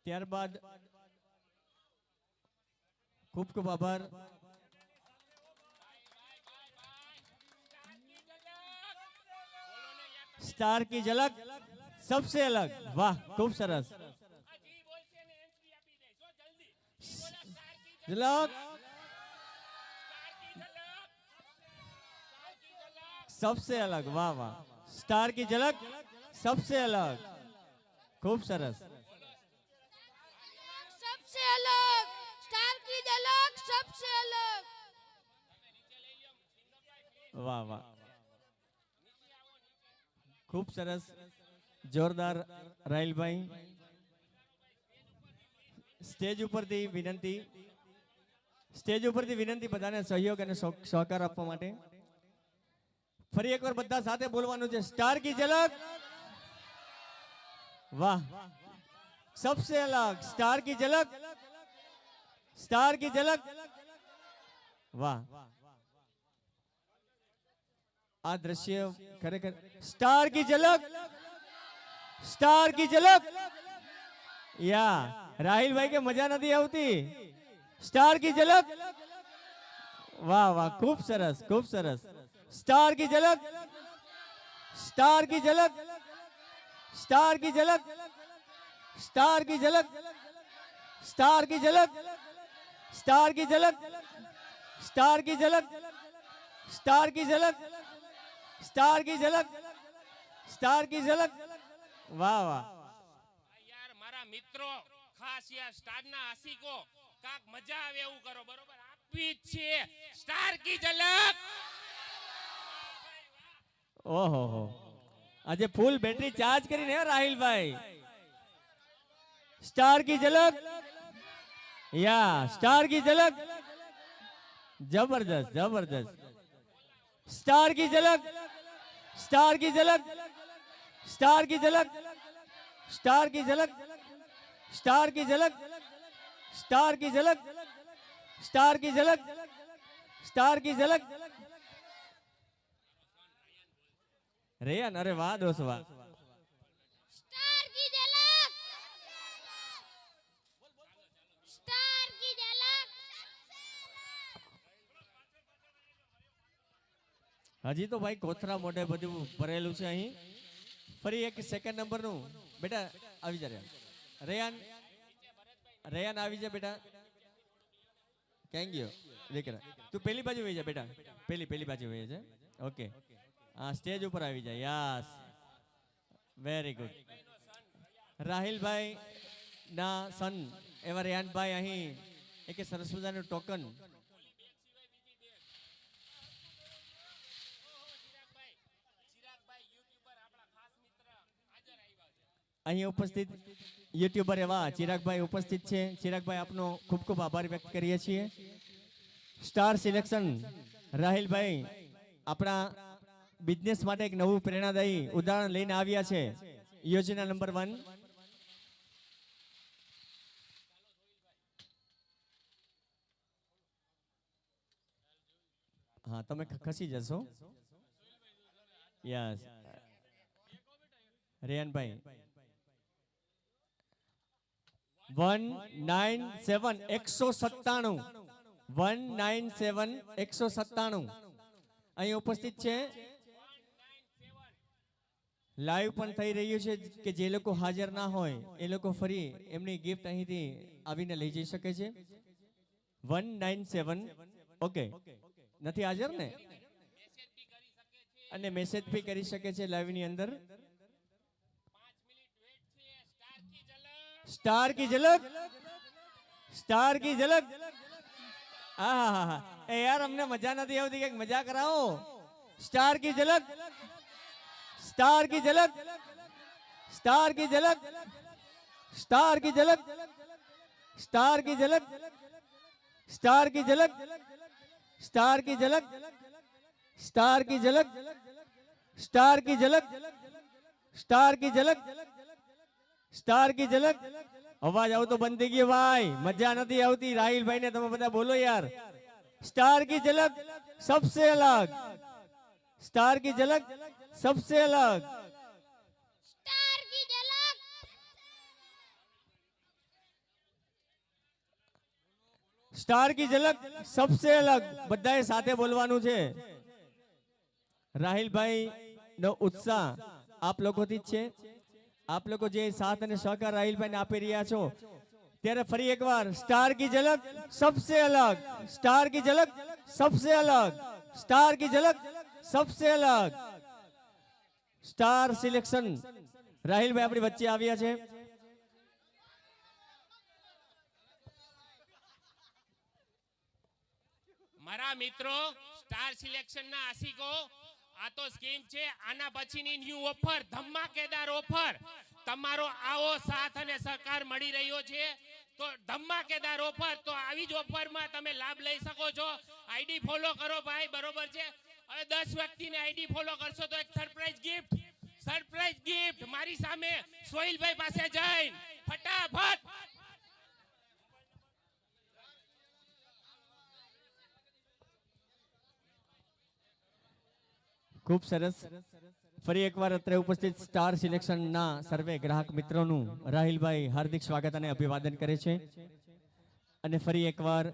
ત્યારબાદ ખૂબ ખૂબ આભાર स्टार की झलक सबसे अलग। वाह खूब सरस झलक सबसे अलग। वाह वाह स्टार की झलक सबसे अलग खूब सरस। सबसे अलग स्टार की झलक सबसे अलग। वाह वाह खूब सरस जोरदार राहिल भाई। स्टेज ऊपर थी विनंती बधाने सहयोग અને સહકાર આપવા માટે। ફરી એકવાર બધા સાથે બોલવાનું છે સ્ટાર की झलक। वाह सबसे अलग स्टार की झलक वाह आ दृश्य खरेखर स्टार की झलक या राहिल भाई के मजा नहीं आवती स्टार की झलक। वाह वाह खूब सरस स्टार की झलक स्टार की झलक स्टार की झलक स्टार की झलक स्टार की झलक स्टार की झलक स्टार की झलक स्टार की झलक स्टार की झलक स्टार की झलक। वाह वाह यार मारा मित्रों खास या स्टार ना आशिको काक मजा आवे એવું કરો બરોબર આપી છે સ્ટાર की झलक। ओहो हो आज फूल बैटरी चार्ज કરીને રાહિલ ભાઈ। स्टार की झलक या स्टार की झलक जबरदस्त स्टार की झलक स्टार की झलक स्टार की झलक स्टार की झलक स्टार की झलक स्टार की झलक स्टार की झलक स्टार की झलक। रेयान अरे वाह दोस्त वाह स्टार की झलक स्टार की झलक। હજી તો ભાઈ કોથરા મોઢે બધું ભરેલું છે અહીં। ફરી એક સેકન્ડ નંબરનું બેટા આવી જા રેયાન આવી જા બેટા। ક્યાં ગયો દીકરા તું પેલી બાજુ વહી જા બેટા પેલી બાજુ વહી જા। ઓકે હા સ્ટેજ ઉપર આવી જા। યસ વેરી ગુડ રાહિલ ભાઈ ના સન એવા રેયાન ભાઈ અહીં એક સરસ મજાનું ટોકન અહીં ઉપસ્થિત યુટ્યુબર એવા ચિરાગભાઈ ઉપસ્થિત છે। ચિરાગભાઈ આપનો ખૂબ ખૂબ આભાર વ્યક્ત કરીએ છીએ। સ્ટાર સિલેક્શન રાહિલભાઈ આપણા બિઝનેસ માટે એક નવું પ્રેરણાદાયી ઉદાહરણ લઈને આવ્યા છે। યોજના નંબર 1 હા તમે ખસી જશો। યસ રેયાનભાઈ 197 197 અહીં ઉપસ્થિત છે। લાઈવ પણ થઈ રહ્યું છે કે જે લોકો હાજર ના હોય એ લોકો ફરી એમની ગિફ્ટ અહીંથી આવીને લઈ જઈ શકે છે। 197 ઓકે નથી હાજર ને અને મેસેજ બી કરી શકે છે લાઈવ ની અંદર। स्टार की झलक स्टार की झलक हाँ ए यार हमने मजा नहीं आवती कि मजा कराओ। स्टार की झलक स्टार की झलक स्टार की झलक स्टार की झलक स्टार की झलक स्टार की झलक स्टार की झलक स्टार की झलक स्टार की झलक स्टार की झलक स्टार की झलक। अवाज आओ तो बंद गई भाई मजा नहीं आवती। राहिल भाई ने तुम बता बोलो यार स्टार की झलक सबसे अलग स्टार की झलक सबसे अलग स्टार की झलक स्टार की झलक सबसे अलग बधाए साथे बोलवानुं छे। राहिल भाई नो उत्साह आप लोगों थी ज छे। आप लोगों जे साथ अने सहकार राहिल भाई ने आपी रह्या छो त्यारे फरी एक बार स्टार की झलक सबसे अलग, स्टार की झलक सबसे अलग, स्टार की झलक सबसे अलग। स्टार सिलेक्शन राहिल भाई अपनी वच्चे आव्या छे। મારા મિત્રો સ્ટાર સિલેક્શન ના આશિકો આ તો સ્કીમ છે આના પછીની ન્યુ ઓફર ધમાકેદાર ઓફર તમારો આવો સાથ અને સહકાર મળી રહ્યો છે તો ધમાકેદાર ઓફર તો આવી જ ઓફરમાં તમે લાભ લઈ શકો છો આઈડી ફોલો કરો ભાઈ બરોબર છે હવે 10 વ્યક્તિને આઈડી ફોલો કરશો તો એક સરપ્રાઈઝ ગિફ્ટ મારી સામે સોહિલભાઈ પાસે જઈને ફટાફટ खूब सरस फरी एक बार अत्रे उपस्थित स्टार सिलेक्शन ना सर्वे ग्राहक मित्रों राहिल भाई हार्दिक स्वागत और अभिवादन करे छे। अने फरी एक बार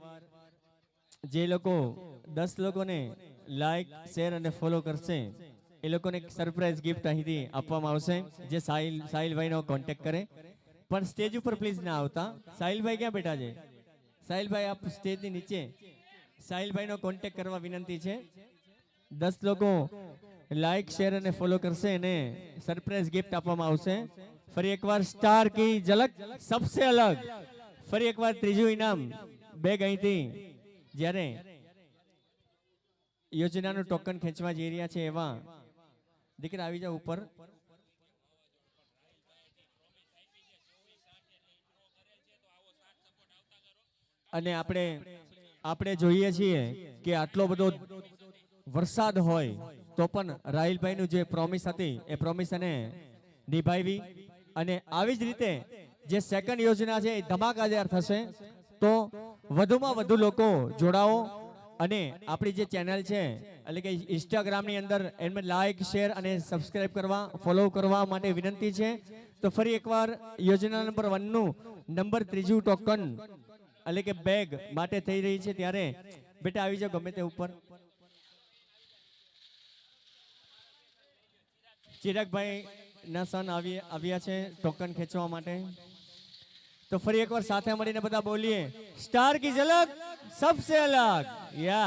जे लोको 10 लोगों ने लाइक शेर और फॉलो करशे ए लोगों ने सरप्राइज गिफ्ट अहींथी आपवामां आवशे जे साहिल भाई नो कॉन्टेक्ट करे। पण स्टेज पर प्लीज ना आवता। साहिल भाई क्या बेटा छे? साहिल भाई आप स्टेज नी नीचे साहिल भाई नो कॉन्टेक्ट करवा विनंती छे। 10 लोगों लाइक शेर और फॉलो करशे ने सरप्राइज गिफ्ट आपवामां आवशे। फरी एक बार स्टार की झलक सबसे अलग फरी एक बार त्रीजू इनाम बेग अहींथी ज्यारे योजनानुं टोकन खेंचवा जई रह्या छे एवा दीकरा आवी जाओ ऊपर। अने आपणे जोईए छीए के आटलो बधो वरसाद होय तो पण राहिल भाई नु जे प्रोमिस हती ए प्रोमिस ने निभावी अने आवी ज रीते जे सेकंड योजना छे धमाकादार थशे तो वधुमां वधु लोको जोड़ाओ अने आपणी जे चेनल छे એટલે કે इंस्टाग्राम ની અંદર એમને લાઈક શેર અને સબસ્ક્રાઇબ કરવા ફોલો કરવા માટે વિનંતી છે। તો ફરી એકવાર યોજના નંબર 1 નું નંબર 3 ટોકન એટલે કે બેગ માટે થઈ રહી છે ત્યારે બેટા આવી જાવ ગમે તે ઉપર। ચિરાગભાઈ ના સન આવ્યા છે ટોકન ખેંચવા માટે। तो फरी एक बार साथे મળીને બધા બોલીએ स्टार की झलक सबसे अलग या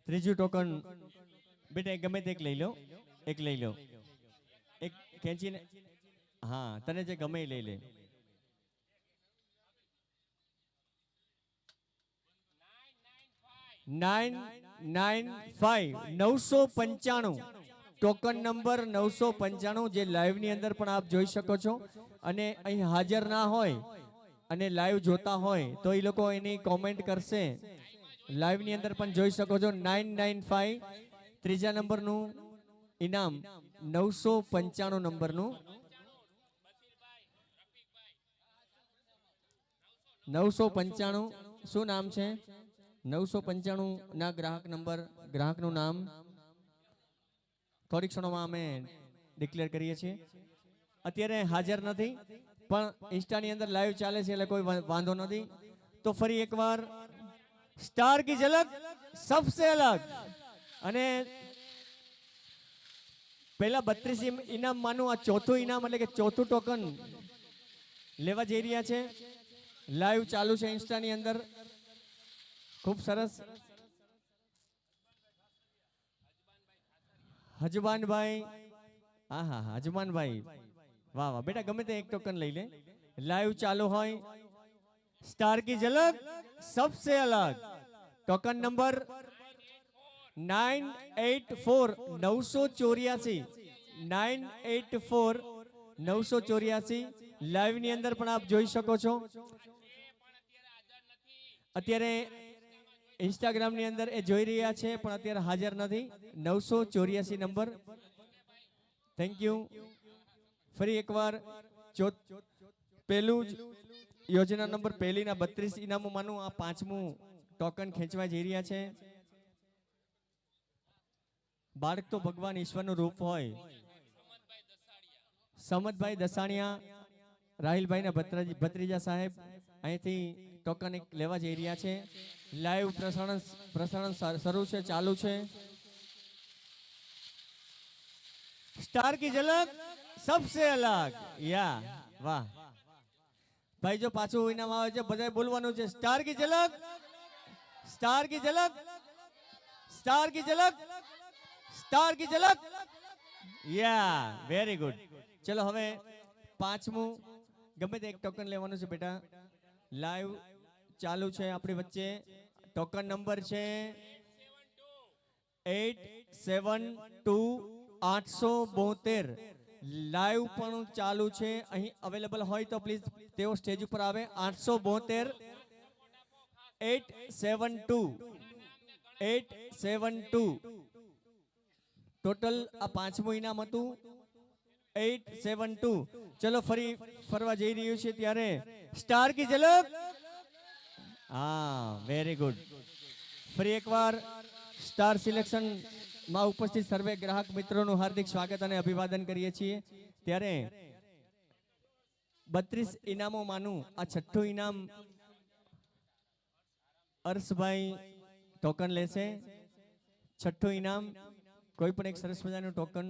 ત્રીજું ટોકન બેટા ગમે તે એક લઈ લો એક ખેંચીને હા તને જે ગમે એ લઈ લે। 995 टोकन नंबर 995 जे लाइव नी अंदर पण आप जोई शको छो अने अहीं हाजर ना होय अने लाइव जोता होय तो ई लोको एनी कमेंट करशे लाइव नी अंदर पण जोई शको छो। 995 ત્રીજા नंबर नु इनाम 995 नंबर नु 995 શું નામ છે? 995 ના ગ્રાહક નું નામ થોડીક ક્ષણોમાં અમે ડિક્લેર કરીએ છીએ। અત્યારે હાજર નથી પણ ઇન્સ્ટા ની અંદર લાઈવ ચાલે છે એટલે કોઈ વાંધો નથી। તો ફરી એકવાર સ્ટાર की झलक सबसे अलग અને પહેલા 32 ઇનામ માનું આ ચોથું ઇનામ એટલે કે ચોથું ટોકન લેવા જઈ રહ્યા છે। લાઈવ ચાલુ છે ઇન્સ્ટા ની અંદર। खूब सरस हजमान भाई हाँ हजमान भाई वाह वाह बेटा गमे ते एक टोकन ले ले। लाइव चालू होय स्टार की झलक सबसे अलग टोकन नंबर 984 लाइव नी अंदर पण आप जोई शको छो। अत्यारे इंस्टाग्राम नी अंदर ए जोई रह्या छे पण अत्यारे हाजर नथी। 984 नंबर थैंक यू। फरी एक बार पेलू योजना नंबर पहली ना 32 इनामों मानु आ पांचमू टोकन खेंचवा जई रह्या छे। બાળક તો ભગવાન ઈશ્વરનું રૂપ હોય. સમતભાઈ દસાણિયા, રાહિલભાઈના ભત્રીજા સાહેબ અહીંથી ટોકન એક લેવા જઈ રહ્યા છે. લાઈવ પ્રસારણ શરૂ છે, ચાલુ છે. स्टार की झलक सबसे अलग. या वाह भाई, जो पाछું ઇનામ આવે છે બધાએ બોલવાનું છે. સ્ટાર કી ઝલક, સ્ટાર કી ઝલક, સ્ટાર કી ઝલક, સ્ટાર કી ઝલક. યા વેરી ગુડ. ચલો હવે પાંચમું ગમે તે એક ટોકન લેવાનું છે બેટા. લાઈવ ચાલુ છે આપણી વચ્ચે. ટોકન નંબર છે 872. લાઈવ પણ ચાલુ છે. અહીં અવેલેબલ હોય તો પ્લીઝ તેઓ સ્ટેજ ઉપર આવે. 872 872 ટોટલ આ પાંચમું ઇનામ હતું. 872. ચલો ફરી ફરવા જઈ રહ્યું છે ત્યારે સ્ટાર કી ઝલક. હા વેરી ગુડ. ફરી એકવાર સ્ટાર સિલેક્શન માં ઉપસ્થિત સર્વે ગ્રાહક મિત્રોનું હાર્દિક સ્વાગત અને અભિવાદન કરીએ છીએ. ત્યારે 32 ઇનામોમાંનું આ છઠ્ઠું ઇનામ અર્શભાઈ ટોકન લેશે. છઠ્ઠું ઇનામ કોઈ પણ એક સરસ મજાનું ટોકન.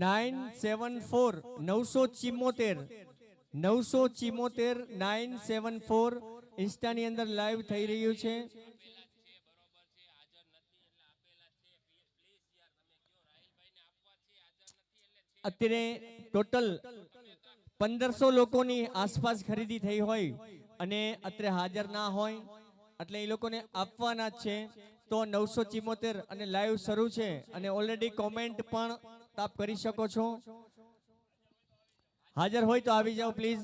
974 974 ઇન્સ્ટાની અંદર લાઈવ થઈ રહ્યું છે. અત્યારે ટોટલ 1500 લોકોની આસપાસ ખરીદી થઈ હોય અને અત્યારે હાજર ના હોય એટલે એ લોકોને આપવાના જ છે. તો 974 અને લાઈવ શરૂ છે અને ઓલરેડી કોમેન્ટ પણ આપ કરી શકો છો. હાજર હોય તો આવી જાઓ પ્લીઝ.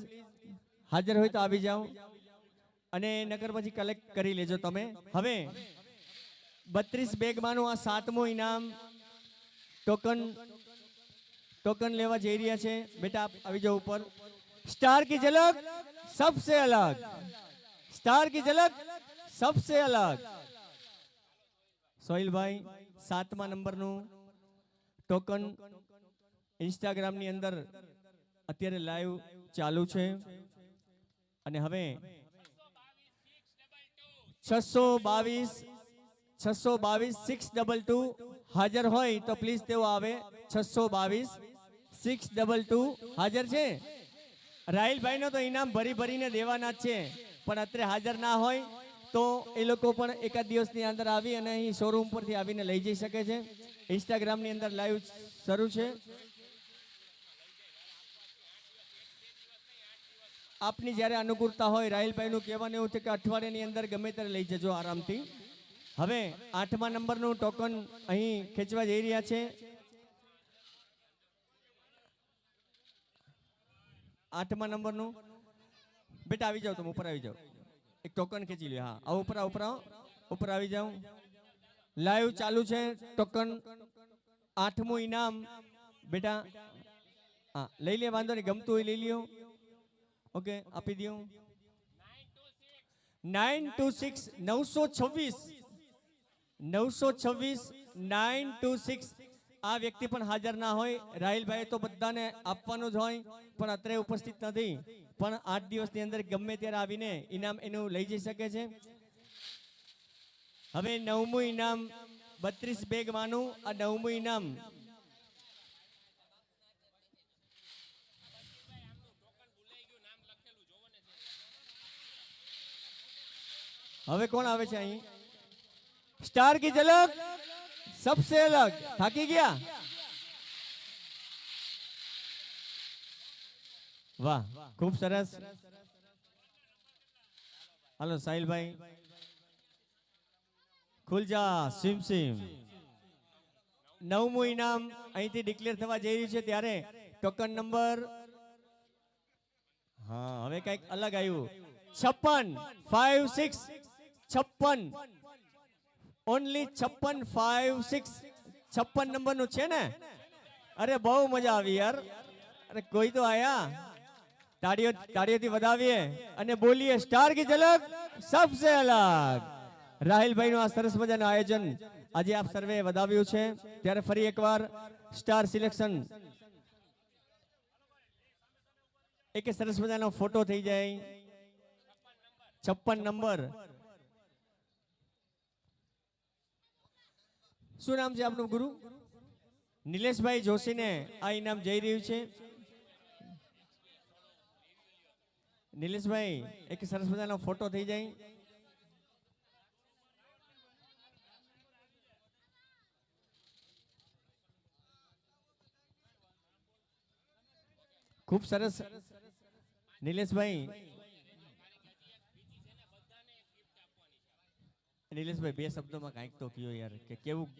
હાજર હોય તો આવી જાઓ અને નગર પછી કલેક્ટ કરી લેજો તમે. હવે 32 બેગમાંનું આ સાતમું ઇનામ ટોકન લેવા જઈ રહ્યા છે. બેટા આપ આવી જાઓ ઉપર. સ્ટાર કી ઝલક સબસે અલગ. સ્ટાર કી ઝલક સબસે અલગ. સોહિલભાઈ 7મા નંબરનું ટોકન ઇન્સ્ટાગ્રામની અંદર અત્યારે લાઈવ ચાલુ છે અને હવે 622 622 હાજર હોય તો પ્લીઝ તેઓ આવે. 622 622 હાજર છે. રાહિલભાઈનો તો ઇનામ ભરીને દેવાના જ છે પણ અત્યારે હાજર ના હોય તો એ લોકો પણ એકાદ દિવસની અંદર આવી અને અહીં શોરૂમ પરથી આવીને લઈ જઈ શકે છે. ઇન્સ્ટાગ્રામની અંદર લાઈવ શરૂ છે. આપની જ્યારે અનુકૂળતા હોય રાહિલભાઈનું કહેવાનું એવું છે કે અઠવાડિયાની અંદર ગમે ત્યારે લઈ જજો આરામથી. હવે 8મા નંબરનું ટોકન અહીં ખેંચવા જઈ રહ્યા છે. 8મા નંબરનું બેટા આવી જાઓ, તમે ઉપર આવી જાઓ. એક ટોકન ખેંચી લ્યો. હા આવો ઉપર આવી જાઓ. લાઈવ ચાલુ છે. ટોકન 8મું ઇનામ બેટા હા લઈ લે, વાંધો નહીં, ગમતું હોય લઈ લ્યો. ઓકે આપી દઉં. 926 આ વ્યક્તિ પણ હાજર ના હોય. રાહિલભાઈ તો બધાને આપવાનું જ હોય પણ અત્યારે ઉપસ્થિત નથી, પણ 8 દિવસની અંદર ગમે ત્યારે આવીને ઇનામ એનું લઈ જઈ શકે છે. હવે 9મું ઇનામ 32 બેગમાંનું આ 9મું ઇનામ હવે કોણ આવે છે અહીં? સ્ટાર કી ઝલક सबसे अलग. થાકી ગયા? વાહ ખૂબ સરસ. હાલો સાહિલભાઈ ખુલ જા સિમ સિમ. 9મું ઇનામ અહીંથી ડિક્લેર થવા જઈ રહ્યું છે ત્યારે ટોકન નંબર હા હવે કંઈક અલગ આવ્યું. 56 ઓનલી 56 નંબરનું છે ને? અરે બહુ મજા આવી યાર. અરે કોઈ તો આયા. તાળીઓથી વધાવીએ અને બોલીએ સ્ટાર કી ઝલક સબસે અલગ. રાહિલભાઈ નું આ સરસ મજાનું આયોજન આજે આપ સર્વે વધાવ્યું છે, ત્યારે ફરી એકવાર સ્ટાર સિલેક્શન એક સરસ મજાનો ફોટો થઈ જાય. 56 નંબર. શું નામ છે આપનું ગુરુ? નિલેશભાઈ જોશીને આ ઇનામ જઈ રહ્યું છે. નિલેશભાઈ એક સરસ મજાનો ફોટો થઈ જાય. ખૂબ સરસ નિલેશભાઈ. નિલેશભાઈ બે શબ્દોમાં કાંઈક તો કયો યાર કે કેવું.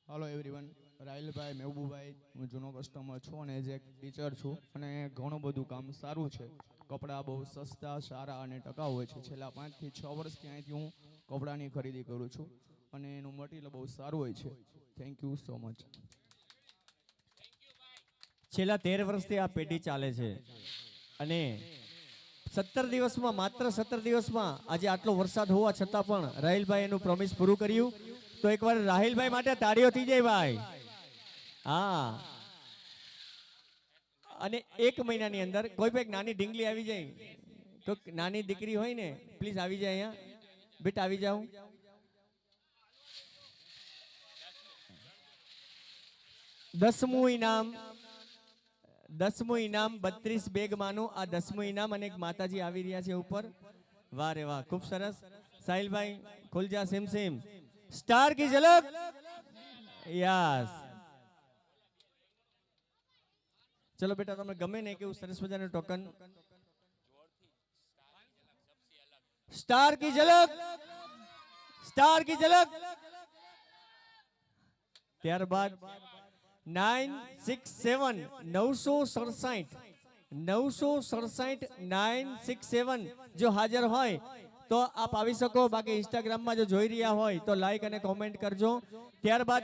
હાલો એવરીવન, રાહિલભાઈ મહેબૂભાઈ, હું જૂનો કસ્ટમર છું અને એઝ એક ટીચર છું અને ઘણું બધું કામ સારું છે. કપડાં બહુ સસ્તા, સારા અને ટકાઉ હોય છે. છેલ્લા 5 થી 6 વર્ષથી અહીંથી હું કપડાની ખરીદી કરું છું અને એનું મટીરિયલ બહુ સારું હોય છે. Thank you so much. છેલ્લા 13 વર્ષથી આ પેઢી ચાલે છે અને 17 દિવસમાં, માત્ર 17 દિવસમાં આજે આટલો વરસાદ હોવા છતાં પણ રાહિલભાઈ એનું પ્રોમિસ પૂરું કર્યું. તો એકવાર રાહિલભાઈ માટે તાળીઓ થઈ જાય ભાઈ. હા, અને 1 મહિનાની અંદર કોઈ પણ એક નાની ઢીંગલી આવી જાય, તો નાની દીકરી હોય ને, પ્લીઝ આવી જાય અહીંયા. બેટા આવી જાઓ. દસમું ઇનામ 32 બેગમાંનું આ 10મું ઇનામ અને એક માતાજી આવી રહ્યા છે ઉપર. વાહ રે વાહ, ખૂબ સરસ. સાહિલભાઈ ખુલજા સેમ સેમ. સ્ટાર કી ઝલક. યસ. ચલો બેટા, તમને ગમે ને કેવું સરસ મજાનું ટોકન. સ્ટાર કી ઝલક, સ્ટાર કી ઝલક. ત્યારબાદ 967 967 જો હાજર હોય તો આપ આવી શકો. બાકી ઇન્સ્ટાગ્રામમાં જો જોઈ રહ્યા હોય તો લાઈક અને કોમેન્ટ કરજો. ત્યારબાદ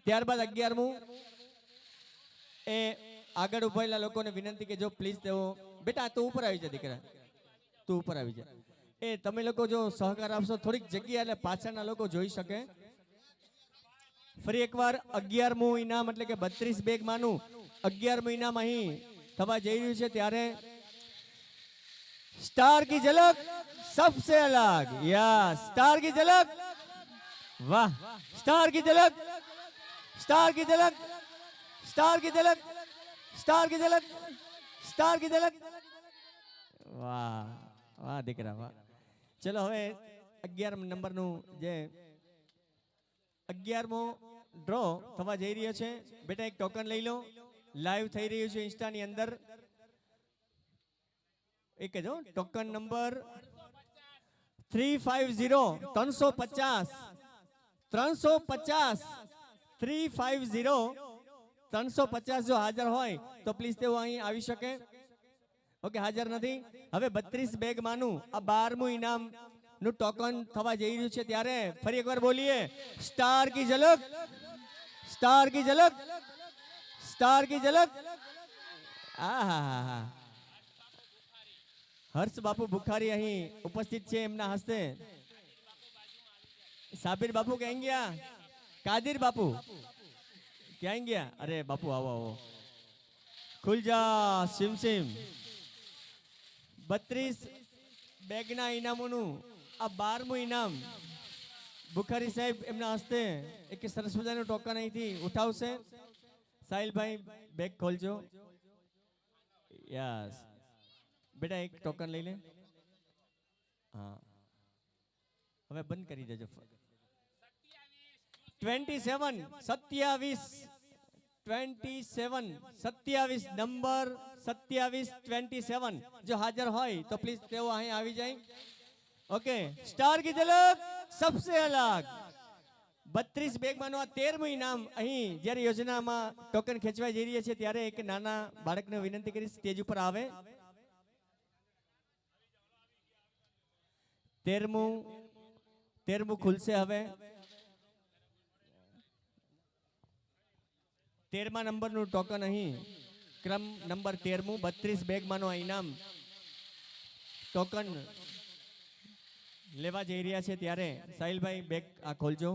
11મું એ આગળ ઉભાયેલા લોકોને વિનંતી કે જો પ્લીઝ તેઓ, બેટા તું ઉપર આવી જા દીકરા, તું ઉપર આવી જા. એ તમે લોકો જો સહકાર આપશો થોડીક જગ્યા એટલે પાછળના લોકો જોઈ શકે. ફરી એકવાર 11મું ઇનામ એટલે કે 32 બેગમાંનું 11મું ઇનામ અહીં થવા જઈ રહ્યું છે, ત્યારે સ્ટાર કી ઝલક સબસે અલગ. યસ, સ્ટાર કી ઝલક. વાહ, સ્ટાર કી ઝલક, સ્ટાર કી ઝલક, સ્ટાર કી ઝલક, સ્ટાર કી ઝલક, સ્ટાર કી ઝલક. વાહ વાહ દીકરા વાહ. ચલો હવે 11 નંબરનું જે 11મો ડ્રો થવા જઈ રહ્યો છે. બેટા એક ટોકન લઈ લો. લાઈવ થઈ રહ્યું છે ઇન્સ્ટાની અંદર. એક જ ટોકન નંબર 350 350 જો હાજર હોય તો પ્લીઝ તેઓ અહીં આવી શકે. ઓકે, હાજર નથી. હવે 32 બેગમાંનું આ 12મું ઇનામ નું ટોકન થવા જઈ રહ્યું છે, ત્યારે ફરી એકવાર બોલીએ સ્ટાર કી ઝલક, સ્ટાર કી ઝલક, સ્ટાર કી ઝલક. આહાહા. હર્ષ બાપુ બુખારી અહીં ઉપસ્થિત છે, એમના હસ્તે. સાબિર બાપુ ક્યાં ગયા? કાદિર બાપુ ક્યાં ગયા? અરે બાપુ આવો આવો. ખુલજા સિમ સિમ. 32 બેગના ઇનામોનું આ 12મું ઇનામ બુખારી સાહેબ એમના હસ્તે એક સરસ મજાનું ટોકન અહીંથી ઉઠાવશે. સાહિલભાઈ બેગ ખોલજો. યસ બેટા એક ટોકન લઈ લે. હા, હવે બંધ કરી દેજો. 27 નંબર 27 જો હાજર હોય તો પ્લીઝ તેઓ અહીં આવી જાય. ઓકે, સ્ટાર કી ઝલક સબસે અલગ. 32 બેગમાંનું આ 13મું ઇનામ અહીં જ્યારે યોજનામાં ટોકન ખેંચવા જઈ રહ્યા છે, ત્યારે એક નાના બાળકને વિનંતી કરી સ્ટેજ ઉપર આવે. 13મું ખુલશે હવે. 13મા નંબરનું ટોકન અહીં ક્રમ નંબર 13મું 32 બેગમાંનો આ ઇનામ ટોકન લેવા જઈ રહ્યા છે ત્યારે સાહિલભાઈ બેગ આ ખોલજો.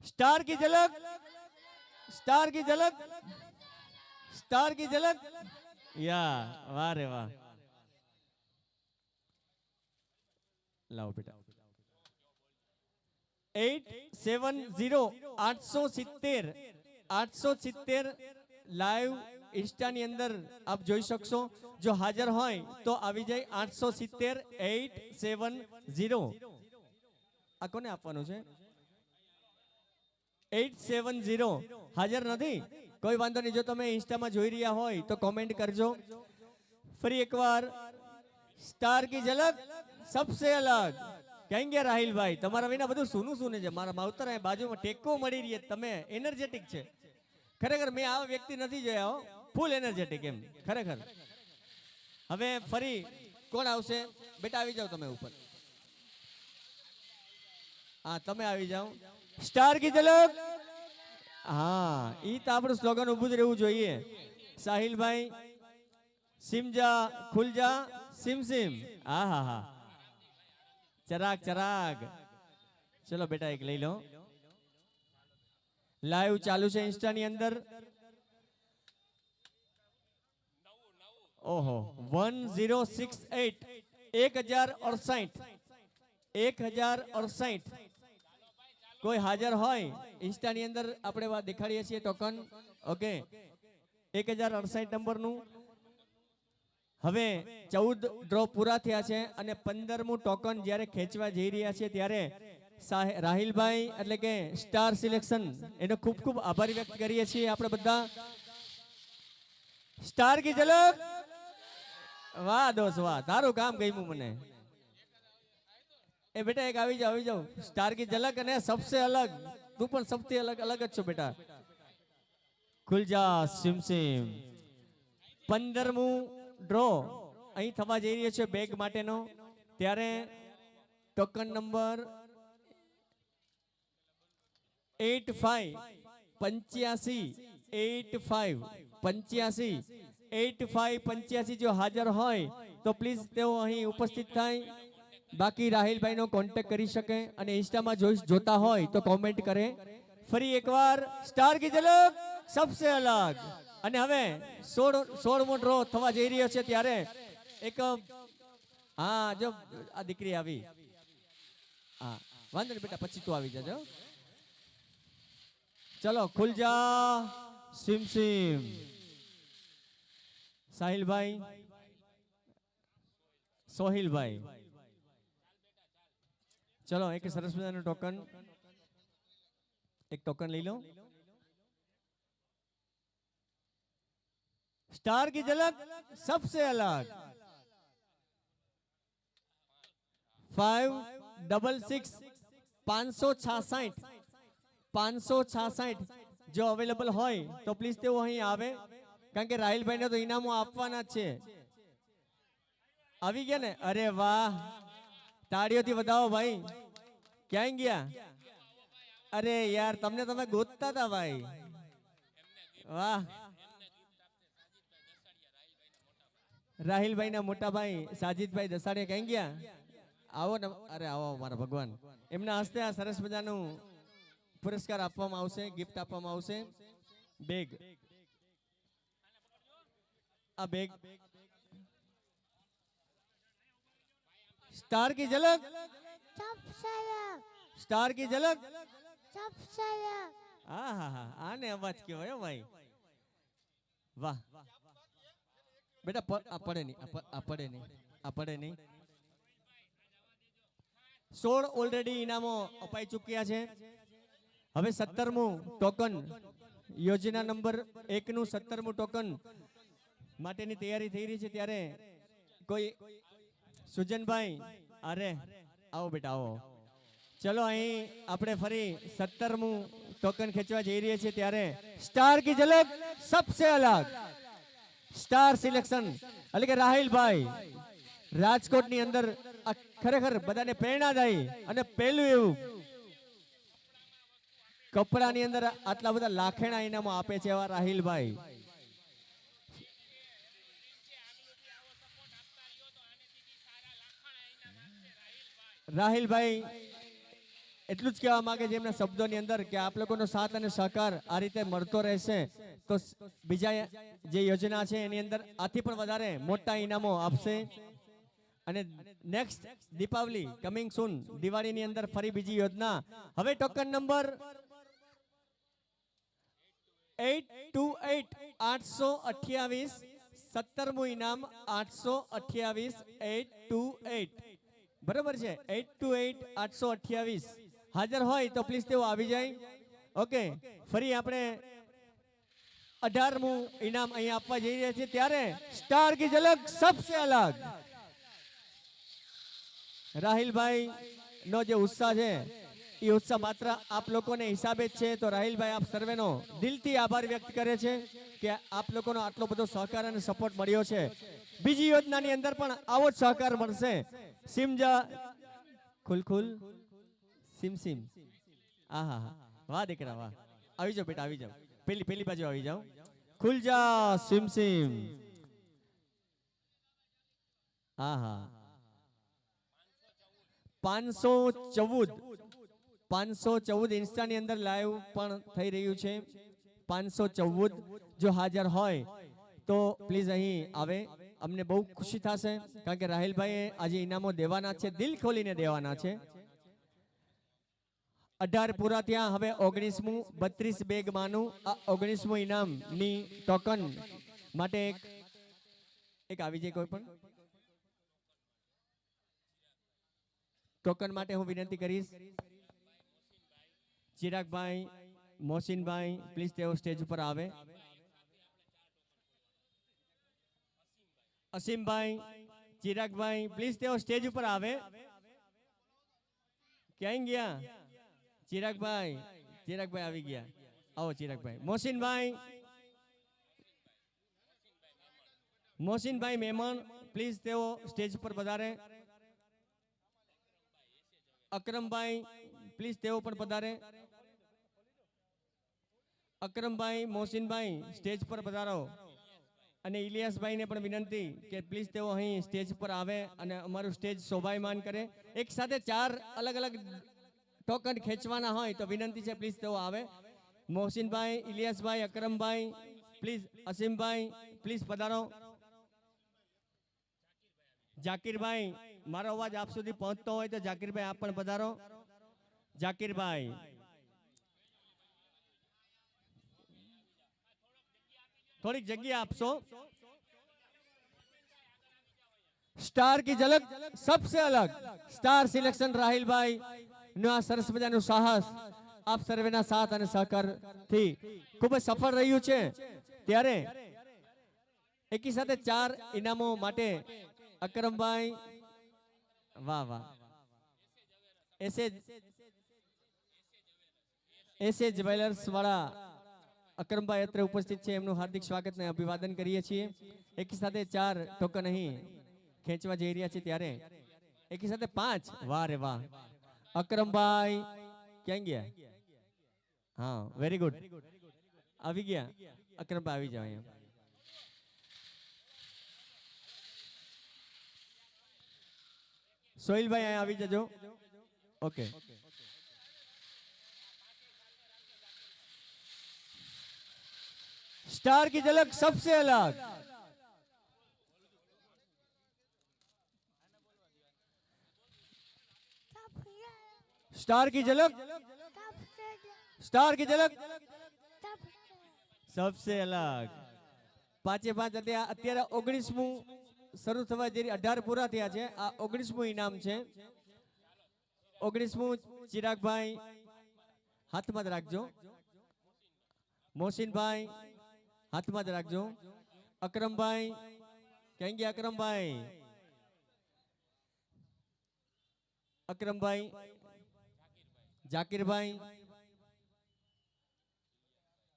स्टार की झलक, स्टार की झलक, स्टार की झलक. या वाह रे वाह. लाओ बेटा. 870 લાઈવ ઇન્સ્ટાની અંદર આપ જોઈ શકશો. જો હાજર હોય તો આવી જાય 870. આ કોને આપવાનું છે? 870 હાજર નથી? કોઈ વાંધો નહીં. જો તમે ઇન્સ્ટામાં જોઈ રહ્યા હોય તો કોમેન્ટ કરજો. ફરી એકવાર સ્ટાર કી ઝલક સબસે અલગ. કહેંગે રાહિલ ભાઈ તમારા વિના બધું સૂનું સૂને છે. મારા માવતર અહીં બાજુમાં ટેકો મળી રહી. તમે એનર્જેટિક છે ખરેખર. મેં આવા વ્યક્તિ નથી જોયા હો, ફૂલ એનર્જેટિક એમ ખરેખર. હવે ફરી કોણ આવશે? બેટા આવી જાઓ તમે ઉપર. હા તમે આવી જાઓ. સ્ટાર કી ઝલક. હા ઈ તો આપણું સ્લોગન ઊભું જ રહેવું જોઈએ. સાહિલભાઈ સિમજા ખુલજા સિમ સિમ. હા હા હા ચરાગ ચરાગ. ચલો બેટા એક લઈ લો. લાઈવ ચાલુ છે ઇન્સ્ટાની અંદર. ઓહો 1068 1068. કોઈ હાજર હોય ઇન્સ્ટાની અંદર આપણે દેખાડીએ છીએ ટોકન. ઓકે 1068 નંબરનું. હવે 14 ડ્રો પૂરા થયા છે અને 15મું ટોકન જ્યારે ખેંચવા જઈ રહ્યા છે ત્યારે રાહિલભાઈ એટલે કે સ્ટાર સિલેક્શન એનો ખૂબ ખૂબ આભાર વ્યક્ત કરીએ છીએ આપણે બધા. સ્ટાર કી ઝલક. વાહ દોસ્ત વાહ, તારું કામ ગમ્યું મને. એ બેટા એક આવી જાઓ. સ્ટાર કી ઝલક અને સબસે અલગ. તું પણ સૌથી અલગ અલગ જ છો બેટા. ખુલ જા સિમ સિમ. 15મું ડ્રો અહીં થવા જઈ રહ્યો છે બેગ માટેનો. ત્યારે ટોકન નંબર 8585 જો હાજર હોય તો પ્લીઝ તેઓ અહીં ઉપસ્થિત થાય. બાકી રાહિલભાઈ નો કોન્ટેક્ટ કરી શકે અને ઇન્સ્ટામાં જોતા હોય તો કોમેન્ટ કરે. ફરી એકવાર સ્ટાર કી ઝલક સબસે અલગ. અને હવે 16મો ડ્રો થવા જઈ રહ્યો છે ત્યારે એક હા જો આ દીકરી આવી. હા વાંધો નહીં બેટા પછી તું આવી જજો. ચલો ખુલ જા સિમ સિમ. સાહિલભાઈ સોહિલભાઈ. ચલો એક સરસ મજાનું ટોકન. એક ટોકન લઈ લો. स्टार की झलक सबसे अलग. 566 566 જો અવેલેબલ હોય તો પ્લીઝ તેઓ અહીં આવે. કારણ કે રાહિલભાઈને તો ઇનામો આપવાના જ છે. આવી ગયા ને? અરે વાહ, તાળીઓથી વધાવો ભાઈ. ક્યાં ગયા? અરે યાર તમને તમે ગોતતા હતા ભાઈ. વાહ. રાહિલભાઈ ના મોટા ભાઈ સાજીદભાઈ દસાડિયા ક્યાં ગયા? આવો ને. અરે આવો મારા ભગવાન. એમના હસ્તે આ સરસ મજાનું પુરસ્કાર આપવામાં આવશે, ગિફ્ટ આપવામાં આવશે. બેગ. આ બેગ स्टार की झलक. स्टार की झलक. હા હા હા આને અવાજ કહેવાય ભાઈ. વાહ બેટા પડે નહીં. 16 ઓલરેડી ઇનામો અપાઈ ચૂક્યા છે. હવે 17મું ટોકન યોજના નંબર 1 નું 17મું ટોકન માટેની તૈયારી થઈ રહી છે. ત્યારે કોઈ સુજનભાઈ અરે આવો બેટા આવો. ચલો અહીં આપણે ફરી 17મું ટોકન ખેંચવા જઈ રહ્યા છીએ. ત્યારે સ્ટાર કી ઝલક સબસે અલગ. સ્ટાર સિલેક્શન એટલે કે રાહિલભાઈ રાજકોટની અંદર ખરેખર બધાને પ્રેરણાદાયી અને પહેલું એવું કપડાની અંદર આટલા બધા લાખેણા ઇનામો આપે છે એવા રાહિલભાઈ. રાહિલભાઈ એટલું જ કહેવા માંગે છે એમના શબ્દોની અંદર કે આપ લોકોનો સાથ અને સહકાર આ રીતે મળતો રહેશે તો બીજા જે યોજના છે એની અંદર આથી પણ વધારે મોટા ઇનામો આપશે. અને નેક્સ્ટ દીપાવલી કમિંગ સૂન, દિવાળીની અંદર ફરી બીજી યોજના. હવે ટોકન નંબર 828 828 17મું ઇનામ 828 828 બરાબર છે. 828 828 હાજર હોય તો પ્લીઝ તેઓ આવી જાય. ઓકે, ફરી આપણે 18મું ઇનામ અહીંયા આપવા જઈ રહ્યા છીએ ત્યારે સ્ટાર કી ઝલક સબસે અલગ. રાહિલભાઈ નો જે ઉત્સાહ છે એ ઉત્સાહ માત્ર આપ લોકોને હિસાબે જ છે. તો રાહિલભાઈ આપ સર્વેનો દિલથી આભાર વ્યક્ત કરે છે કે આપ લોકોનો આટલો બધો સહકાર અને સપોર્ટ મળ્યો છે. બીજી યોજનાની અંદર પણ આવો જ સહકાર મળશે. સિમજા ખુલ ખુલ સિમ સિમ. આહા હા, વાહ દીકરા વાહ. આવી જાઓ બેટા, આવી જાઓ. પેલી બાજુ આવી જાઓ. ખુલ જા સિમ સિમ. આહા 514 ઇન્સ્ટાની અંદર લાઈવ પણ થઈ રહ્યું છે. 514 જો હાજર હોય તો પ્લીઝ અહીં આવે. અમને બહુ ખુશી થશે કારણ કે રાહિલભાઈએ આજે ઇનામો દેવાના છે, દિલ ખોલીને દેવાના છે. 18 પૂરા ત્યાં હવે 19મું 32 બેગ માનું આ 19મું ઇનામની ટોકન માટે એક આવી જાય. કોઈ પણ ટોકન માટે હું વિનંતી કરીશ ચિરાગભાઈ, મોહસિનભાઈ, પ્લીઝ તેઓ સ્ટેજ ઉપર આવે. અસીમભાઈ, ચિરાગભાઈ, પ્લીઝ તેઓ સ્ટેજ ઉપર આવે. ક્યાં ગયા ચિરાગભાઈ? ચિરાગભાઈ આવી ગયા. આવો ચિરાગભાઈ. મોહસિનભાઈ મહેમાન, પ્લીઝ તેઓ સ્ટેજ પર પધારે. અકરમભાઈ, પ્લીઝ તેઓ પણ પધારે. અકરમભાઈ, મોહસિનભાઈ સ્ટેજ પર પધારો. અને ઇલિયાસભાઈને પણ વિનંતી કે પ્લીઝ તેઓ અહીં સ્ટેજ પર આવે અને અમારું સ્ટેજ શોભાયમાન કરે. એક સાથે 4 અલગ અલગ ટોકન ખેંચવાના હોય તો વિનંતી છે પ્લીઝ તેઓ આવે. મોહસિનભાઈ, ઇલિયાસભાઈ, અકરમભાઈ, પ્લીઝ. અસીમભાઈ, પ્લીઝ પધારો. જાકીરભાઈ, મારો અવાજ આપ સુધી પહોંચતો હોય તો જાકીરભાઈ આપ પણ પધારો. જાકીરભાઈ, થોડીક જગ્યા આપશો. સ્ટાર કી ઝલક સબસે અલગ, સ્ટાર સિલેક્શન રાહિલભાઈ નું આ સરસ મજાનું સાહસ આપ સર્વેના સાથ અને સહકાર થી ખૂબ જ સફળ રહ્યું છે. ત્યારે એકી સાથે 4 ઇનામો માટે અકરમભાઈ, વાહ વાહ, એસે જ્વેલર્સ વાળા અકરમભાઈ અત્રે ઉપસ્થિત છે. એમનું હાર્દિક સ્વાગત અને અભિવાદન કરીએ છીએ. એકી સાથે 4 ટોકન અહીં ખેંચવા જઈ રહ્યા છે ત્યારે એકી સાથે 5. વાહ રે વાહ. અકરમભાઈ ક્યાં ગયા? હા, વેરી ગુડ. આવી ગયા અકરમભાઈ, આવી જાઓ અહીંયા. સોહિલભાઈ અહીંયા આવી જજો. ઓકે, स्टार की झलक सबसे अलग. स्टार की झलक, स्टार की झलक सबसे अलग. 5-5 અત્યારે 19મું શરૂ થવા જઈ 18 પૂરા થયા છે. આ 19મું ઇનામ છે. 19મું ચિરાગભાઈ હાથમાં જ રાખજો. મોહસિનભાઈ હાથમાં જ રાખજો. અકરમભાઈ ક્યાં ગયા? અકરમભાઈ, અકરમભાઈ, જાકીરભાઈ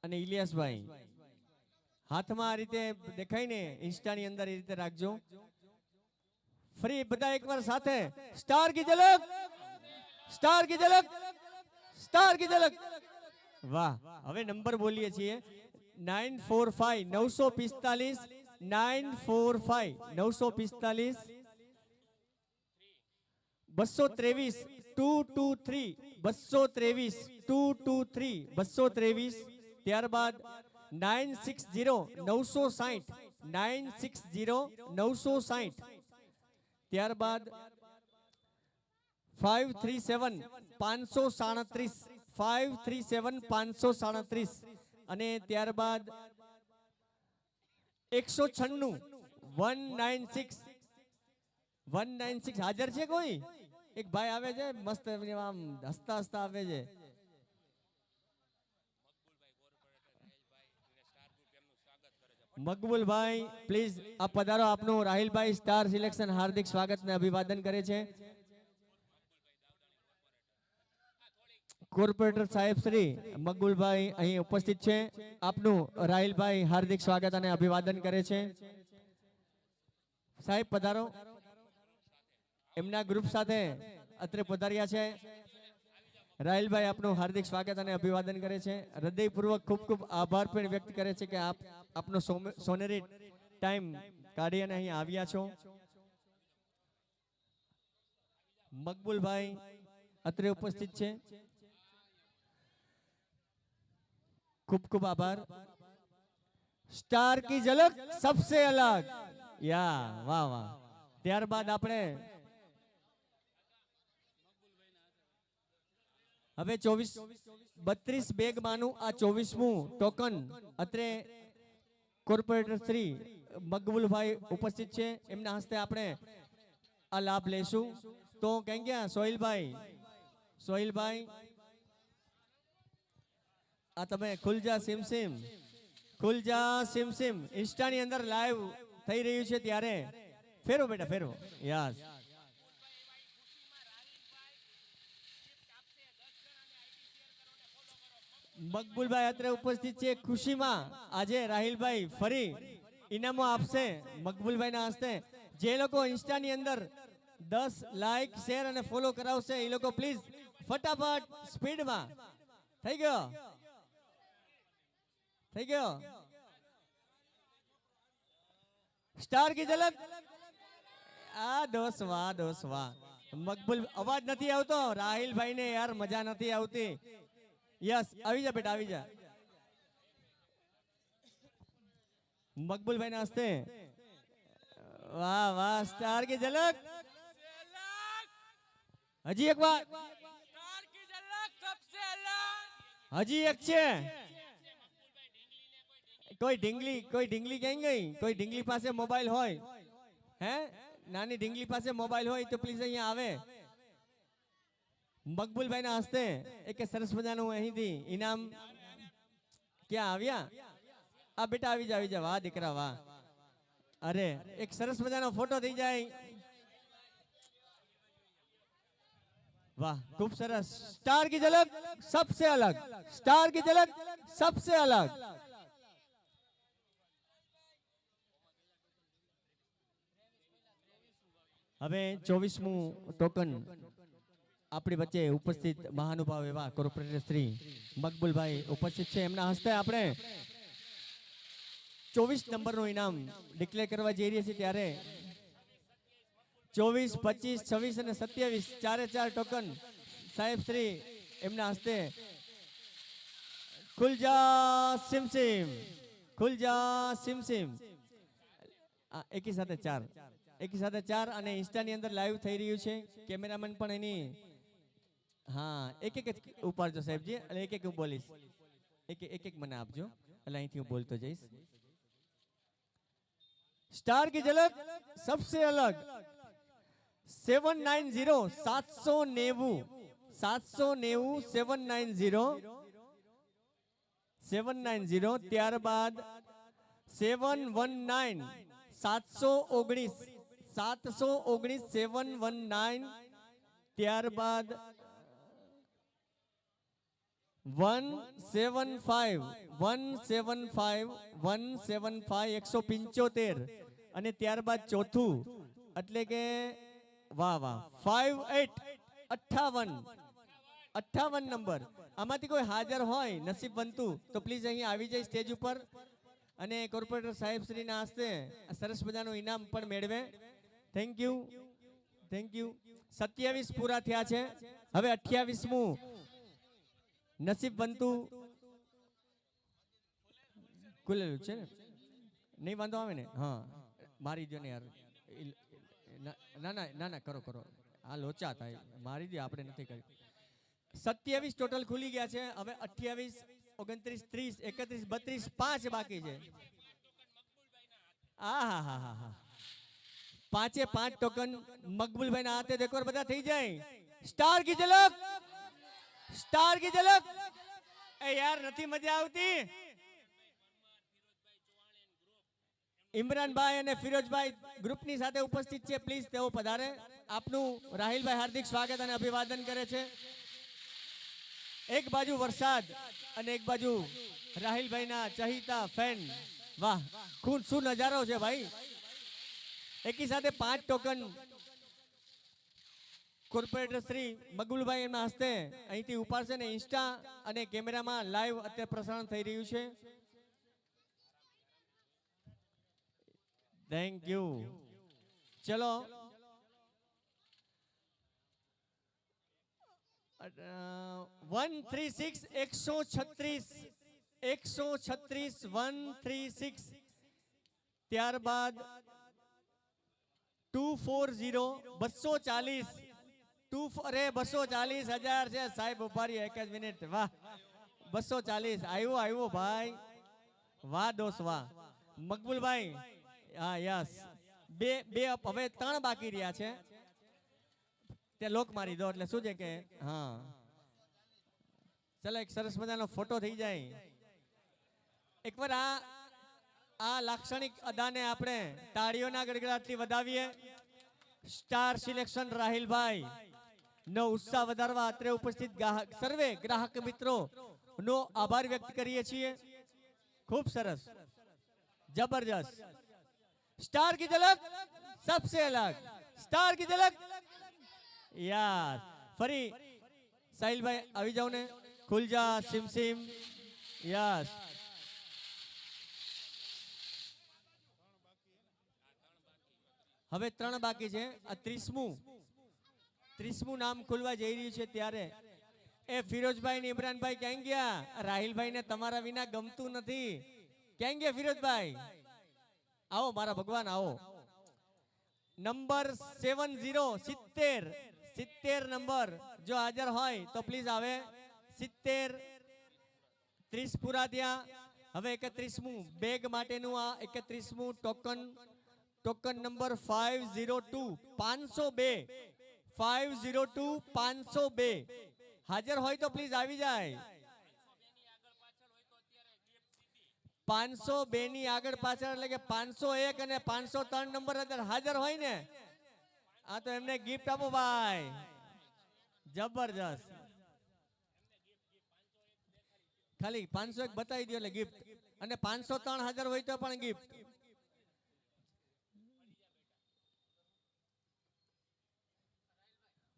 અને ઇલિયાસભાઈ હાથમાં આ રીતે દેખાય ને ઇન્સ્ટાની અંદર એ રીતે રાખજો. ફરી બધા એકવાર સાથે સ્ટાર કી ઝલક, સ્ટાર કી ઝલક, સ્ટાર કી ઝલક. વાહ, હવે નંબર બોલીએ છીએ 945 945 945 945 223 223 223 223 223. ત્યારબાદ 960 960 960 960. ત્યારબાદ 537 537 537 537. અને ત્યારબાદ 196 196 196. હાજર છે કોઈ? એક ભાઈ આવે છે મસ્ત, આમ હસતા હસતા આવે છે. મકબુલભાઈ પ્લીઝ આપ પધારો. આપનું રાહિલભાઈ સ્ટાર સિલેક્શન હાર્દિક સ્વાગત ને અભિવાદન કરે છે. કોર્પોરેટર સાહેબ શ્રી મકબુલભાઈ અહીં ઉપસ્થિત છે. આપનું રાહિલભાઈ હાર્દિક સ્વાગત અને અભિવાદન કરે છે. સાહેબ પધારો. એમના ગ્રુપ સાથે અત્રે પધાર્યા છે. રાહિલભાઈ આપનું હાર્દિક સ્વાગત અને અભિવાદન કરે છે. હૃદયપૂર્વક ખૂબ ખૂબ આભાર પણ વ્યક્ત કરે છે કે આપ આપનો સોનેરી ટાઈમ કાઢી અને અહીં આવ્યા છો. મકબુલભાઈ અત્રે ઉપસ્થિત છે. खूब खूब आभार. स्टार की झलक सबसे अलग. या वाह वाह. ત્યારબાદ આપણે હવે 32 બેગ માનું આ 24મું ટોકન અત્રે કોર્પોરેટર શ્રી મકબુલભાઈ ઉપસ્થિત છે. એમના હસ્તે આપણે આ લાભ લેશું. તો કઈ ગયા સોહિલભાઈ આ તમે ખુલજા સિમ ઇન્સ્ટાની અંદર લાઈવ થઈ રહ્યું છે ત્યારે ફેરો બેટા ફેરો. યસ. મકબુલભાઈ અત્રે ઉપસ્થિત છે. ખુશીમાં આજે રાહિલભાઈ ફરી ઇનામો આપશે મકબુલભાઈના હસ્તે. જે લોકો ઇન્સ્ટાની અંદર 10 લાઈક શેર અને ફોલો કરાવશે એ લોકો પ્લીઝ ફટાફટ સ્પીડમાં. થઈ ગયો. સ્ટાર કી ઝલક. આ દોસ્ત વાહ. મકબુલ અવાજ નથી આવતો રાહિલભાઈ ને યાર, મજા નથી આવતી. યસ આવી જા બેટા આવી જા. મકબુલભાઈ ના હસ્તે વાહ સ્ટાર કી ઝલક. હજી એક વાર હજી એક છે. કોઈ ઢીંગલી ક્યાં ગઈ? કોઈ ઢીંગલી પાસે મોબાઈલ હોય, હે નાની ઢીંગલી પાસે મોબાઈલ હોય તો પ્લીઝ અહીંયા આવે. મકબુલભાઈ ના હસ્તે એક સરસ મજાનું અહીંથી ઇનામ. ક્યાં આવ્યા? આ બેટા આવી જા. વાહ દીકરા વાહ. અરે એક સરસ મજાનો ફોટો થઈ જાય. વાહ ખૂબ સરસ. સ્ટાર કી ઝલક સબસે અલગ. સ્ટાર કી ઝલક સબસે અલગ. હવે 24મું ટોકન આપણી વચ્ચે ઉપસ્થિત મહાનુભાવ એવા કોર્પોરેટર શ્રી મકબુલભાઈ ઉપસ્થિત છે. એમના હસ્તે આપણે 24 નંબરનું ઇનામ ડિક્લેર કરવા જઈ રહ્યા છીએ ત્યારે 24, 25, 26 અને 27 ચારે ચાર ટોકન સાહેબ શ્રી એમના હસ્તે ખુલજા સિમસિમ એકી સાથે ચાર અને ઇન્સ્ટાની અંદર લાઈવ થઈ રહ્યું છે. કેમેરામેન પણ એની એક એક ઉપાડજો સાહેબજી, એટલે એક એક હું બોલીશ. એક મને આપજો, એટલે અહીંથી હું બોલતો જઈશ. स्टार की झलक सबसे अलग 790 790 ત્યારબાદ 719 719 719 ત્યારબાદ 175 175 અને ત્યારબાદ ચોથું એટલે કે વાહ 58 58 નંબર આમાંથી કોઈ હાજર હોય નસીબ બનતું તો પ્લીઝ અહીં આવી જાય સ્ટેજ ઉપર અને કોર્પોરેટર સાહેબ શ્રીના હસ્તે આ સરસ મજાનું ઇનામ પણ મેળવે. Thank you. 27 પૂરા થયા છે. હવે 28મું નસીબ બનતું ખુલેલું છે ને, નહીં વાંધો આવે ને? હા, મારી દો ને યાર. ના કરો આ લોચા થાય, મારી દે, આપણે નથી કરી. 27 ટોટલ ખુલી ગયા છે. હવે 28, 29, 30, 31, 32, 5 બાકી છે. હા, 5 ટોકન મકબૂલભાઈ ના હાથે એકવાર બધા થઈ જાય. સ્ટાર કી ઝલક. એ યાર નથી મજા આવતી. ઇમરાનભાઈ અને ફિરોજભાઈ ગ્રુપની સાથે ઉપસ્થિત છે. પ્લીઝ તેઓ પધારે. આપનું રાહિલભાઈ હાર્દિક સ્વાગત અને અભિવાદન કરે છે. એક બાજુ વરસાદ અને એક બાજુ રાહિલભાઈના ચહીતા ફેન. વાહ, શું નજારો છે ભાઈ. એકી સાથે 5 ટોકન કોર્પોરેટર શ્રી મકબૂલભાઈ એમના હસ્તે અહીંથી ઉપાડશે ને ઇન્સ્ટા અને કેમેરામાં લાઈવ અત્યારે પ્રસારણ થઈ રહ્યું છે. Thank you. ચલો 136 136 136 ત્યારબાદ 240 240 અરે 240,000 છે સાહેબ. ઉભારી એક જ મિનિટ. વાહ, 240 આવ્યો ભાઈ. વાહ દોસ્ત વાહ. મકબૂલભાઈ, હા યસ. બે હવે 3 બાકી રહ્યા છે. તે લોક મારી દો એટલે શું છે કે હા ચલો એક સરસ મજાનો ફોટો થઈ જાય. એકવાર આ લાક્ષણિક અદાને આપણે તાળીઓના ગડગડાટથી વધાવીએ. સ્ટાર સિલેક્શન રાહિલભાઈ નો ઉત્સાહ વધારવા અત્રે ઉપસ્થિત સર્વે ગ્રાહક મિત્રો નો આભાર વ્યક્ત કરીએ છીએ. ખૂબ સરસ, જબરજસ્ત. स्टार की झलक सबसे अलग. स्टार की झलक યાર. ફરી સાહિલભાઈ આવી જાવ ને. ખુલ જા સિમ. યસ. હવે 3 બાકી છે. આ 30મું નામ ખુલવા જઈ રહ્યું છે. ત્યારે એ ફિરોજભાઈ ને ઇમરાનભાઈ ક્યાં ગયા? રાહિલભાઈ ને તમારા વિના ગમતું નથી. ક્યાં ગયા ફિરોજભાઈ? આવો મારા ભગવાન આવો. નંબર 70 નંબર જો હાજર હોય તો પ્લીઝ આવે. 70 30 પૂરા થયા. હવે 31મું બેગ માટેનું આ 31મું ટોકન નંબર 502 502 હાજર હોય તો પ્લીઝ આવી જાય. 502 ની આગળ પાછળ એટલે કે 501 અને 503 નંબર હાજર હોય ને આ તો એમને ગિફ્ટ આપો ભાઈ. જબરજસ્ત. ખાલી 501 બતાવી દો એટલે ગિફ્ટ, અને 503 હાજર હોય તો પણ ગિફ્ટ.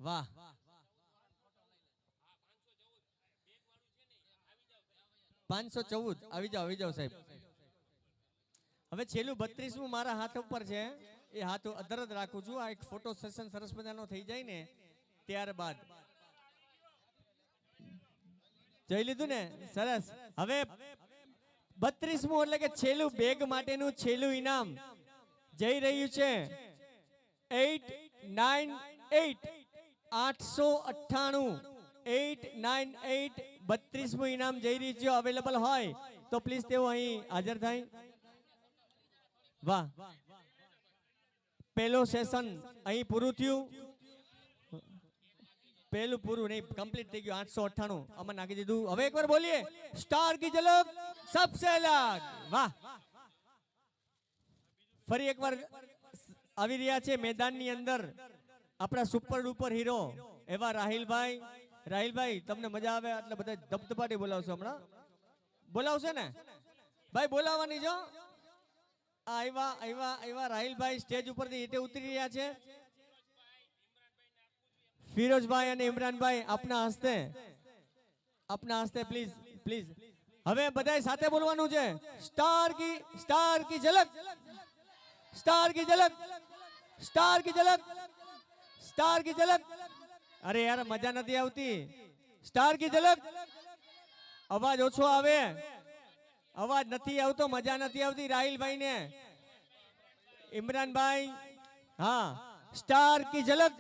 વાહ. ₹514 આવી જાઓ સાહેબ. હવે છેલ્લું 32મું મારા હાથ ઉપર છે. એ હાથ અધર જ રાખું છું. આ એક ફોટો સેશન સરસ મજાનો થઈ જાય ને ત્યારબાદ. જોઈ લીધું ને? સરસ. હવે 32મું એટલે કે છેલ્લું બેગ માટેનું છેલ્લું ઇનામ જઈ રહ્યું છે 898 898 898 32મું ઇનામ જઈ રહ્યું છે. અવેલેબલ હોય તો પ્લીઝ તેઓ અહીં હાજર થાય. વાહ. પહેલો સેશન અહીં પૂરું થયું. પહેલું પૂરું નહીં, કમ્પ્લીટ થઈ ગયું. 898 આમાં નાખી દીધું. હવે એકવાર બોલીએ, સ્ટાર કી ઝલક સબસે અલગ. વાહ. ફરી એકવાર આવી રહ્યા છે મેદાનની અંદર આપણા સુપર ડુપર હીરો એવા રાહિલભાઈ તમને મજા આવે એટલે બધા ધબધબાટી બોલાવશો. હમણાં બોલાવશે ને ભાઈ? બોલાવવાની જો. આવ્યા રાહિલભાઈ સ્ટેજ ઉપરથી હેઠે ઉતરી રહ્યા છે. ફિરોજભાઈ અને ઇમરાનભાઈ આપના હસ્તે अपना हस्ते प्लीज प्लीज હવે બધાય સાથે બોલવાનું છે સ્ટાર કી ઝલક સ્ટાર કી ઝલક સ્ટાર કી ઝલક સ્ટાર કી ઝલક અરે યાર મજા નથી આવતી સ્ટાર કી ઝલક અવાજ ઓછો આવે અવાજ નથી આવતો મજા નથી આવતી રાહિલભાઈ ને ઇમરાનભાઈ હા સ્ટાર કી ઝલક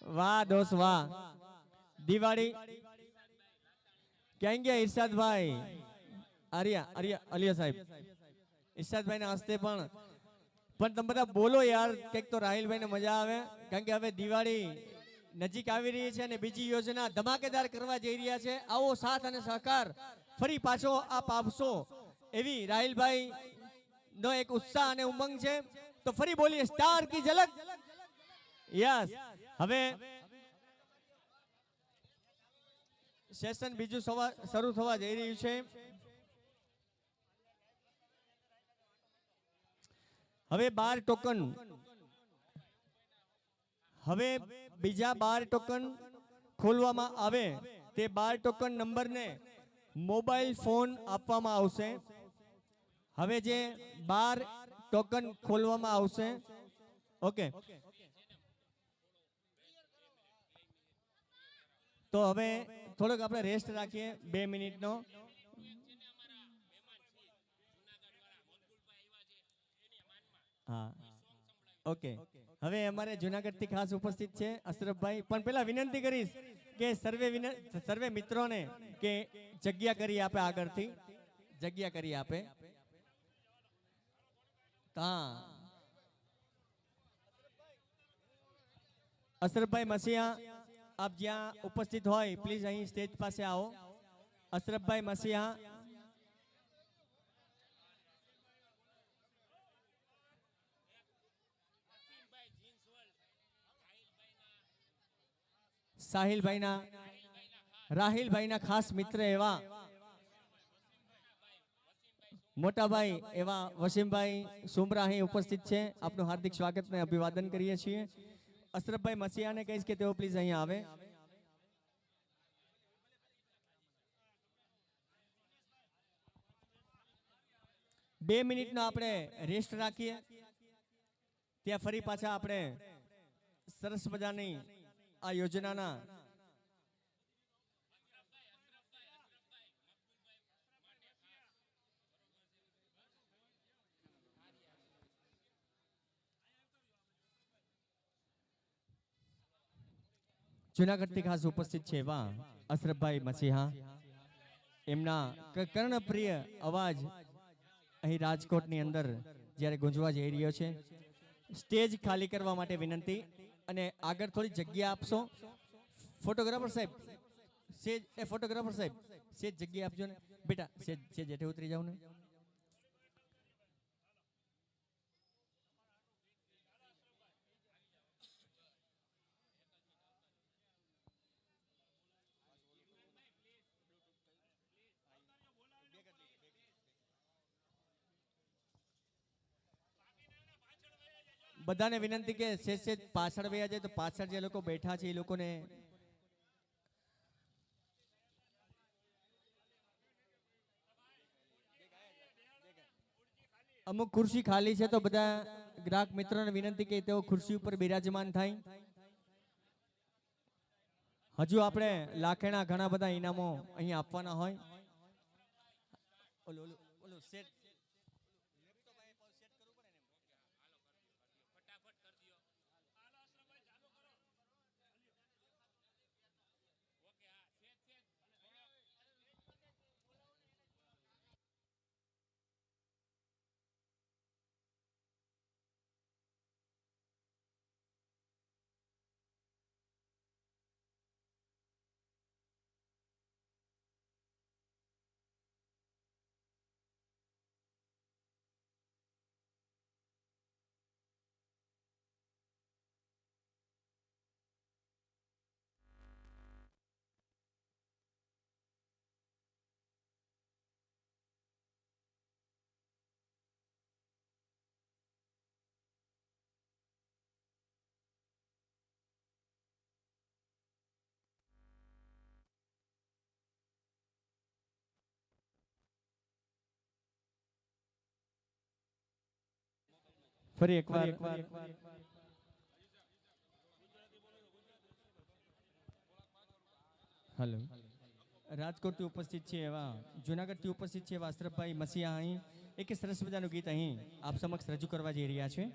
વાહ દોસ્ત વાહ દિવાળી ક્યાં ગયા ઇરશાદભાઈ અલિયા સાહેબ ઇરશાદભાઈ ના હસ્તે પણ તમે બધા બોલો યાર કંઈક તો રાહિલભાઈ ને મજા આવે કારણ કે હવે દિવાળી નજીક આવી રહી છે અને બીજી યોજના ધમાકેદાર કરવા જઈ રહ્યા છે આવો સાથ અને સહકાર ફરી પાછો આપ આપશો એવી રાહિલભાઈ નો એક ઉત્સાહ અને ઉમંગ છે તો ફરી બોલીએ સ્ટાર કી ઝલક યસ હવે સેશન બીજું શરૂ થવા જઈ રહ્યું છે હવે 12 ટોકન હવે બીજા 12 ટોકન ખોલવામાં આવે તે 12 ટોકન નંબરને મોબાઈલ ફોન આપવામાં આવશે હવે જે 12 ટોકન ખોલવામાં આવશે ઓકે તો હવે થોડોક આપણે રેસ્ટ રાખીએ 2 મિનિટનો હા ઓકે હવે અમારે જુનાગઢ થી ખાસ ઉપસ્થિત છે અશરફભાઈ પણ પેલા વિનંતી કરીશ કે સર્વે મિત્રોને કે જગ્યા કરી આપે આગળથી જગ્યા કરી આપે હા અશરફભાઈ મસીહા આપ જ્યાં ઉપસ્થિત હોય પ્લીઝ અહીં સ્ટેજ પાસે આવો અશરફભાઈ મસીહા રાહિલભાઈના ખાસ મિત્ર એવા મોટાભાઈ એવા વસીમભાઈ સુમરા અહીં ઉપસ્થિત છે આપનું હાર્દિક સ્વાગત અને અભિવાદન કરીએ છીએ અશરફભાઈ મસીહાને કહીશ કે તેઓ પ્લીઝ અહીં આવે બે મિનિટનો આપણે રેસ્ટ રાખીએ ત્યાં ફરી પાછા આપણે સરસ મજાની આ યોજનાના જુનાગઢથી ખાસ ઉપસ્થિત છે એવા અશરફભાઈ મસીહા એમના કર્ણપ્રિય અવાજ અહીં રાજકોટની અંદર જ્યારે ગુંજવા જઈ રહ્યો છે સ્ટેજ ખાલી કરવા માટે વિનંતી અને આગળ થોડી જગ્યા આપશો ફોટોગ્રાફર સાહેબ સેજ જગ્યા આપજો ને બેટા સેજ જેઠે ઉતરી જાવ ને બધાને વિનંતી કે સેજ પાછળ વયા જાય તો પાછળ જે લોકો બેઠા છે એ લોકોને અમુક ખુરશી ખાલી છે તો બધા ગ્રાહક મિત્રોને વિનંતી કે તેઓ ખુરશી ઉપર બિરાજમાન થાય હજુ આપણે લાખેણા ઘણા બધા ઇનામો અહીં આપવાના હોય ઓલો સેટ ફરી એકવાર હેલો રાજકોટથી ઉપસ્થિત છે એવા જુનાગઢથી ઉપસ્થિત છે એવા અશરફભાઈ મસીહા અહીં એક સરસ મજાનું ગીત અહીં આપ સમક્ષ રજૂ કરવા જઈ રહ્યા છે.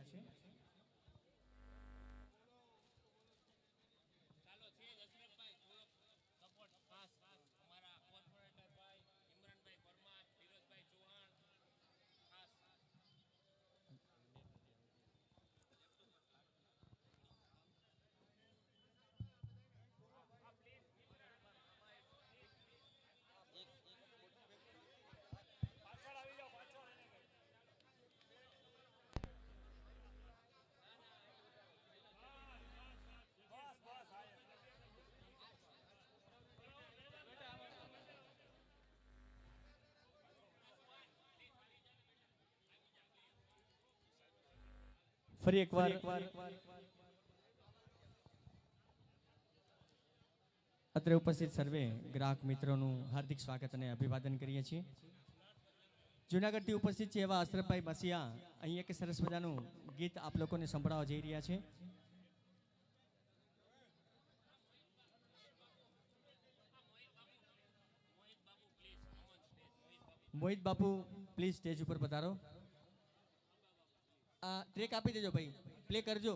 ફરી એકવાર અત્રે ઉપસ્થિત સર્વે ગ્રાહક મિત્રોનું હાર્દિક સ્વાગત અને અભિવાદન કરીએ છીએ. જુનાગઢથી ઉપસ્થિત છે એવા અશરફભાઈ મસીહા અહીં એક સરસ મજાનું ગીત આપ લોકોને સંભળાવવા જઈ રહ્યા છે. મોહિત બાપુ પ્લીઝ સ્ટેજ ઉપર પધારો. આ ટ્રેક આપી દેજો ભાઈ, પ્લે કરજો.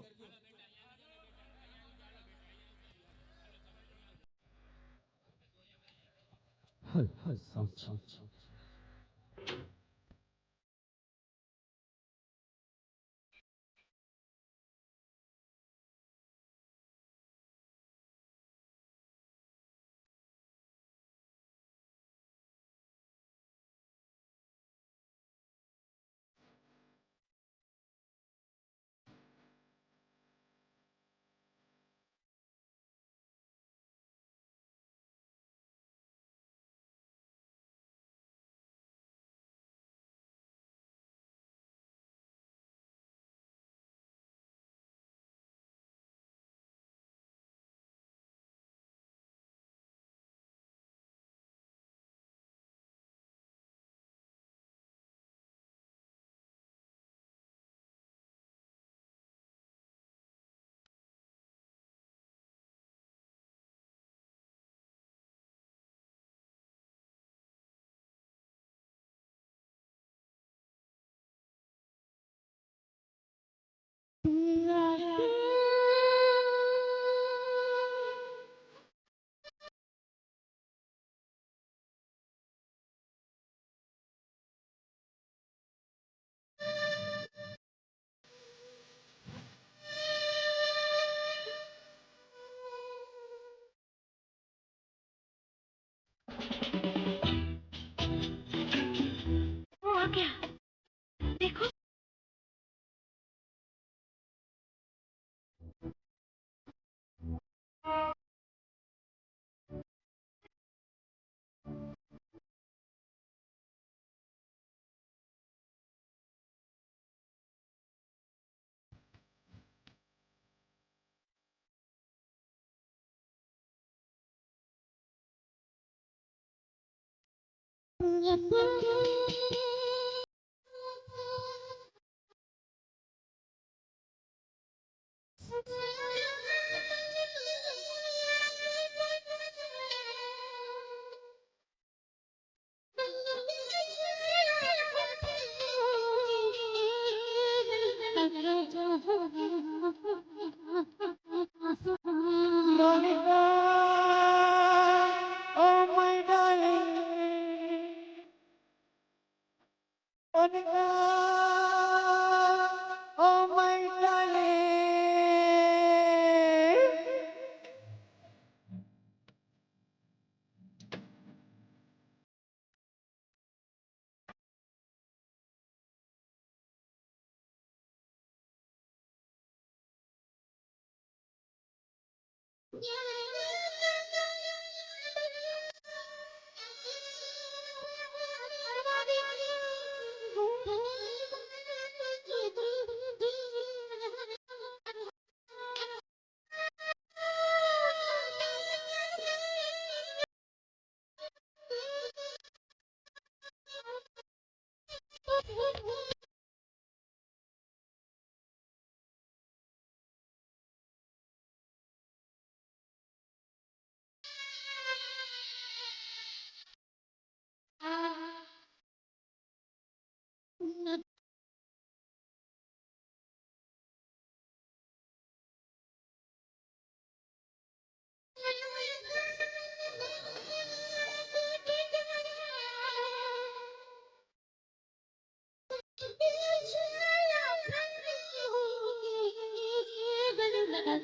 Oh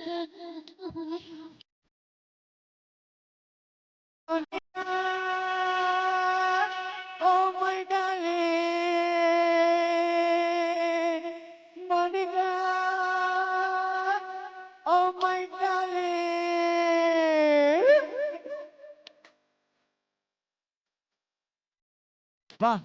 my darling, Monica. Oh my darling. વાહ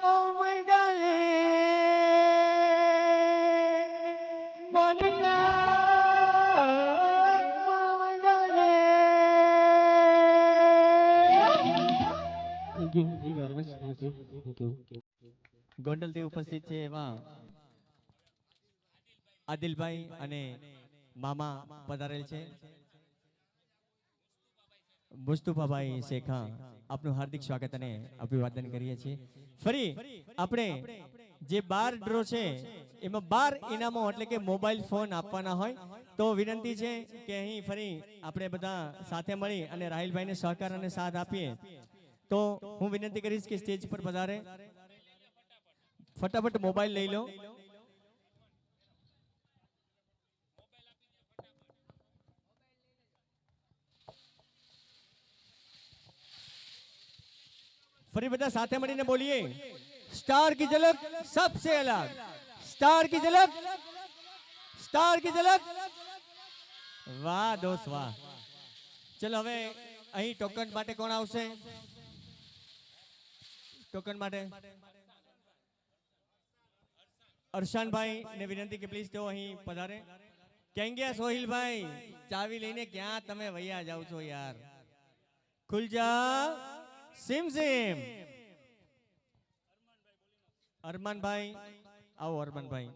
Oh my darling, Monica. Oh my darling. ગોંડલથી ઉપસ્થિત છે એમાં આદિલભાઈ અને મામા પધારેલ છે. મુસ્તુફાભાઈ શેખા આપનું હાર્દિક સ્વાગત અને અભિવાદન કરીએ છીએ. ફરી આપણે જે 12 ડ્રો છે એમાં 12 ઇનામો એટલે કે મોબાઈલ ફોન આપવાના હોય તો વિનંતી છે કે અહીં ફરી આપણે બધા સાથે મળી અને રાહિલભાઈને સહકાર અને સાથ આપીએ. તો હું વિનંતી કરીશ કે સ્ટેજ પર પધારે, ફટાફટ મોબાઈલ લઈ લો. ફરી બધા સાથે મળીને બોલીએ, સ્ટાર કી ઝલક સબસે અલગ, સ્ટાર કી ઝલક, સ્ટાર કી ઝલક. વાહ દોસ્ત વાહ. ચલો હવે અહીં ટોકન માટે કોણ આવશે? ટોકન માટે અરશાનભાઈ ને વિનંતી કે પ્લીઝ તેઓ અહીં પધારે. ક્યાં ગયા સોહિલભાઈ? ચાવી લઈને ક્યાં તમે વૈયા જાવ છો યાર? ખુલ જા સિમ સિમ. અરમાનભાઈ આવો, અરમાનભાઈ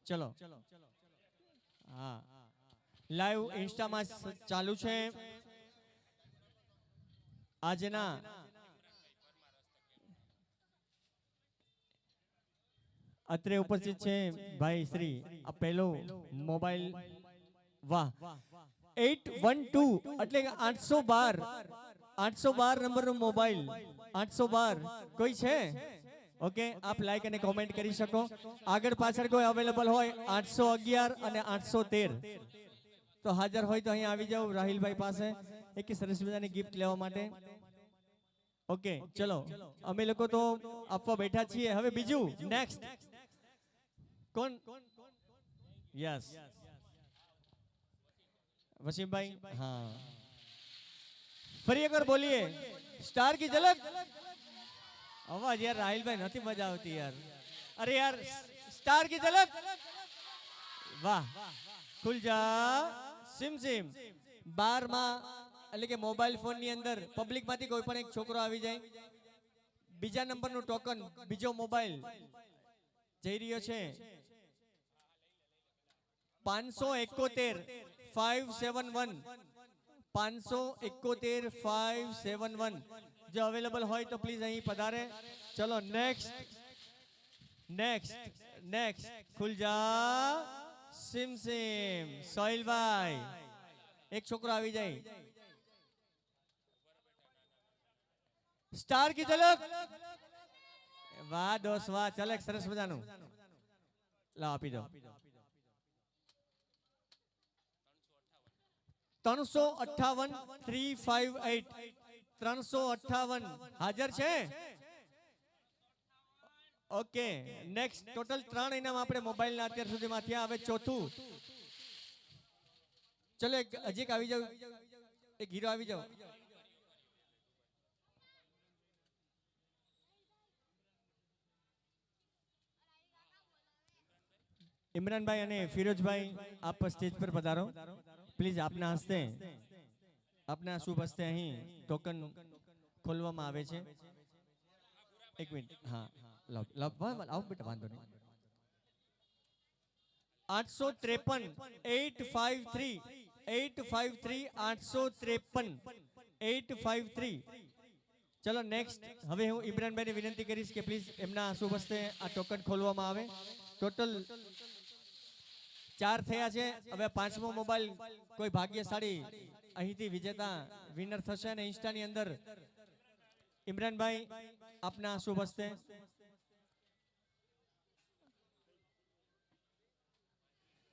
ચલો. હા, લાઈવ ઇન્સ્ટામાં ચાલુ છે. આજના અત્રે ઉપસ્થિત છે ભાઈ શ્રી આ પહેલો મોબાઈલ. વાહ, 812 એટલે કે 812 નંબરનો મોબાઈલ. 812 કોઈ છે? ઓકે, આપ લાઈક અને કોમેન્ટ કરી શકો. આગળ પાછળ કોઈ અવેલેબલ હોય 811 અને 813 તો હાજર હોય તો અહીં આવી જાઓ રાહિલભાઈ પાસે એક સરસ મજાની ગિફ્ટ લેવા માટે. ઓકે ચલો, અમે લોકો તો આપવા બેઠા છીએ. હવે બીજું નેક્સ્ટ કોણ? યસ વસીમભાઈ. હા, ફરી એકવાર બોલીએ, સ્ટાર કી ઝલક. અવાજ યાર રાહિલભાઈ નથી મજા આવતી યાર. અરે યાર, સ્ટાર કી ઝલક. વાહ, ખુલ જા સિમ સિમ. 12 માં એટલે કે મોબાઈલ ફોન ની અંદર પબ્લિક માંથી કોઈ પણ એક છોકરો આવી જાય, બીજા નંબરનું ટોકન, બીજો મોબાઈલ જઈ રહ્યો છે 571 571 571 571. જો અવેલેબલ હોય તો પ્લીઝ અહીં પધારે. ચલો નેક્સ્ટ નેક્સ્ટ નેક્સ્ટ. ખુલ જા સિમ સિમ. સોહિલભાઈ એક છોકરો આવી જાય. સ્ટાર કી ઝલક. વાહ દોસ્ત વાહ. ચાલ એક સરસ મજાનું લાવ આપી દો. 358 358 358 હાજર છે? ઓકે, નેક્સ્ટ ટોટલ 3 ઇનામ આપણે મોબાઈલના અત્યાર સુધીમાં થયા. હવે ચોથું. ચલો એક હજી એક આવી જાવ, એક હીરો આવી જાવ. ઇમરાનભાઈ અને ફિરોજભાઈ આપ સ્ટેજ પર પધારો પ્લીઝ. આપના હસ્તે, આપના શુભ હસ્તે અહીં ટોકન ખોલવામાં આવે છે. એક મિનિટ. હા, આવો બેટા, વાંધો નહીં. 853 853 853 853 853. ચલો નેક્સ્ટ. હવે હું ઇમરાનભાઈને વિનંતી કરીશ કે પ્લીઝ એમના શુભ હસ્તે આ ટોકન ખોલવામાં આવે. ટોટલ 4 થયા છે. હવે 5મો મોબાઈલ કોઈ ભાગ્યશાળી અહીંથી વિજેતા વિનર થશે. અને ઇન્સ્ટાની અંદર ઇમરાનભાઈ આપના શુભ હસ્તે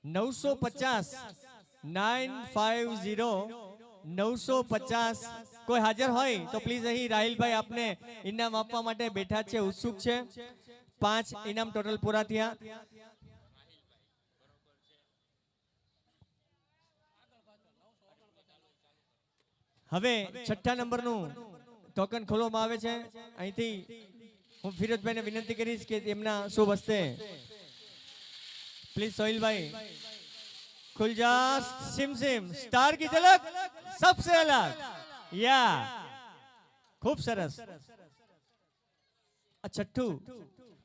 950 950 950. કોઈ હાજર હોય તો પ્લીઝ અહીં રાહિલભાઈ આપને ઇનામ આપવા માટે બેઠા છે, ઉત્સુક છે. 5 ઇનામ ટોટલ પૂરા થયા. હવે 6થા નંબરનું ટોકન ખોલવામાં આવે છે. અહીંથી હું ફિરોજભાઈને વિનંતી કરીશ કે એમના શુભ હસ્તે प्लीज सोहिल भाई खुल जा सिम सिम स्टार की झलक सबसे अलग या खूब सरस.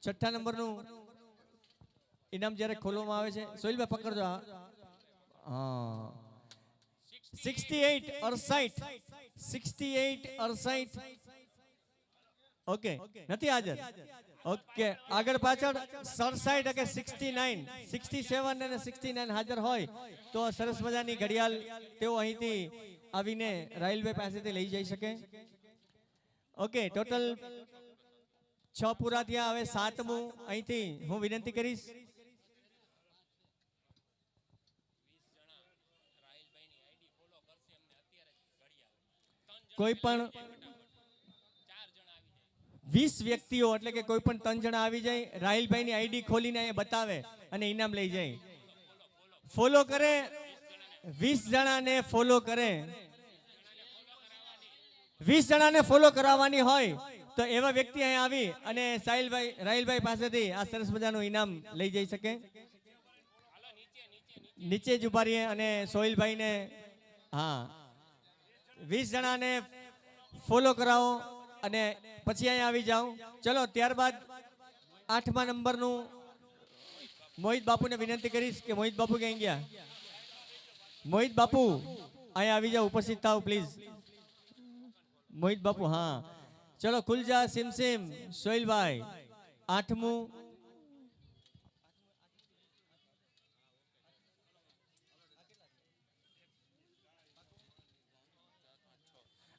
छठा नंबर નું ઇનામ જ્યારે ખોલવામાં આવે છે સોહિલ ભાઈ પકડજો. હા 68 68 ઓકે નથી હાજર. ઓકે આગળ પાછળ 67 કે 69 67 અને 69 હાજર હોય તો સરસ મજાની ઘડિયાળ તેઓ અહીંથી આવીને રાહિલભાઈ પાસેથી લઈ જઈ શકે. ઓકે ટોટલ 6 પૂરા થયા. હવે 7મું અહીંથી હું વિનંતી કરીશ. કોઈ પણ 20 વ્યક્તિઓ એટલે કે કોઈ પણ 3 જણા આવી જાય, રાહિલભાઈની આઈડી ખોલીને અહીંયા બતાવે અને ઇનામ લઈ જાય. ફોલો કરે 20 જણાને ફોલો કરે, 20 જણાને ફોલો કરાવવાની હોય તો એવા વ્યક્તિ અહીંયા આવી અને રાહિલભાઈ પાસેથી આ સરસ મજાનું ઇનામ લઈ જઈ શકે. નીચે જ ઉભા રહીએ અને સોહિલભાઈને 20 જણાને ફોલો કરાવો અને પછી અહીંયા આવી જાઓ. ચલો ત્યારબાદ 8મા નંબરનું મોહિત બાપુને વિનંતી કરીશ કે મોહિત બાપુ ક્યાં ગયા? મોહિત બાપુ અહીંયા આવી જાઓ, ઉપસ્થિત થાઓ પ્લીઝ. મોહિત બાપુ હા ચલો ખુલ જા સિમ સિમ સોહિલભાઈ 8મું.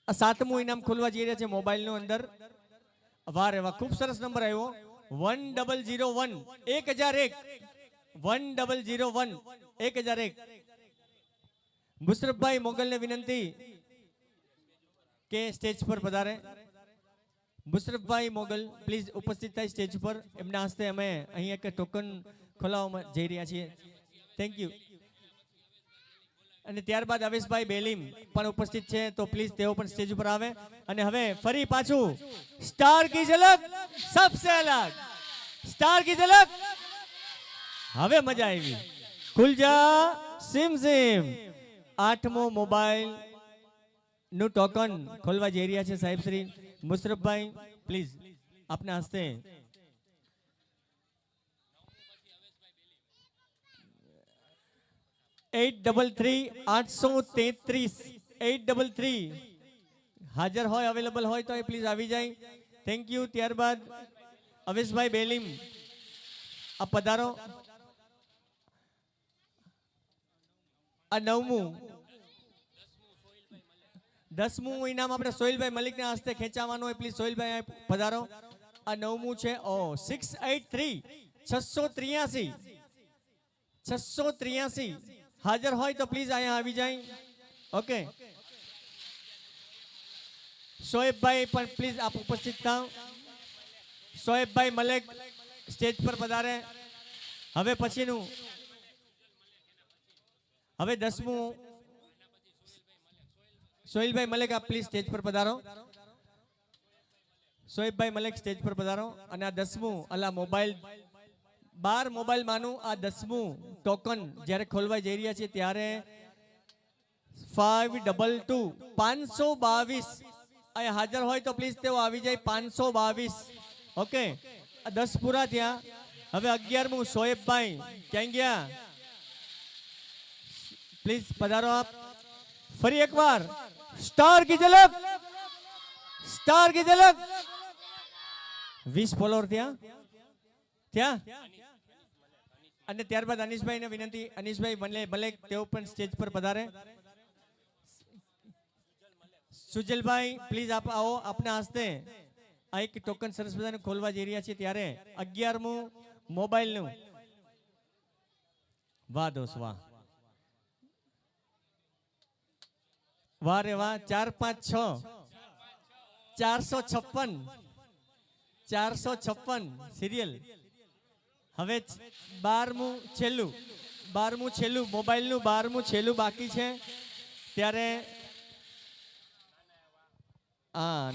આ 7મું ઇનામ ખોલવા જઈ રહ્યા છે મોબાઈલનું અંદર. વાહ રે વાહ ખૂબ સરસ નંબર આવ્યો 1001 1001 1001 1001. મુશરફભાઈ મોગલને વિનંતી કે સ્ટેજ પર પધારે. મુશરફભાઈ મોગલ પ્લીઝ ઉપસ્થિત થાય સ્ટેજ પર. એમના હસ્તે અમે અહીં એક ટોકન ખોલાવવા જઈ રહ્યા છીએ. Thank you. અને ત્યારબાદ અવેશભાઈ બેલીમ પણ ઉપસ્થિત છે તો પ્લીઝ તેઓ પણ સ્ટેજ ઉપર આવે. અને હવે ફરી પાછું સ્ટાર કી ઝલક સબસે અલગ, સ્ટાર કી ઝલક. હવે મજા આવી. ખુલ જા સિમ સિમ 8મો મોબાઈલ નું ટોકન ખોલવા જઈ રહ્યા છે સાહેબ શ્રી મુશરફભાઈ પ્લીઝ આપના હસ્તે. $833 હાજર હોય અવેલેબલ હોય તો એ પ્લીઝ આવી જાય. Thank you. ત્યારબાદ અવેશભાઈ બેલીમ આ પધારો. આ 9મું 10મું ઇનામ આપણે સોહિલભાઈ મલિકના હસ્તે ખેંચાવાનું હોય પ્લીઝ સોહિલભાઈ પધારો. આ 9મું છે 683 હાજર હોય તો પ્લીઝ અહીંયા આવી જાય. ઓકે, શોએબભાઈ પણ પ્લીઝ આપ ઉપસ્થિત થાઓ. શોએબભાઈ મલેક સ્ટેજ પર પધારે. હવે પછીનું, હવે 10મું સોહિલભાઈ મલેક આપ પ્લીઝ સ્ટેજ પર પધારો. શોએબભાઈ મલેક સ્ટેજ પર પધારો. અને આ 10મું અલા મોબાઈલ 12 મોબાઈલ માનું આ 10મું ટોકન જ્યારે ખોલવા જઈ રહ્યા છે ત્યારે 522 522 અહીં હાજર હોય તો પ્લીઝ તેઓ આવી જાય. 522. ઓકે, 10 પૂરા થયા. હવે 11મું શોએબભાઈ ક્યાં ગયા? પ્લીઝ પધારો આપ. ફરી એકવાર સ્ટાર કી ઝલક, સ્ટાર કી ઝલક. 20 ફોલોઅર ત્યાં. અને ત્યારબાદ અનીશભાઈને વિનંતી, અનીશભાઈ મલેક તેઓ પણ સ્ટેજ પર પધારે. સુજલભાઈ પ્લીઝ આપ આવો. આપના હસ્તે આ એક ટોકન સરસ મજાનું ખોલવા જઈ રહ્યા છે ત્યારે 11મું મોબાઈલનું. વાહ દોસ્ત વાહ, વાહ રે વાહ. 4 5 6 456 સિરિયલ. હવે 12મું છેલ્લું મોબાઈલનું 12મું છેલ્લું બાકી છે ત્યારે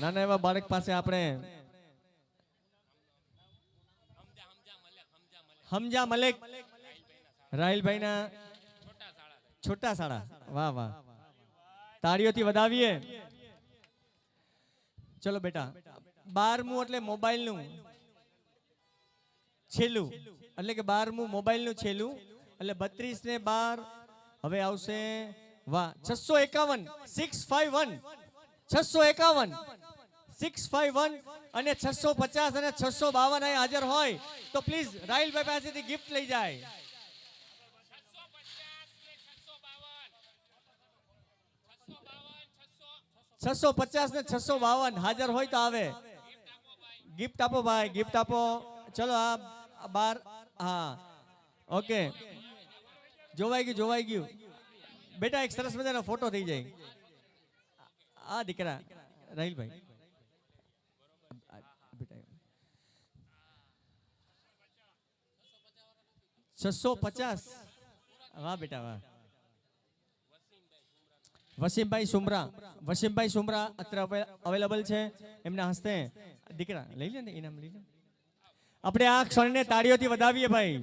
નાના એવા બાળક પાસે આપણે હમજા મલેક રાહિલભાઈના છોટા શાળા. વાહ વાહ, તાળીઓથી વધાવીએ. ચલો બેટા, 12મું એટલે મોબાઈલનું છેલ્લું, એટલે કે 12મું મોબાઈલનું છેલ્લું એટલે 32 ને 12 હવે આવશે. વાહ, 651 651 651 651 અને 650 અને 652 અહીં હાજર હોય તો પ્લીઝ રાહિલભાઈ પાસેથી ગિફ્ટ લઈ જાય. 650 ને 652 હાજર હોય તો આવે. ગિફ્ટ આપો ભાઈ, ગિફ્ટ આપો. ચલો આ 12. હા ઓકે, જોવાઈ ગયું બેટા. એક સરસ મજાનો ફોટો થઈ જાય. આ દીકરા રાહિલભાઈ બેટા 650. વાહ બેટા વાહ. વસીમભાઈ સુમરા અત્યારે અવેલેબલ છે. એમના હસ્તે દીકરા લઈ લે ને, ઇનામ લઈ લે. આપણે આ ક્ષણને તાળીઓથી વધાવીએ ભાઈ.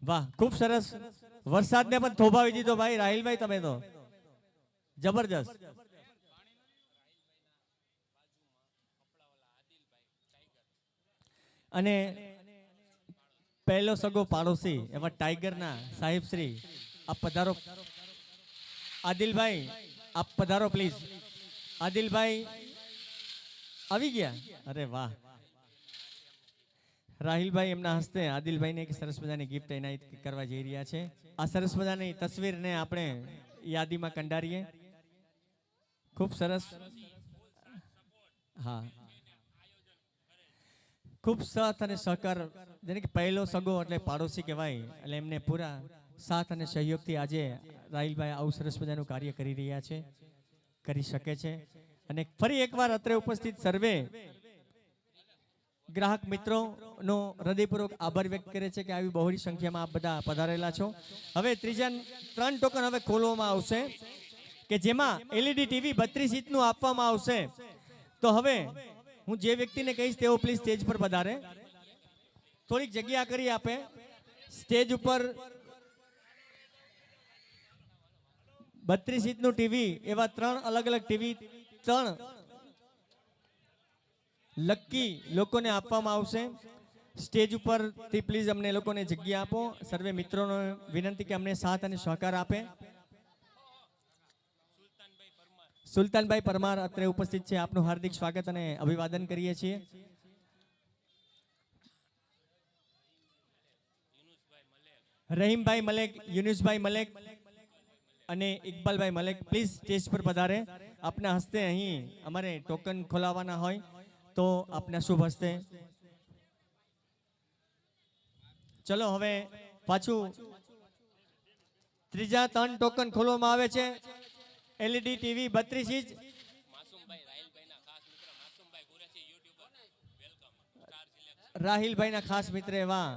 વાહ, ખૂબ સરસ. વરસાદને પણ થોભાવી દીધો ભાઈ રાહિલભાઈ, તમે તો જબરજસ્ત. અને પહેલો સગો પાડોશી એવા ટાઈગરના સાહેબશ્રી આપ પધારો. આદિલભાઈ આપ પધારો પ્લીઝ. આદિલભાઈ આવી ગયા. અરે વાહ. રાહિલભાઈ એમના હસ્તે આદિલભાઈને એક સરસ મજાની ગિફ્ટ એનાયત કરવા જઈ રહ્યા છે. આ સરસ મજાની તસવીરને આપણે યાદીમાં કંડારીએ. ખૂબ સરસ. હા, ખૂબ સાથ અને સહકાર, જેને કે પહેલો સગો એટલે પાડોશી કહેવાય, એટલે એમને પૂરા સાથ અને સહયોગથી આજે રાહિલભાઈ આવું સરસ મજાનું કાર્ય કરી રહ્યા છે, કરી શકે છે. અને ફરી એકવાર અત્રે ઉપસ્થિત સર્વે ગ્રાહક મિત્રોનો હૃદયપૂર્વક આભાર વ્યક્ત કરે છે કે આવી બહોળી સંખ્યામાં આપ બધા પધારેલા છો. હવે 3 ટોકન હવે ખોલવામાં આવશે કે જેમાં એલઈડી ટીવી 32 ઇંચનું આપવામાં આવશે. તો હવે હું જે વ્યક્તિને કહીશ તેઓ પ્લીઝ સ્ટેજ પર પધારે. થોડીક જગ્યા કરી આપે. સ્ટેજ ઉપર 32 ઇંચનું ટીવી એવા 3 અલગ અલગ ટીવી 3 લકી લોકોને આપવામાં આવશે. સ્ટેજ ઉપરથી પ્લીઝ અમને લોકોને જગ્યા આપો. સર્વે મિત્રોને વિનંતી કે અમને સાથ અને સહકાર આપે. સુલતાનભાઈ પરમાર અત્રે ઉપસ્થિત છે. આપનું હાર્દિક સ્વાગત અને અભિવાદન કરીએ છીએ. રહીમભાઈ મલેક, યુનુસભાઈ મલેક અને ઇકબાલભાઈ મલેક પ્લીઝ સ્ટેજ પર પધારે. આપના હસ્તે અહીં અમારે ટોકન ખોલાવવાના હોય તો આપના શુભ હસ્તે. ચલો હવે પાછું ત્રીજા 3 ટોકન ખોલવામાં આવે છે. LED TV 32 inch. રાહિલભાઈના ખાસ મિત્ર એવા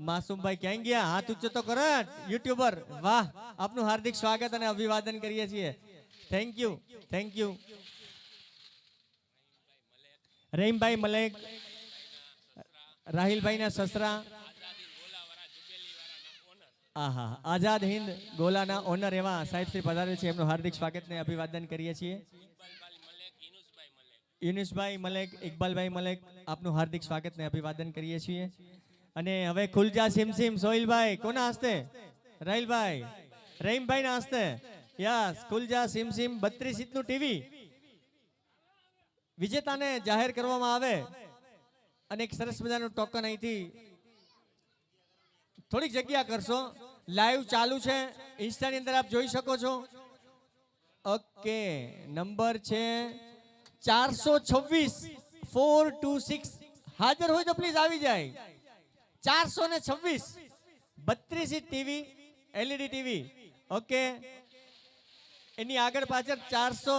માસુમભાઈ ક્યાં ગયા? હાથ ઊંચો તો કરો યુટ્યુબર. વાહ, આપનું હાર્દિક સ્વાગત અને અભિવાદન કરીએ છીએ. Thank you, thank you. Rahimbhai Malek, રાહિલભાઈના સસરા, આહા, આઝાદ હિન્દ ગોલાના ઓનર એવા સાહેબ શ્રી પધારેલ છે, એમનું હાર્દિક સ્વાગત ને અભિવાદન કરીએ છીએ. યુનુસભાઈ મલેક, ઇકબાલભાઈ મલેક, આપનું હાર્દિક સ્વાગત ને અભિવાદન કરીએ છીએ. અને હવે ખુલજા સિમસિમ સોહિલભાઈ કોના હસ્તે? રાહિલભાઈ, રહીમભાઈના હસ્તે. યસ, ખુલજા સિમસિમ 32 ઇંચનું ટીવી વિજેતાને જાહેર કરવામાં આવે અને એક સરસ મજાનું ટોકન અહીંથી થોડીક જગ્યા કરશો. લાઈવ ચાલુ છે, ઇન્સ્ટાની અંદર આપ જોઈ શકો છો. ઓકે, નંબર છે 426 426. હાજર હોય તો પ્લીઝ આવી જાય. 426 32 inch TV, LED TV. Okay, એની આગળ પાછળ 400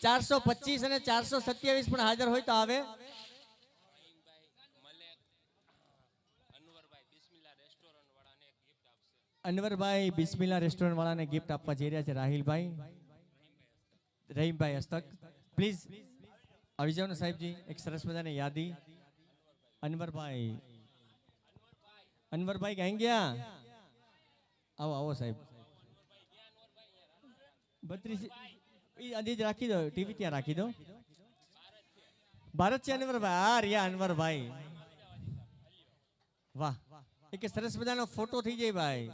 425 અને 427 પણ હાજર હોય તો આવે. અનવરભાઈ બિસ્મિલ્લા રેસ્ટોરન્ટ વાળાને ગિફ્ટ આપવા જઈ રહ્યા છે. રાહિલભાઈ, રહીમભાઈ હસ્તક, પ્લીઝ આવી જાઓ ને સાહેબજી. એક સરસ મજાની યાદી. અનવરભાઈ, અનવરભાઈ ક્યાં ગયા? આવો આવો સાહેબ. 32 અંદીજ રાખી દો, ટીવી ત્યાં રાખી દો. ભારત છે અનવરભાઈ. આ રહ્યા અનવરભાઈ. વાહ, એક સરસ મજાનો ફોટો થઈ જાય ભાઈ.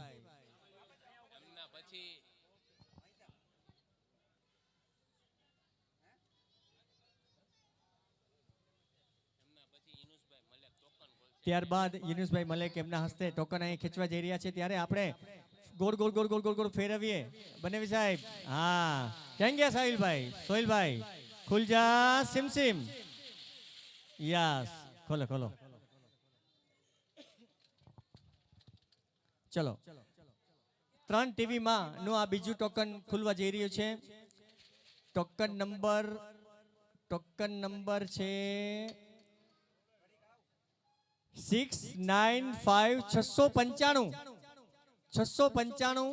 ત્યારબાદ યુનુસભાઈ મલેક એમના હસ્તે ટોકન અહીં ખેંચવા જઈ રહ્યા છે. ત્યારે આપણે ગોળ ગોળ ગોળ ગોળ ગોળ ગોળ ફેરવીએ. બનેવી સાહેબ, હા, ક્યાં ગયા સાહિલભાઈ? સોહિલભાઈ, ખુલજા સિમસિમ. યસ, ખોલો ખોલો. ચલો, 3 ટીવીમાં નું આ બીજું ટોકન ખુલવા જઈ રહ્યું છે. ટોકન નંબર છે 695 695 695.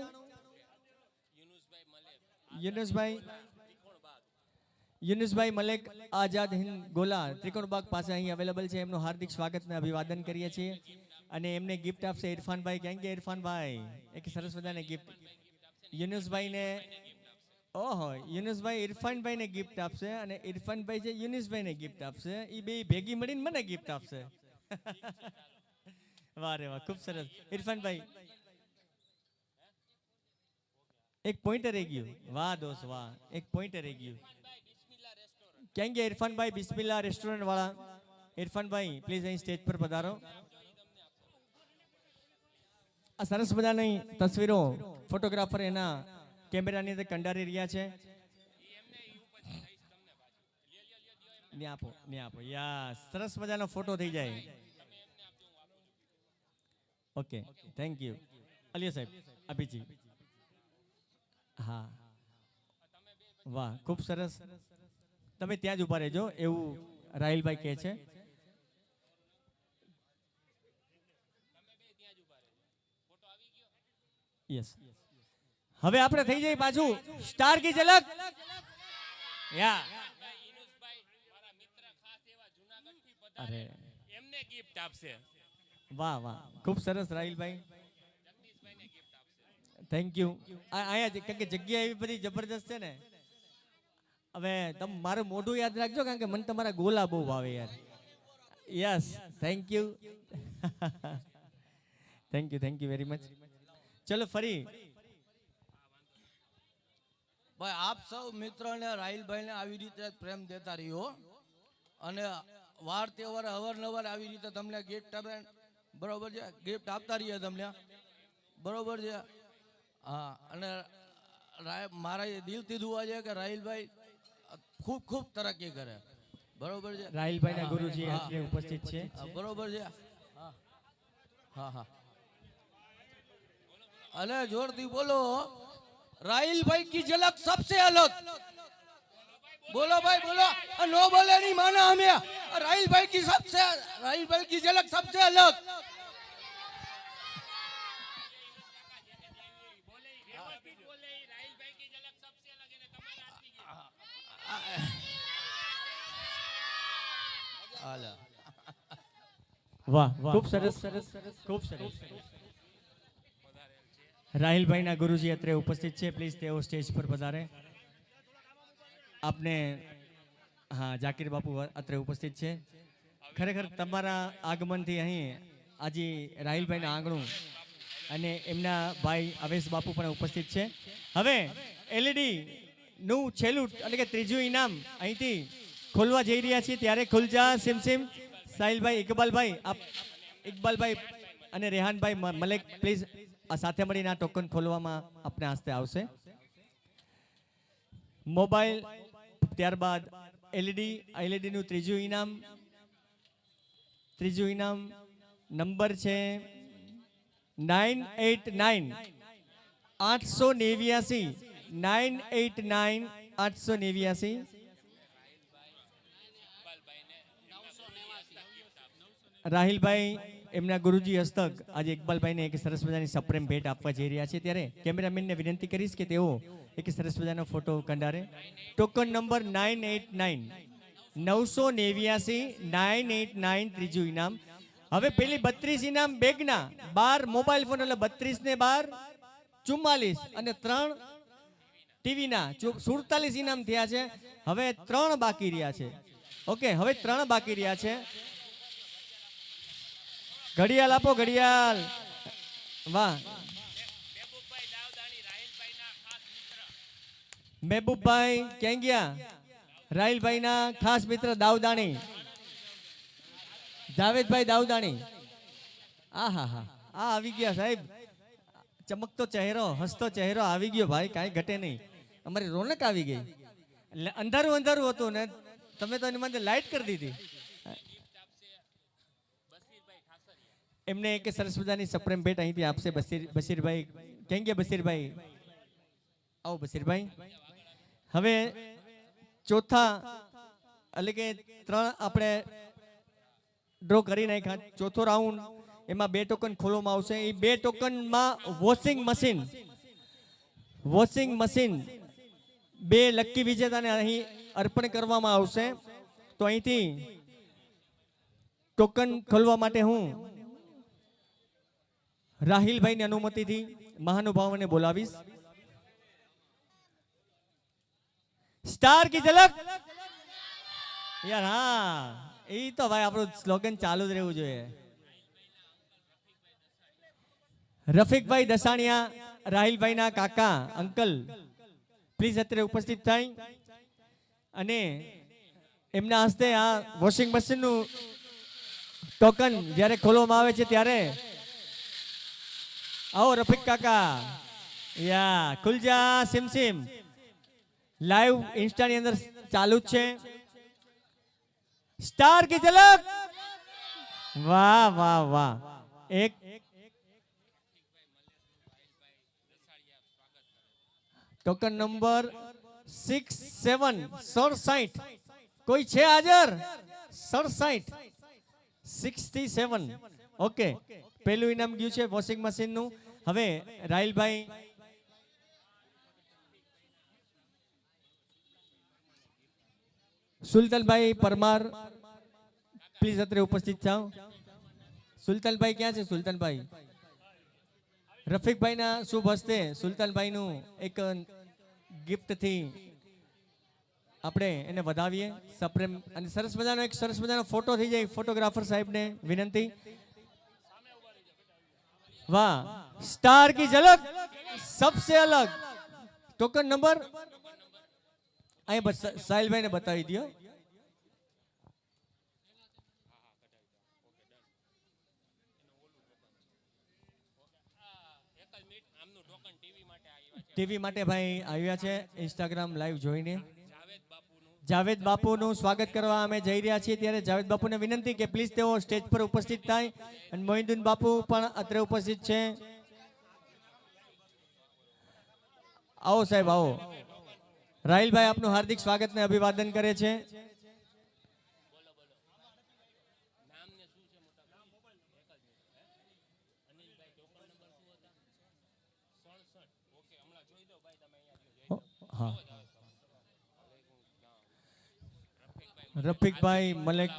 યુનુસભાઈ મલેક, આઝાદ હિન્દ ગોલા, ત્રિકોણબાગ પાસે અહીં અવેલેબલ છે. એમનું હાર્દિક સ્વાગત ને અભિવાદન કરીએ છીએ. અને એમને ગિફ્ટ આપશે ઇરફાનભાઈ. ક્યાં ગયા ઇરફાનભાઈ? એક સરસ મજાની ગિફ્ટ યુનુસભાઈને. ઓહો, યુનુસભાઈ ઇરફાનભાઈને ગિફ્ટ આપશે અને ઇરફાનભાઈ છે યુનુસભાઈને ગિફ્ટ આપશે. એ બે ભેગી મળીને મને ગિફ્ટ આપશે. વાહ રે વાહ, ખૂબ સરસ. ઇરફાનભાઈ, એક પોઈન્ટર રહી ગયું. વાહ દોસ્ત વાહ, એક પોઈન્ટર રહી ગયું. ક્યાં ગયા ઇરફાનભાઈ? બિસ્મિલ્લા રેસ્ટોરન્ટ વાળા. ઇરફાનભાઈ પ્લીઝ અહીં સ્ટેજ પર પધારો. આ સરસ મજાની તસવીરો ફોટોગ્રાફર એના કેમેરાની અંદર કંડારી રહ્યા છે. ને આપો, ને આપો. યસ, સરસ મજાનો ફોટો થઈ જાય. Okay, thank you. અલિયો સાહેબ, અભિજી. હા, વાહ, ખૂબ સરસ. તમે ત્યાં જ ઉભા રહેજો એવું રાહિલભાઈ કહે છે. યસ, હવે આપણે થઈ જઈએ પાછું સ્ટાર કી ઝલક. યા, અરે એમને ગિફ્ટ આપશે. વાહ વાહ, ખૂબ સરસ રાહિલભાઈ, થેન્ક યુ. અહીંયા કારણ કે જગ્યા એવી બધી જબરદસ્ત છે ને. હવે તમે મારું મોઢું યાદ રાખજો કારણ કે મને તમારા ગોલા બહુ ભાવે યાર. Yes, thank you. Thank you very much. ચલો ફરી ભાઈ આપ સૌ મિત્રોને રાહિલભાઈને આવી રીતે પ્રેમ દેતા રહ્યો અને વાર તહેવાર અવારનવાર આવી રીતે તમને ગિફ્ટ આપે. બરોબર છે, ગિફ્ટ આપતા રહીએ તમને. બરોબર છે. હા, અને મારા દિલથી દુઆ છે કે રાહિલભાઈ ખૂબ ખૂબ તરક્કી કરે. બરોબર છે. રાહિલભાઈના ગુરુજી આજે ઉપસ્થિત છે. બરોબર છે. હા હા હા अरे जोरથી બોલો રાહિલ ભાઈ की झलक सबसे अलग बोलो भाई बोलो नो बोले नहीं माना हमें राहिल भाई की झलक सबसे अलग વ્યવસ્થિત બોલે રાહિલભાઈ કી ઝલક સબસે અલગ એને તમારે આપી ગઈ હાલા વાહ ખૂબ સરસ ખૂબ સરસ રાહિલભાઈના ગુરુજી અત્રે ઉપસ્થિત છે પ્લીઝ તેઓ સ્ટેજ પર પધારે આપને હા જાકીર બાપુ અત્રે ઉપસ્થિત છે ખરેખર તમારા આગમનથી અહીં આજે રાહિલભાઈના આંગણું અને એમના ભાઈ અવેશ બાપુ પણ ઉપસ્થિત છે હવે એલઈડી નું છેલ્લું એટલે કે ત્રીજું ઇનામ અહીંથી ખોલવા જઈ રહ્યા છીએ ત્યારે ખુલજા સિમસિમ સાહિલભાઈ ઇકબાલભાઈ અને રેહાનભાઈ મલેક પ્લીઝ આ સાથે મળીને આ ટોકન ખોલવામાં આપને હસ્તે આવશે મોબાઈલ ત્યારબાદ એલઈડી નું ત્રીજું ઇનામ નંબર છે 989 રાહિલભાઈ એમના ગુરુજી હસ્તક આજે ઇકબાલભાઈને એક સરસ મજાની સપ્રેમ ભેટ આપવા જઈ રહ્યા છે ત્યારે કેમેરામેનને વિનંતી કરીશ કે તેઓ એક સરસ મજાનો ફોટો કંડારે ટોકન નંબર 989 ત્રીજું ઇનામ હવે પેલી 32 ઇનામ બેગના 12 મોબાઈલ ફોન એટલે 32 ને 12 44 અને 3 ટીવીના 47 ઇનામ થયા છે હવે 3 બાકી રહ્યા છે ઓકે હવે 3 બાકી રહ્યા છે ઘડિયાળ આપો ઘડિયાળ વાહ મહેબૂબભાઈ દાવદાણી રાહિલભાઈના ખાસ મિત્ર મહેબૂબભાઈ ક્યાં ગયા રાહિલભાઈના ખાસ મિત્ર દાવદાણી જાવેદભાઈ દાવદાણી આ આવી ગયા સાહેબ ચમકતો ચહેરો હસતો ચહેરો આવી ગયો ભાઈ કાંઈ ઘટે નહીં અમારી રોનક આવી ગઈ અંધારું હતું ને તમે તો એની માટે લાઈટ કરી દીધી એમને એક સરસ મજાની સપ્રેમ ભેટ અહીંથી આપશે બશીરભાઈ ક્યાં ગયા બશીરભાઈ આવો બશીરભાઈ હવે ચોથા એટલે કે 3 આપણે ડ્રો કરી નાખ્યા ચોથો રાઉન્ડ એમાં 2 ટોકન ખોલવામાં આવશે એ 2 ટોકનમાં વોશિંગ મશીન 2 લકી વિજેતાને અહીં અર્પણ કરવામાં આવશે તો અહીંથી ટોકન ખોલવા માટે હું રાહિલભાઈની અનુમતિથી મહાનુભાવોને બોલાવીશ સ્ટાર કી ઝલક યાર હા એ તો ભાઈ આપણું સ્લોગન ચાલુ જ રહેવું જોઈએ રફીકભાઈ દસાણિયા રાહિલભાઈના કાકા અંકલ પ્લીઝ અત્યારે ઉપસ્થિત થાય અને એમના હસ્તે આ વોશિંગ મશીનનું ટોકન જ્યારે ખોલવામાં આવે છે ત્યારે आओ रफीक काका या खुलजा सिमसिम लाइव इंस्टा ની અંદર ચાલુ છે સ્ટાર કી ઝલક વાહ વાહ વાહ એક ટોકન નંબર 67 કોઈ છે હાજર 67 ઓકે પહેલું ઇનામ ગયું છે વોશિંગ મશીન નું હવે રાહિલભાઈ સુલતાનભાઈ પરમાર પ્લીઝ અત્રે ઉપસ્થિત થાઓ સુલતાનભાઈ ક્યાં છે સુલતાનભાઈ રફીકભાઈના શુભ હસ્તે સુલતાનભાઈનું એક ગિફ્ટ થી આપણે એને વધાવીએ સપ્રેમ અને સરસ મજાનો ફોટો થઈ જાય ફોટોગ્રાફર સાહેબને વિનંતી वाह स्टार की झलक सबसे अलग टोकन नंबर आए साहिल भाई ने बताई दियो ટીવી માટે ભાઈ આવ્યા છે ઇન્સ્ટાગ્રામ લાઈવ જોઈને જાવેદ બાપુનું સ્વાગત કરવા અમે જઈ રહ્યા છીએ ત્યારે જાવેદ બાપુને વિનંતી કે પ્લીઝ તેઓ સ્ટેજ પર ઉપસ્થિત થાય અને મોહિદ્દીન બાપુ પણ અત્રે ઉપસ્થિત છે આવો સાહેબ આવો. રાહિલભાઈ આપનું હાર્દિક સ્વાગત ને અભિવાદન કરે છે. હા, રફીકભાઈ મલેક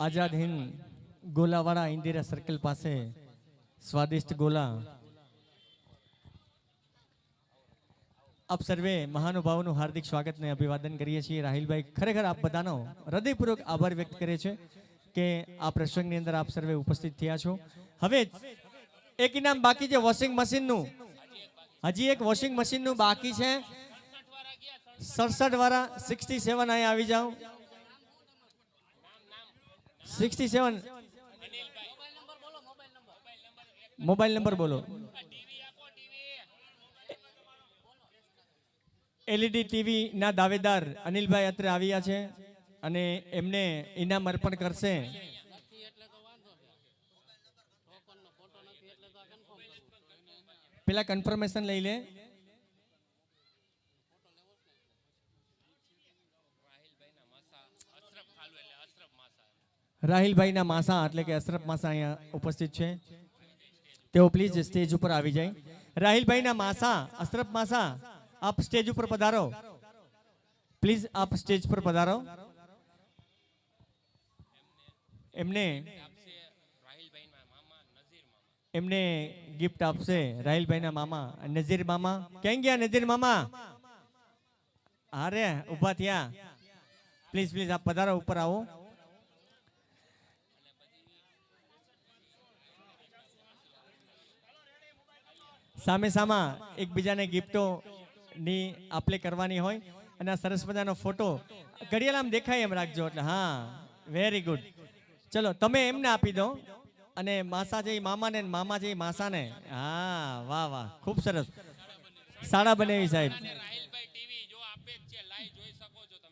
આઝાદ હિંદ ગોલાવાડા ઇન્દિરા સર્કલ પાસે સ્વાદિષ્ટ ગોલા. આપ સર્વે મહાનુભાવોનું હાર્દિક સ્વાગત ને અભિવાદન કરીએ છીએ. રાહિલભાઈ ખરેખર આપ બધાનો હૃદયપૂર્વક આભાર વ્યક્ત કરે છે કે આ પ્રસંગની અંદર આપ સર્વે ઉપસ્થિત થયા છો. હવે એક ઇનામ બાકી છે વોશિંગ મશીનનું. હજી એક વોશિંગ મશીનનું બાકી છે. 67 વાળા 67 અહીંયા આવી જાઓ. 67 મોબાઈલ નંબર બોલો. એલઈડી ટીવી ના દાવેદાર અનિલભાઈ અત્રે આવ્યા છે અને એમને ઇનામ અર્પણ કરશે. પેલા કન્ફર્મેશન લઈ લે. રાહિલભાઈના માસા એટલે કે અશરફ માસા અહીંયા ઉપસ્થિત છે. તેઓ પ્લીઝ સ્ટેજ ઉપર આવી જાય. રાહિલભાઈના માસા અશરફ માસા આપ સ્ટેજ ઉપર પધારો. પ્લીઝ આપ સ્ટેજ પર પધારો. એમને ગિફ્ટ આપશે રાહિલભાઈના મામા નઝીર મામા. ક્યાં ગયા નઝીર મામા? અરે ઊભા થયા. પ્લીઝ પ્લીઝ આપ પધારો, ઉપર આવો. સામે સામા એકબીજાને ગિફ્ટો ની આપલે કરવાની હોય અને આ સરસ મજાનો ફોટો ઘડિયાળ આમ દેખાય એમ રાખજો. એટલે હા, વેરી ગુડ. ચલો તમે એમને આપી દો અને માસા જઈ મામાને ને મામા જઈ માસાને. હા, વાહ વાહ, ખૂબ સરસ. સાડા બનેવી સાહેબ.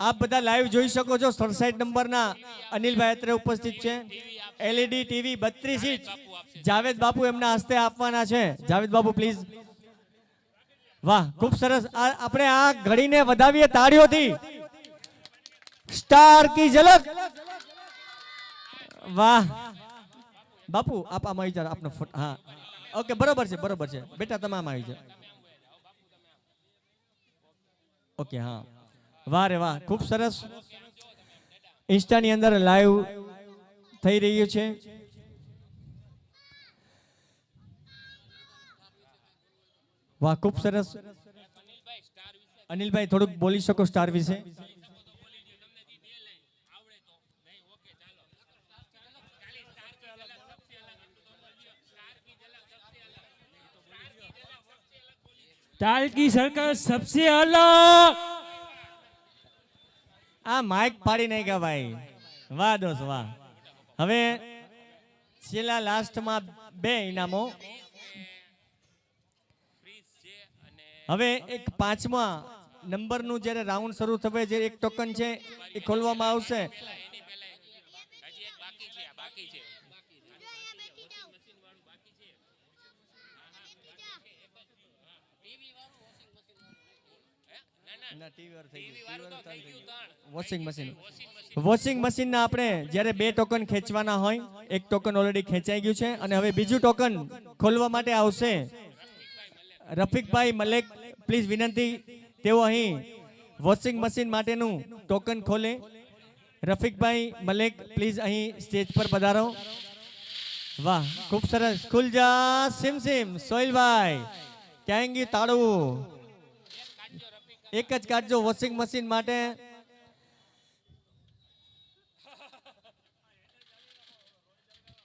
આપ બધા લાઈવ જોઈ શકો છો. 67 નંબરના અનિલભાઈ અત્રે ઉપસ્થિત છે. એલઈડી ટીવી 32 ઇંચ જાવેદ બાપુ એમના હસ્તે આપવાના છે. જાવેદ બાપુ પ્લીઝ. વાહ, ખૂબ સરસ. આપણે આ ઘડીને વધાવીએ તાળીઓથી. સ્ટાર કી ઝલક. વાહ બાપુ, આપ આમાં આવી જાઓ. આપનો ફોટો. હા, ઓકે, બરોબર છે, બરોબર છે બેટા, તમે આમાં આવી જાઓ. ઓકે, હા, વાહ રે વાહ, ખૂબ સરસ. ઇન્સ્ટાની અંદર લાઈવ થઈ રહ્યું છે. વાહ, ખૂબ સરસ. અનિલભાઈ થોડુંક બોલી શકો સ્ટાર વિશે? स्टार की सरकार सबसे अलग. આ માઇક પાડી નહીં ગયા ભાઈ. વાહ દોસ્ત વાહ. હવે છેલ્લા લાસ્ટમાં 2 ઇનામો. હવે એક 5મા નંબરનું જ્યારે રાઉન્ડ શરૂ થશે, જે એક ટોકન છે એ ખોલવામાં આવશે. વોશિંગ મશીન ના આપણે જ્યારે 2 ટોકન ખેંચવાના હોય, એક ટોકન ઓલરેડી ખેંચાઈ ગયું છે અને હવે બીજું ટોકન ખોલવા માટે આવશે. રફીકભાઈ મલેક પ્લીઝ વિનંતી, તેઓ અહીં વોશિંગ મશીન માટેનું ટોકન ખોલે. રફીકભાઈ મલેક પ્લીઝ અહીં સ્ટેજ પર પધારો. વાહ, ખૂબ સરસ. ખુલ જા સિમ સિમ. સોહિલભાઈ ક્યાં ગયું તાળું? એક જ કાઢજો વોશિંગ મશીન માટે.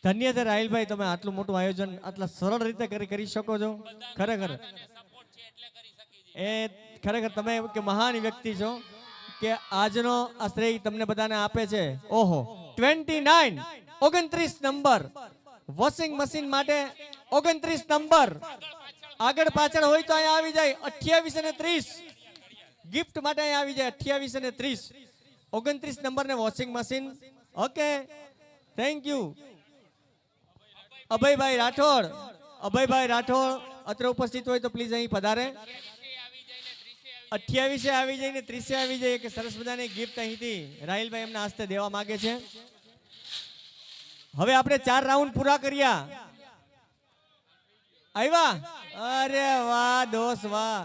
ધન્ય છે રાહિલભાઈ, તમે આટલું મોટું આયોજન આટલા સરળ રીતે કરી શકો છો. ખરેખર એ ખરેખર તમે કે મહાન વ્યક્તિ છો કે આજનો આ શ્રેય તમને બધાને આપે છે. ઓહો, 29 નંબર વોશિંગ મશીન માટે. 29 નંબર આગળ પાછળ હોય તો અહીંયા આવી જાય. 28 અને 30 ગિફ્ટ માટે અહીંયા આવી જાય. 28 અને 30 29 નંબર ને washing machine. Okay, thank you. Abhaybhai Rathod અત્રે ઉપસ્થિત હોય તો પ્લીઝ અહીં પધારે. 28 આવી જાય ને 30 આવી જાય કે સરસ મજાની ગિફ્ટ અહીંથી રાહિલભાઈ એમના હસ્તે દેવા માંગે છે. હવે આપણે 4 રાઉન્ડ પૂરા કર્યા. આવ્યા? અરે વાહ દોસ્ત વાહ.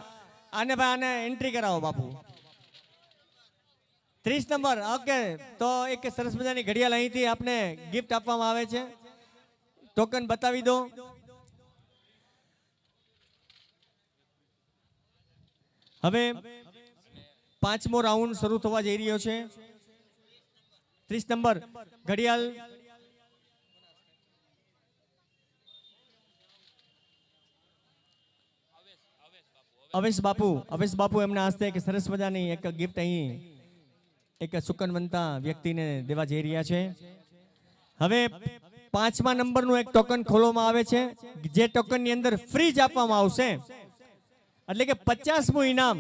આને ભાઈ આને એન્ટ્રી કરાવો બાપુ. 30 નંબર. ઓકે, તો એક સરસ મજાની ઘડિયાળ અહીંથી આપને ગિફ્ટ આપવામાં આવે છે. ટોકન બતાવી દો. હવે 5મો રાઉન્ડ શરૂ થવા જઈ રહ્યો છે. 30 નંબર ઘડિયાળ. અવેશ બાપુ એમના હસ્તે એક સરસ મજાની એક ગિફ્ટ અહીં એક સુકનવંતા વ્યક્તિને દેવા જઈ રહ્યા છે. હવે 5મા નંબરનું એક ટોકન ખોલવામાં આવે છે. જે ટોકનની અંદર ફ્રીજ આપવામાં આવશે, એટલે કે 50મું ઇનામ.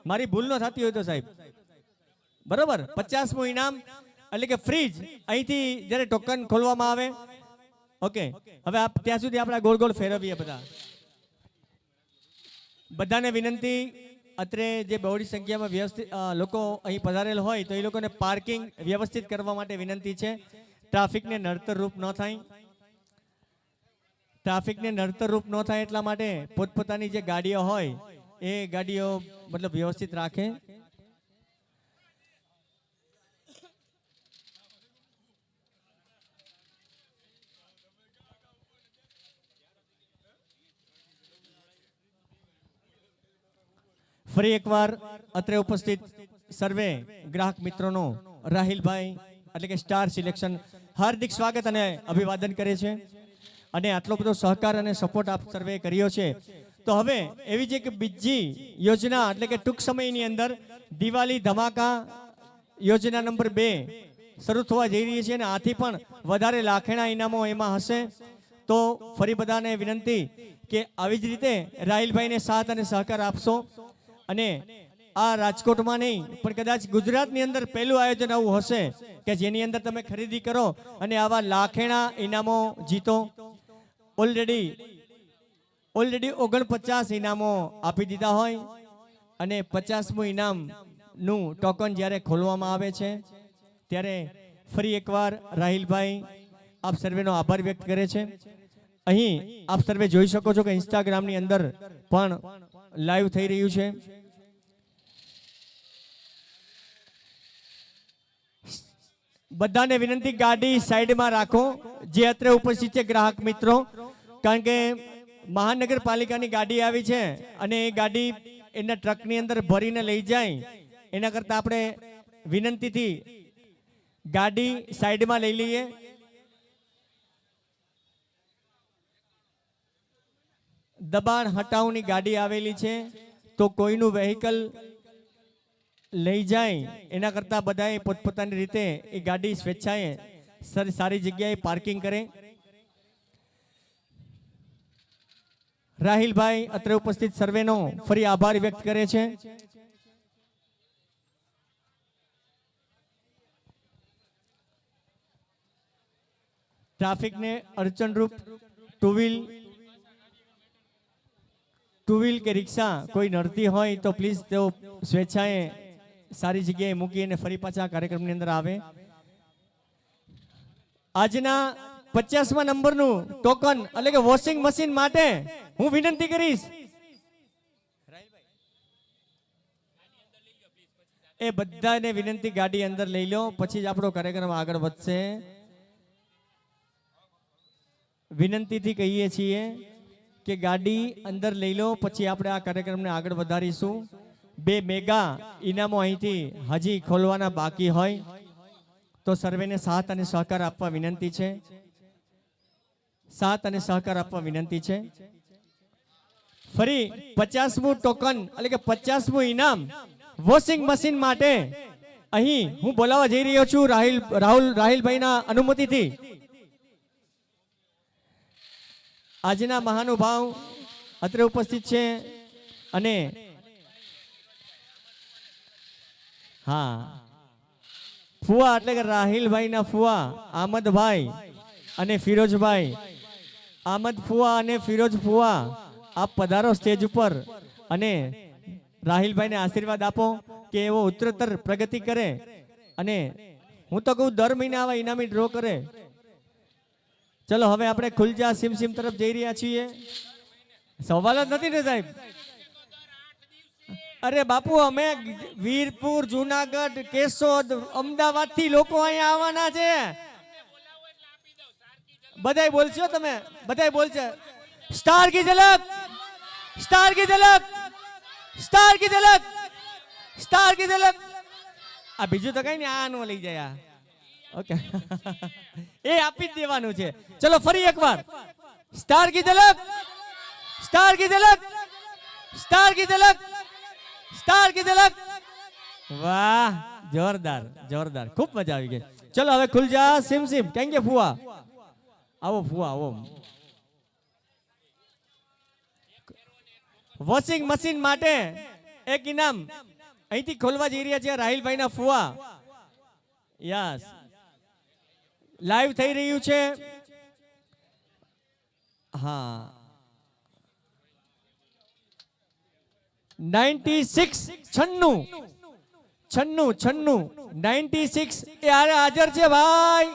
મારી ભૂલ ન થતી હોય તો સાહેબ, બરોબર, 50મું ઇનામ એટલે કે ફ્રીજ અહીંથી જ્યારે ટોકન ખોલવામાં આવે. ઓકે, હવે ત્યાં સુધી આપણે ગોળ ગોળ ફેરવીએ. બધાને વિનંતી, અત્રે જે બહોળી સંખ્યામાં વ્યવસ્થિત લોકો અહીં પધારેલ હોય તો એ લોકોને પાર્કિંગ વ્યવસ્થિત કરવા માટે વિનંતી છે. ટ્રાફિકને નડતરરૂપ ન થાય, એટલા માટે પોતપોતાની જે ગાડીઓ હોય એ ગાડીઓ મતલબ વ્યવસ્થિત રાખે. ફરી એકવાર અત્રે ઉપસ્થિત સર્વે ગ્રાહક મિત્રોનો રાહિલભાઈ એટલે કે સ્ટાર સિલેક્શન હાર્દિક સ્વાગત અને અભિવાદન કરે છે. અને આટલો બધો સહકાર અને સપોર્ટ આપ સર્વે કર્યો છે. તો હવે એવી જ એક બીજી યોજના એટલે કે ટૂંક સમયની અંદર દિવાળી ધમાકા યોજના નંબર 2 શરૂ થવા જઈ રહી છે અને આથી પણ વધારે લાખેણા ઇનામો એમાં હશે. તો ફરી બધાને વિનંતી કે આવી જ રીતે રાહિલભાઈને સાથ અને સહકાર આપશો. અને આ રાજકોટમાં નહીં પણ કદાચ ગુજરાતની અંદર પહેલું આયોજન આવું હશે કે જેની અંદર તમે ખરીદી કરો અને આવા લાખેણા ઇનામો જીતો. ઓલરેડી 49 ઇનામો આપી દીધા હોય અને 50મું ઇનામનું ટોકન જ્યારે ખોલવામાં આવે છે ત્યારે ફરી એકવાર રાહિલભાઈ આપ સર્વેનો આભાર વ્યક્ત કરે છે. અહીં આપ સર્વે જોઈ શકો છો કે ઇન્સ્ટાગ્રામની અંદર પણ લાઈવ થઈ રહ્યું છે. બધાને વિનંતી, ગાડી સાઈડમાં રાખો જે અત્રે ઉપસ્થિત છે ગ્રાહક મિત્રો, કારણ કે મહાનગરપાલિકાની ગાડી આવી છે અને એ ગાડી એના ટ્રકની અંદર ભરીને લઈ જાય. એના કરતાં આપણે વિનંતીથી ગાડી સાઈડમાં લઈ લઈએ. દબાણ હટાવની ગાડી આવેલી છે, તો કોઈનું વેહિકલ લઈ જાય એના કરતાં બધાએ પોતપોતાની રીતે એ ગાડી સ્વેચ્છાએ સારી જગ્યાએ પાર્કિંગ કરે. રાહિલભાઈ અત્રે ઉપસ્થિત સર્વેનો ફરી આભાર વ્યક્ત કરે છે. ટ્રાફિકને અડચણરૂપ ટુ વ્હીલ કે રિક્ષા કોઈ નડતી હોય તો પ્લીઝ તેઓ સ્વેચ્છાએ સારી જગ્યાએ મૂકી અને ફરી પાછા કાર્યક્રમની અંદર આવે. આજના 50મા નંબરનું ટોકન એટલે કે વોશિંગ મશીન માટે હું વિનંતી કરીશ એ બધાને વિનંતી ગાડી અંદર લઈ લો, પછી જ આપણો કાર્યક્રમ આગળ વધશે. વિનંતીથી કહીએ છીએ કે ગાડી અંદર લઈ લો, પછી આપણે આ કાર્યક્રમને આગળ વધારીશું. 2 મેગા ઇનામો અહીંથી હજી ખોલવાના બાકી હોય તો સર્વેને સાથ અને સહકાર આપવા વિનંતી છે. ફરી 50મું ટોકન એટલે કે 50મું ઇનામ વોશિંગ મશીન માટે અહીં હું બોલાવવા જઈ રહ્યો છું રાહિલભાઈના અનુમતિથી. આજના મહાનુભાવ અત્રે ઉપસ્થિત છે અને હા ફુવા એટલે કે રાહિલભાઈના ફુવા આમદભાઈ અને ફિરોજભાઈ. આમદ ફુવા અને ફિરોજ ફુવા આપ પધારો સ્ટેજ ઉપર અને રાહિલભાઈને આશીર્વાદ આપો કે એવો ઉત્તરોત્તર પ્રગતિ કરે અને હું તો કહું દર મહિને આવા ઇનામી ડ્રો કરે. ચલો હવે આપણે ખુલજા સિમ તરફ જઈ રહ્યા છીએ. સવાલ જ નથી ને સાહેબ. અરે બાપુ અમે વીરપુર, જુનાગઢ, કેશોદ, અમદાવાદ થી લોકો અહીંયા આવવાના છે. બધાય બોલશો તમે, બધાય બોલશે. સ્ટાર કી ઝલક, સ્ટાર કી ઝલક, સ્ટાર કી ઝલક, સ્ટાર કી ઝલક. આ બીજું તો કઈ નહીં, આ નો લઈ જાય. ઓકે એ આપી જ દેવાનું છે. ચલો ફરી એકવાર સ્ટાર કી ઝલક, સ્ટાર કી ઝલક, સ્ટાર કી ઝલક, સ્ટાર કી ઝલક. વાહ, જોરદાર જોરદાર, ખૂબ મજા આવી ગઈ. ચલો હવે ખુલ જા સિમ કેમ કે ફુવા આવો, ફુવા આવો. વોશિંગ મશીન માટે એક ઇનામ અહીંથી ખોલવા જઈ રહ્યા છે રાહિલભાઈના ફુવા. યસ, લાઈવ થઈ રહ્યું છે. હા 96 96 એ હાજર છે ભાઈ.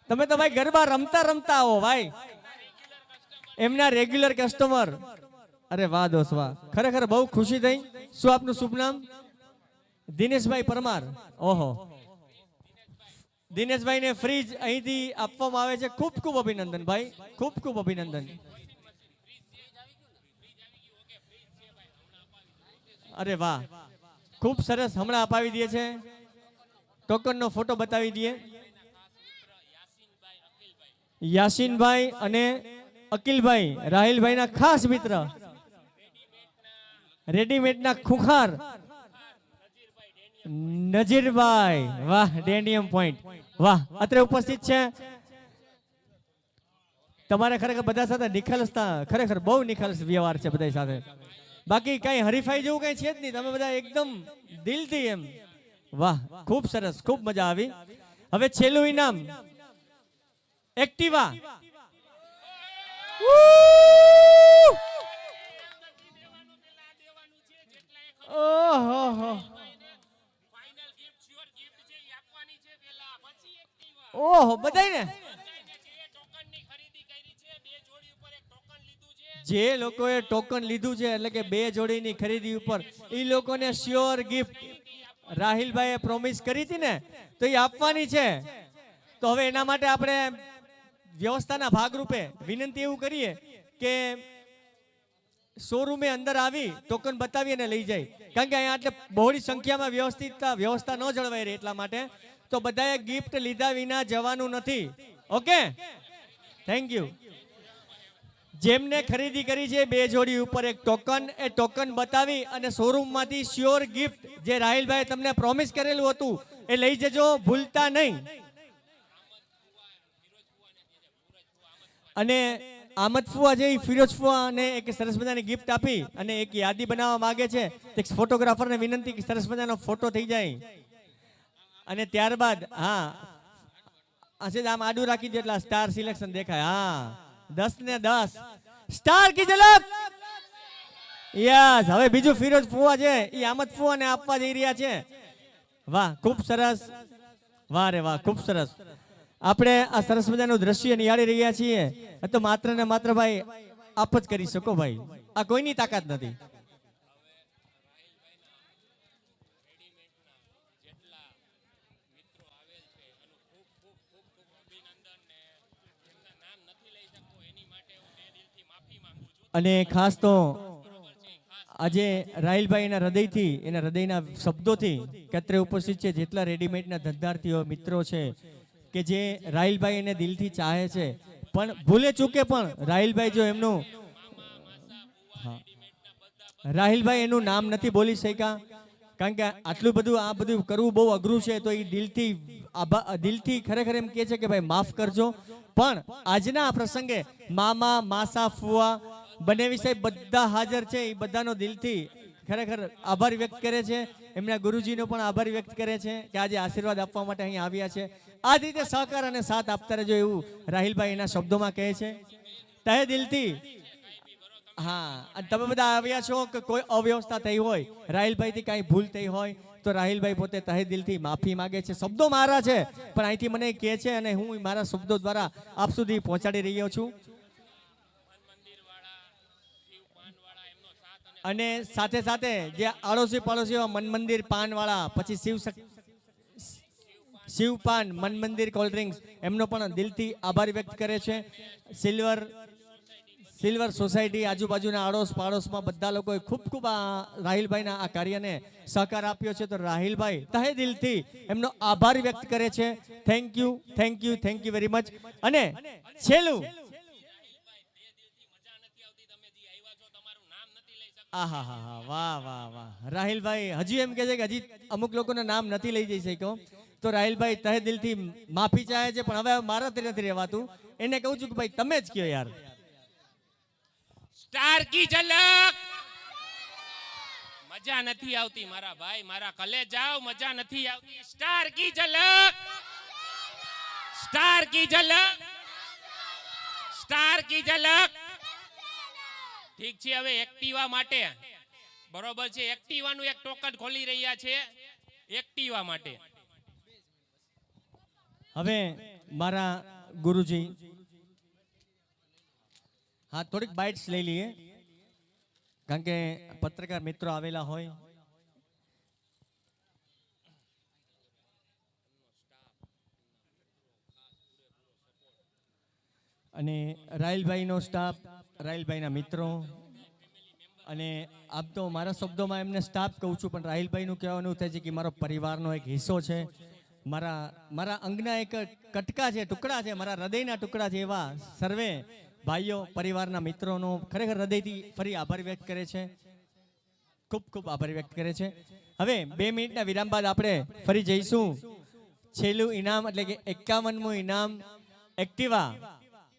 તમે તો ભાઈ ગરબા રમતા રમતા આવો ભાઈ, એમના રેગ્યુલર કસ્ટમર. અરે વાહ દોસ્ત વાહ, ખરેખર બહુ ખુશી થઈ. શું આપનું શુભ નામ? દિનેશભાઈ પરમાર. ઓહો, દિનેશભાઈ ને ફ્રીજ અહીંથી આપવામાં આવે છે. ખૂબ ખૂબ અભિનંદન ભાઈ, ખૂબ ખૂબ અભિનંદન. અરે વાહ, ખૂબ સરસ, હમણાં અપાવી દે છે. ટોકનનો ફોટો બતાવી દઈએ. યાસીનભાઈ અને અકિલભાઈ રાહિલભાઈના ખાસ મિત્ર, રેડીમેડના ખુખાર નજીરભાઈ. વાહ, ડેન્ડિયમ પોઈન્ટ. વાહ, અત્રે ઉપસ્થિત છે. તમારે ખરેખર બધા સાથે નિખાલસતા, ખરેખર બહુ નિખાલસ વ્યવહાર છે બધા સાથે. બાકી કઈ હરીફાઈ જેવું કઈ છે જ નહીં. તમે બધા એકદમ દિલથી એમ. વાહ, ખૂબ સરસ, ખૂબ મજા આવી. હવે છેલ્લું ઇનામ એક્ટિવા. ઓહો, બધાય ને જે લોકોએ ટોકન લીધું છે એટલે કે 2 જોડીની ખરીદી ઉપર એ લોકોને શ્યોર ગિફ્ટ રાહિલભાઈએ પ્રોમિસ કરી હતી ને, તો એ આપવાની છે. તો હવે એના માટે આપણે વ્યવસ્થાના ભાગરૂપે વિનંતી એવું કરીએ કે શોરૂમે અંદર આવી ટોકન બતાવી અને લઈ જાય. કારણ કે અહીંયા એટલે બહોળી સંખ્યામાં વ્યવસ્થા ન જળવાઈ રહે એટલા માટે. તો બધાએ ગિફ્ટ લીધા વિના જવાનું નથી. Okay, thank you. જેમને ખરીદી કરી છે 2 જોડી ઉપર એક ટોકન, એ ટોકન બતાવી અને શોરૂમમાંથી શ્યોર ગિફ્ટ જે રાહિલભાઈ તમને પ્રોમિસ કરેલું હતું એ લઈ જજો, ભૂલતા નહીં. અને આમદ ફુવા જે ફિરોજ ફુવા અને એક સરસ મજાની ગિફ્ટ આપી અને એક યાદી બનાવવા માંગે છે. એક ફોટોગ્રાફરને વિનંતી કે સરસ મજાનો ફોટો થઈ જાય. અને ત્યારબાદ હા આજે આમ આડું રાખી દો એટલે સ્ટાર સિલેક્શન દેખાય. હા 10 ને 10 સ્ટાર કી ઝલક. યસ, હવે બીજું ફિરોજ ફુવા છે એ આમદ ફુવાને આપવા જઈ રહ્યા છે. વાહ, ખૂબ સરસ. વાહ રે વાહ, ખૂબ સરસ. આપણે આ સરસ મજાનું દ્રશ્ય નિહાળી રહ્યા છીએ. તો માત્ર ને માત્ર ભાઈ આપ જ કરી શકો ભાઈ, આ કોઈની તાકાત નથી. અને ખાસ તો આજે રાહિલભાઈ એના હૃદયથી, એના હૃદયના શબ્દોથી કત્રે ઉપસ્થિત છે જેટલા રેડીમેડના ધંધાર્થીઓ મિત્રો છે કે જે રાહિલભાઈ એને દિલથી ચાહે છે, પણ ભૂલે ચૂકે પણ રાહિલભાઈ જો એમનું રાહિલભાઈ એનું નામ નથી બોલી શક્યા. કારણ કે આટલું બધું આ બધું કરવું બહુ અઘરું છે. તો એ દિલથી ખરેખર એમ કહે છે કે ભાઈ માફ કરજો. પણ આજના આ પ્રસંગે મામા, માસા, ફુવા બંને વિષય બધા હાજર છે. એ બધાનો દિલથી ખરેખર આભાર વ્યક્ત કરે છે. એમના ગુરુજીનો પણ આભાર વ્યક્ત કરે છે કે આજે આશીર્વાદ આપવા માટે અહીં આવ્યા છે. આ જ રીતે સહકાર અને સાથ આપતા રહેજો એવું રાહિલભાઈ એના શબ્દોમાં કહે છે. તહે દિલથી હા, અને તમે બધા આવ્યા છો કે કોઈ અવ્યવસ્થા થઈ હોય, રાહિલભાઈથી કાંઈ ભૂલ થઈ હોય તો રાહિલભાઈ પોતે તહે દિલથી માફી માંગે છે. શબ્દો મારા છે પણ અહીંથી મને કહે છે અને હું મારા શબ્દો દ્વારા આપ સુધી પહોંચાડી રહ્યો છું. અને સાથે સાથે જે આડોશી પાડોશી એવા મન મંદિર પાનવાળા, પછી શિવપાન મન મંદિર કોલ્ડ ડ્રિંક્સ, એમનો પણ દિલથી આભાર વ્યક્ત કરે છે. સિલ્વર સોસાયટી આજુબાજુના આડોશ પાડોશમાં બધા લોકોએ ખૂબ ખૂબ આ રાહિલભાઈના આ કાર્યને સહકાર આપ્યો છે. તો રાહિલભાઈ તહે દિલથી એમનો આભાર વ્યક્ત કરે છે. Thank you, thank you, thank you very much. અને છેલ્લું, આહા, વાહ વાહ વાહ, રાહિલભાઈ હજી એમ કહે છે કે હજી અમુક લોકોના નામ નથી લઈ જઈ શક્યો. તો રાહિલભાઈ તહે દિલથી માફી ચાહે છે, પણ હવે મારાથી નથી રહેવાતું. એને કહું છું કે ભાઈ તમે જ કયો યાર. સ્ટાર કી ઝલક. મજા નથી આવતી મારા ભાઈ, મારા કલે જાઓ, મજા નથી આવતી. સ્ટાર કી ઝલક, સ્ટાર કી ઝલક, સ્ટાર કી ઝલક. ઠીક છે, હવે એક્ટિવા માટે બરોબર છે, એક્ટિવાનું એક ટોકન ખોલી રહ્યા છે એક્ટિવા માટે. હવે મારા ગુરુજી, હા થોડીક બાઇટ્સ લઈ લઈએ કારણ કે પત્રકાર મિત્રો આવેલા હોય. અને રાહિલભાઈનો સ્ટાફ, રાહિલભાઈના મિત્રો, અને આમ તો મારા શબ્દોમાં એમને સ્ટાફ કહું છું પણ રાહિલભાઈનું કહેવાનું થાય છે કે મારો પરિવારનો એક હિસ્સો છે, મારા અંગના એક કટકા છે, ટુકડા છે, મારા હૃદયના ટુકડા છે. એવા સર્વે ભાઈઓ, પરિવારના મિત્રોનો ખરેખર હૃદયથી ફરી આભાર વ્યક્ત કરે છે. ખૂબ ખૂબ આભાર વ્યક્ત કરે છે. હવે 2 મિનિટના વિરામ બાદ આપણે ફરી જઈશું. છેલ્લું ઇનામ એટલે કે 51મું ઇનામ એક્ટિવા.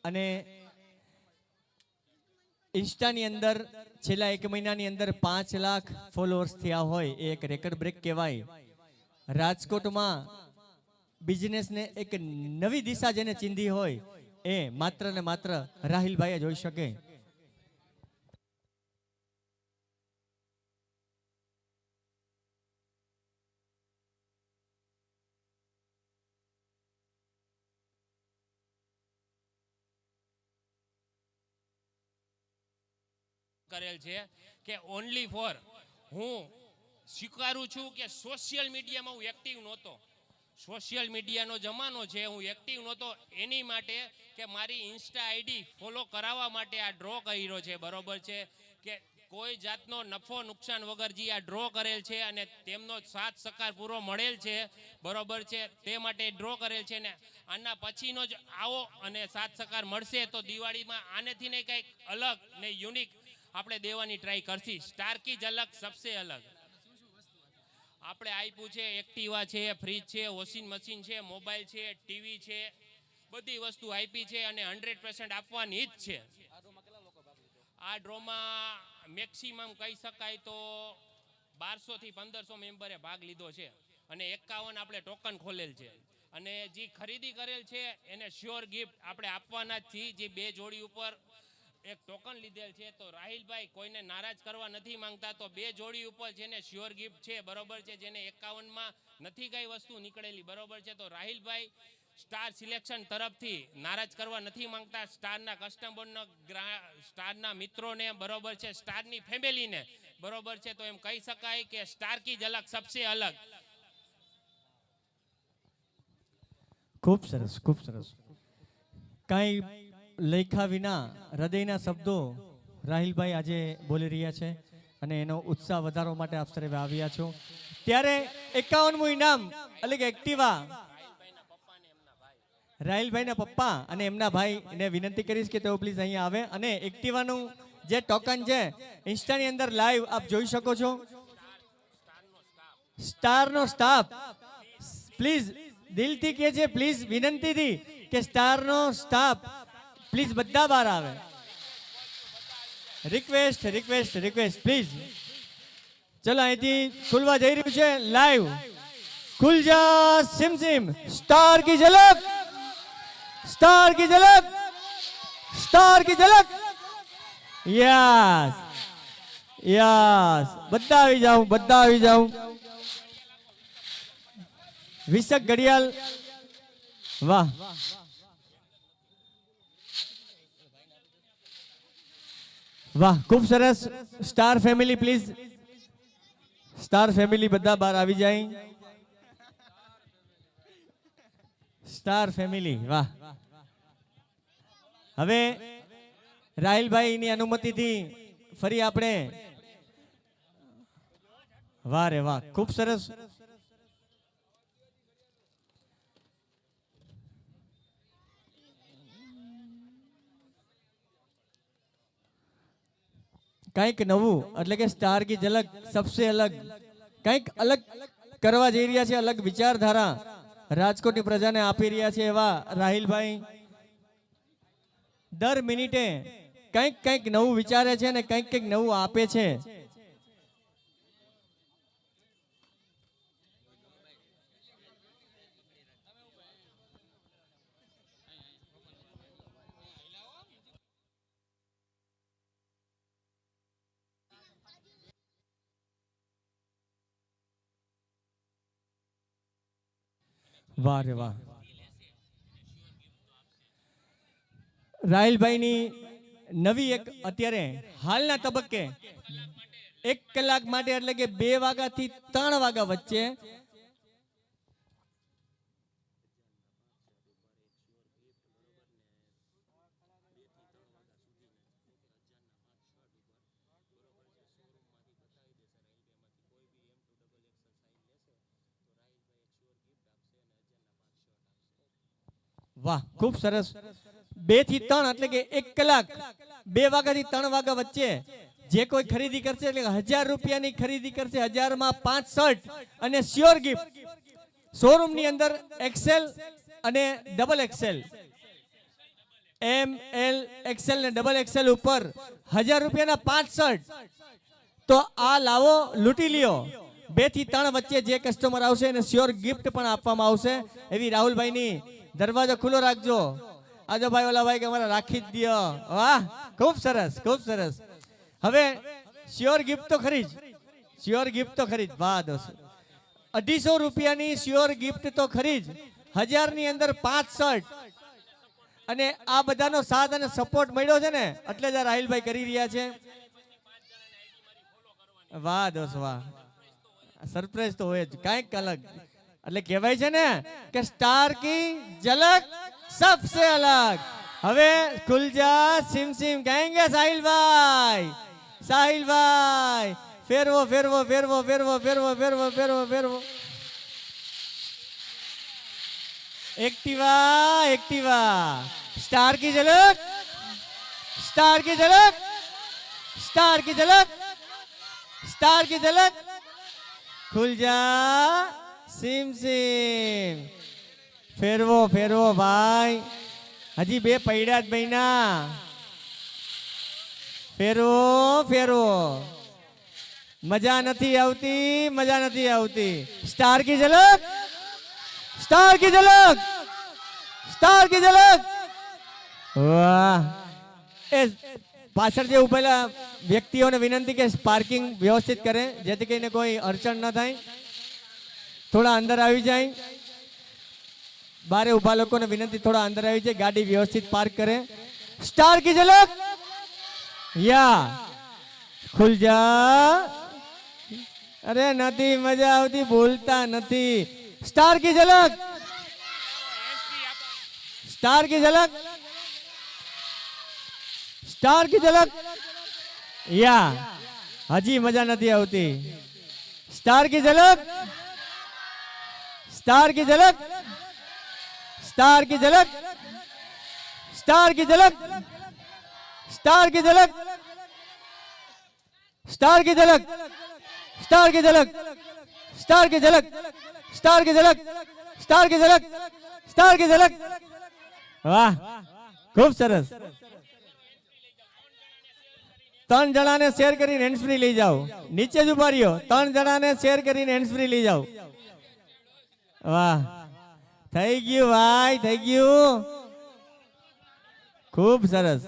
અને ઇન્સ્ટાની અંદર છેલ્લા 1 મહિનાની અંદર 5 લાખ ફોલોઅર્સ થયા હોય એ એક રેકર્ડ બ્રેક કહેવાય. રાજકોટમાં બિઝનેસને એક નવી દિશા જેને ચીંધી હોય એ માત્ર ને માત્ર રાહિલભાઈ જ હોઈ શકે. કરેલ છે કે ઓનલી ફોર, હું સ્વીકારું છું કે સોશિયલ મીડિયામાં હું એક્ટિવ નહોતો. સોશિયલ મીડિયાનો જમાનો છે, હું એક્ટિવ નહોતો એની માટે કે મારી ઇન્સ્ટા આઈડી ફોલો કરાવવા માટે આ ડ્રો કર્યો છે. બરોબર છે કે કોઈ જાતનો નફો નુકસાન વગર જે આ ડ્રો કરેલ છે અને તેમનો સાથ સહકાર પૂરો મળેલ છે. બરોબર છે, તે માટે ડ્રો કરેલ છે. ને આના પછીનો જ આવો અને સાથ સહકાર મળશે તો દિવાળીમાં આનેથી ને કંઈક અલગ ને યુનિક આપણે દેવાની ટ્રાય કરશી. સ્ટાર કી ઝલક સબસે અલગ આપણે આપ્યું છે. એક્ટિવા છે, ફ્રીજ છે, વોશિંગ મશીન છે, મોબાઈલ છે, ટીવી છે, બધી વસ્તુ આપી છે અને 100% આપવાની જ છે. આ ડ્રોમાં મેક્સિમમ કહી શકાય તો 1200 થી 1500 મેમ્બરે ભાગ લીધો છે અને 51 આપણે ટોકન ખોલેલ છે. અને જે ખરીદી કરેલ છે એને શ્યોર ગિફ્ટ આપણે આપવાના જ છીએ. જે 2 જોડી ઉપર એક ટોકન લીધેલ છે તો રાહિલભાઈ કોઈને નારાજ કરવા નથી માંગતા. તો 2 જોડી ઉપર જેને શ્યોર ગિફ્ટ છે, બરોબર છે, જેને 51માં નથી કઈ વસ્તુ નીકળેલી, બરોબર છે, તો રાહિલભાઈ સ્ટાર સિલેક્શન તરફથી નારાજ કરવા નથી માંગતા. સ્ટારના કસ્ટમરનો, સ્ટારના મિત્રોને, બરોબર છે, સ્ટારની ફેમિલીને, બરોબર છે, તો એમ કહી શકાય કે સ્ટાર કી ઝલક સબસે અલગ. ખૂબ સરસ, ખૂબ સરસ. કાંઈ લેખા વિના હૃદયના શબ્દો રાહિલભાઈ આજે બોલી રહ્યા છે અને એનો ઉત્સાહ વધારવા માટે આપ સર્વે આવ્યા છો. ત્યારે 51મું ઇનામ એટલે કે એક્ટિવા રાહિલભાઈના પપ્પા અને એમના ભાઈને વિનંતી કરીશ કે તેઓ પ્લીઝ અહીંયા આવે અને એક્ટિવાનું જે ટોકન છે ઇન્સ્ટાની અંદર લાઈવ આપ જોઈ શકો છો. સ્ટારનો સ્ટાફ પ્લીઝ દિલથી કહે છે, પ્લીઝ વિનંતીથી કે સ્ટારનો સ્ટાફ પ્લીઝ બધા બહાર આવે. Request request request please. ચલો અહીંથી ખુલવા જઈ રહ્યું છે લાઈવ. ખુલ જા સિમ સિમ. સ્ટાર કી ઝલક, સ્ટાર કી ઝલક, સ્ટાર કી ઝલક. યસ યસ, બધા આવી જાઉં, બધા આવી જાઉં. વિશક ઘડિયાળ, વાહ. વાહ, ખૂબ સરસ. Star family please, star family બધા બહાર આવી જાય. સ્ટાર ફેમિલી, વાહ. હવે રાહિલભાઈની અનુમતિથી ફરી આપણે, વાહ રે વાહ, ખૂબ સરસ. કંઈક નવું એટલે કે સ્ટાર કી ઝલક સબસે અલગ, કંઈક અલગ કરવા જઈ રહ્યા છે, અલગ વિચારધારા રાજકોટની પ્રજાને આપી રહ્યા છે એવા રાહિલભાઈ દર મિનિટે કંઈક કંઈક નવું વિચારે છે અને કંઈક કંઈક નવું આપે છે. વાહ રે વાહ. રાહિલભાઈની નવી એક અત્યારે હાલના તબક્કે 1 કલાક માટે એટલે કે 2 વાગ્યાથી 3 વાગ્યા વચ્ચે વાહ, ખૂબ સરસ. 2 થી 3 એટલે કે 1 કલાક 2 વાગ્યાથી 3 વાગ્યા વચ્ચે જે કોઈ ખરીદી કરશે એટલે 1000 રૂપિયાની ખરીદી કરશે, 1000 માં 5 શર્ટ અને શ્યોર ગિફ્ટ. શોરૂમ ની અંદર એક્સેલ અને ડબલ એક્સેલ, ML એક્સેલ ને ડબલ એક્સેલ ઉપર 1000 રૂપિયાના 5 શર્ટ. તો આ લાવો, લૂંટી લ્યો. 2 થી 3 વચ્ચે જે કસ્ટમર આવશે એને શ્યોર ગિફ્ટ પણ આપવામાં આવશે. એવી રાહુલભાઈની દરવાજો ખુલ્લો રાખજો. આજો ભાઈ, ઓલા ભાઈ કે અમારા રાખી જ દો. વાહ, ખૂબ સરસ, ખૂબ સરસ. હવે શ્યોર ગિફ્ટ તો ખરી જ, શ્યોર ગિફ્ટ તો ખરી જ. વાહ દોસ્તો, 250 રૂપિયાની શ્યોર ગિફ્ટ તો ખરી જ. 1000 ની અંદર 5 શર્ટ અને આ બધાનો સાથ અને સપોર્ટ મળ્યો છે ને એટલે જ આ રાહિલભાઈ કરી રહ્યા છે. વાહ દોસ્ત વાહ, સરપ્રાઈઝ તો હોય જ કાંઈક અલગ. એટલે કહેવાય છે ને કે સ્ટાર કી ઝલક સબસે અલગ. હવે ખુલજા સિમ સિમ કહેંગે સાહિલભાઈ, સાહિલભાઈ ફેરવો ફેરવો ફેરવો ફેરવો ફેરવો ફેરવો ફેરવો ફેરવો. एक्टिवा एक्टिवा, स्टार की झलक, स्टार की झलक, स्टार की झलक, स्टार की झलक. खुल जा सिम सिम. फेरवो फेरवो भाई, हजी 2 पૈડા જ બૈના. फेरवो फेरवो. मजा નથી આવતી, मजा નથી આવતી. स्टार की झलक, स्टार की झलक, स्टार की झलक. वाह. એ પાછળ જે ઉભેલા વ્યક્તિઓને વિનંતી કે પાર્કિંગ વ્યવસ્થિત કરે જેથી કરીને કોઈ અડચણ ન થાય. થોડા અંદર આવી જાય. બારે ઉભા લોકોને વિનંતી થોડા અંદર આવી જાય, ગાડી વ્યવસ્થિત પાર્ક કરે. સ્ટાર કી ઝલક. યા ખુલ જા. અરે નથી મજા આવતી, બોલતા નથી. स्टार की झलक, स्टार की झलक, स्टार की झलक. या हजी मजा नहीं आती. स्टार की झलक, स्टार की झलक, स्टार की झलक, स्टार की झलक, स्टार की झलक, स्टार की झलक, स्टार की झलक, स्टार की झलक, स्टार की झलक, स्टार की झलक, स्टार की झलक. वाह खूब सरस. 3 જણાને શેર કરીને હેન્ડ્સ ફ્રી લઈ જાઓ. નીચે જ ઉભા રહ્યો. 3 જણાને શેર કરીને હેન્ડ્સ ફ્રી લઈ જાઓ. વાહ થઈ ગયું ભાઈ, થઈ ગયું. ખૂબ સરસ.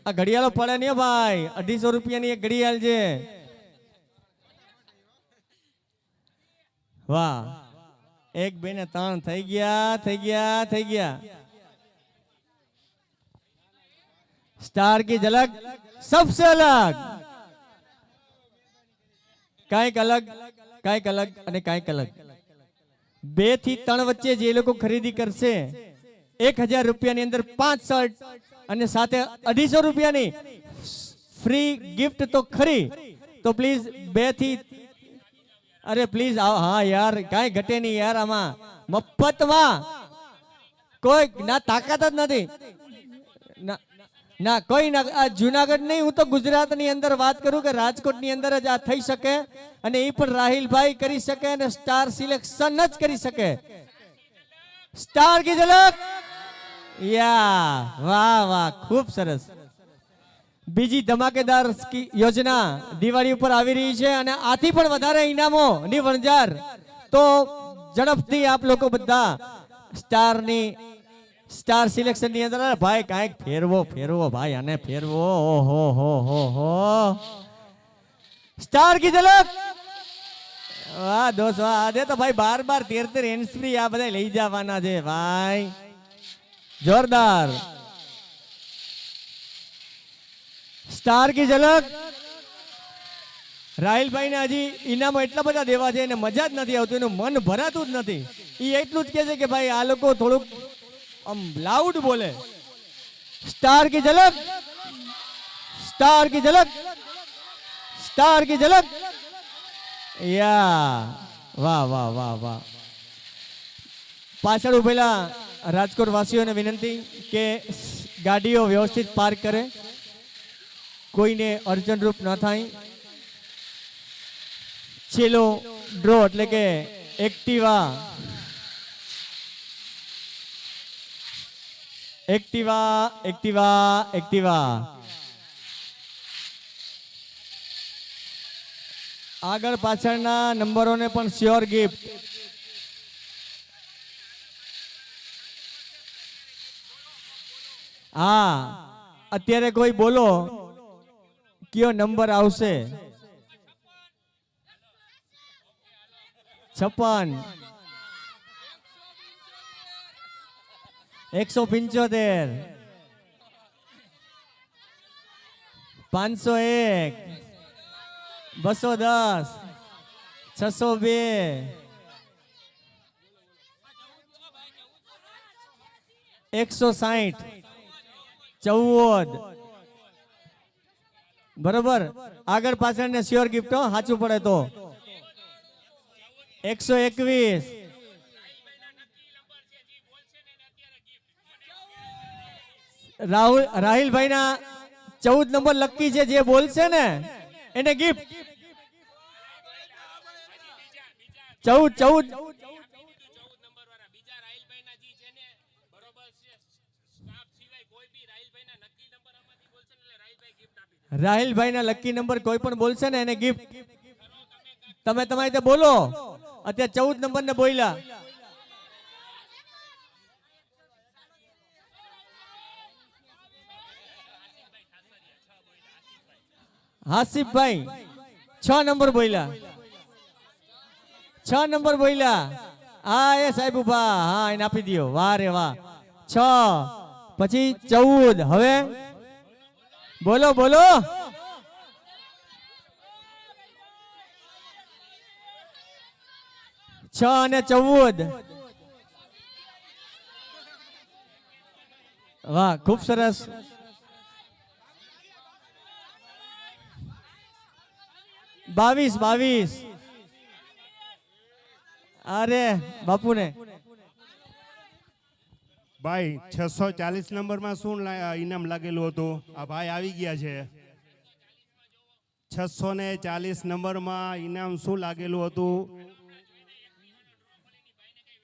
આ ઘડિયાળો પડે નહીં હો ભાઈ, 250 રૂપિયાની એક ઘડિયાળ છે. વાહ, 1 2 ને 3 થઈ ગયા. स्टार की झलक सबसे अलग, कांईक अलग અને કાંઈક અલગ. 2 થી 3 વચ્ચે જે લોકો ખરીદી કરશે 1000 રૂપિયાની અંદર 5 શર્ટ અને સાથે 250 રૂપિયાની ફ્રી ગિફ્ટ તો ખરી. તો પ્લીઝ 2 થી અરે પ્લીઝ હા યાર, કાંઈ ઘટે નહીં યાર, આમાં મફતમાં કોઈ ના તાકાત જ નથી ના કોઈ ના. આ જુનાગઢ નહીં, હું તો ગુજરાતની અંદર વાત કરું કે રાજકોટની અંદર જ આ થઈ શકે અને એ પણ રાહિલભાઈ કરી શકે અને સ્ટાર સિલેક્શન જ કરી શકે. સ્ટાર કી ઝલક, યા વાહ વાહ, ખૂબ સરસ. બીજી ધમાકેદાર યોજના દિવાળી ઉપર આવી રહી છે અને આથી પણ વધારે ઇનામો ની વણઝાર. તો ઝડપથી આપ લોકો બધા સ્ટાર સિલેક્શન ની અંદર ભાઈ કાંઈક ફેરવો ભાઈ, આને ફેરવો. ઓહો સ્ટાર કી ઝલક, વાહ દોસ્ત વાહ. આજે તો ભાઈ 12 13 હેન્ડ ફ્રી આ બધા લઈ જવાના છે ભાઈ, જોરદાર. સ્ટાર કી ઝલક, રાહિલભાઈ ને હજી ઇનામો એટલા બધા દેવા છે એને મજા જ નથી આવતી, એનું મન ભરાતું જ નથી. એ એટલું જ કહે છે કે ભાઈ આ લોકો થોડુંક આમ લાઉડ બોલે. સ્ટાર કી ઝલક, સ્ટાર કી ઝલક, સ્ટાર કી ઝલક, યા વાહ. પાછળ ઉભેલા રાજકોટ વાસીઓને વિનંતી કે ગાડીઓ વ્યવસ્થિત પાર્ક કરે, કોઈને અડચણરૂપ ન થાય. છેલ્લો ડ્રો એટલે કે એક્ટિવા આગળ પાછળના નંબરોને પણ શ્યોર ગિફ્ટ. હા અત્યારે કોઈ બોલો કયો નંબર આવશે? 56 175 501 210 602 160 14 બરોબર. આગળ પાછળ ને શ્યોર ગિફ્ટ સાચું પડે તો 121 રાહિલભાઈ ના 14 નંબર લકી છે, જે બોલશે ને એને ગિફ્ટ 14 રાહિલભાઈ ના લકી નંબર કોઈ પણ બોલશે ને એને ગિફ્ટ. તમે તમારી રીતે બોલો. અત્યારે 14 નંબર ને બોલ્યા. હાસિફભાઈ 6 નંબર બોલ્યા. 6 નંબર બોલ્યા. હા એ સાહેબ ઉભા, હા એને આપી દો. વાહ રે વાહ. 6 પછી 14. હવે બોલો 6 અને 14. વાહ ખૂબ સરસ. 22. અરે બાપુ ને ભાઈ 640 નંબરમાં શું ઇનામ લાગેલું હતું? આ ભાઈ આવી ગયા છે. 640 નંબરમાં ઇનામ શું લાગેલું હતું?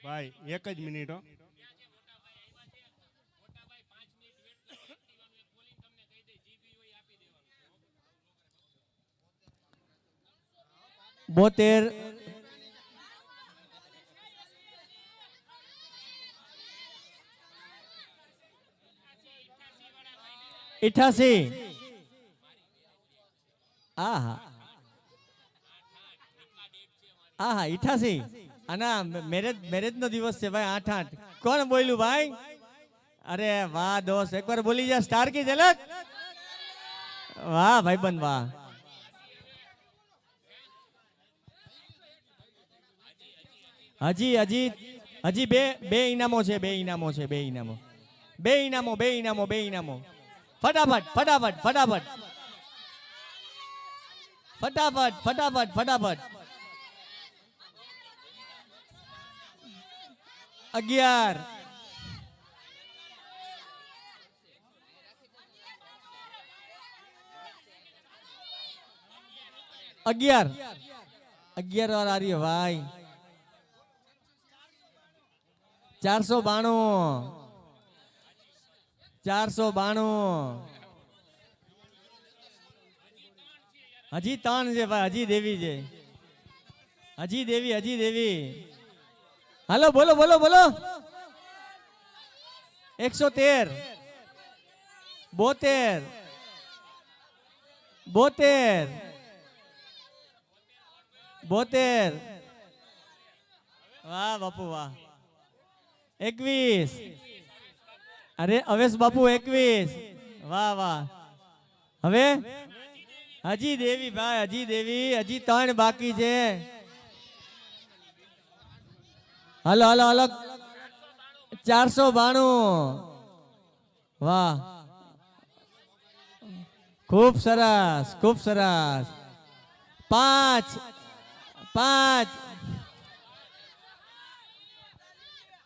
ભાઈ એક જ મિનિટ. બોતેર 88 88 આહા આહા 88 આના મેરેજ નો દિવસ છે ભાઈ 8-8 કોણ બોલ્યું ભાઈ અરે વાહ દોસ્ત એકવાર બોલી જા સ્ટાર કી ઝલક વાહ ભાઈબંધ વાહ હજી હજી હજી બે ઇનામો છે બે ઇનામો ફટાફટ ફટાફટ ફટાફટ ફટાફટ ફટાફટ ફટાફટ 11 11 વાર आ रही है भाई 492 હજી 3 છે ભાઈ હજી દેવી હાલો બોલો બોલો બોલો 113 72 વાહ બાપુ વાહ 21 અરે અવેશ બાપુ 21 વાહ વાહ હવે હજી દેવી ભાઈ હજી 3 બાકી છે હાલો હાલો હાલો 492 વાહ ખૂબ સરસ 5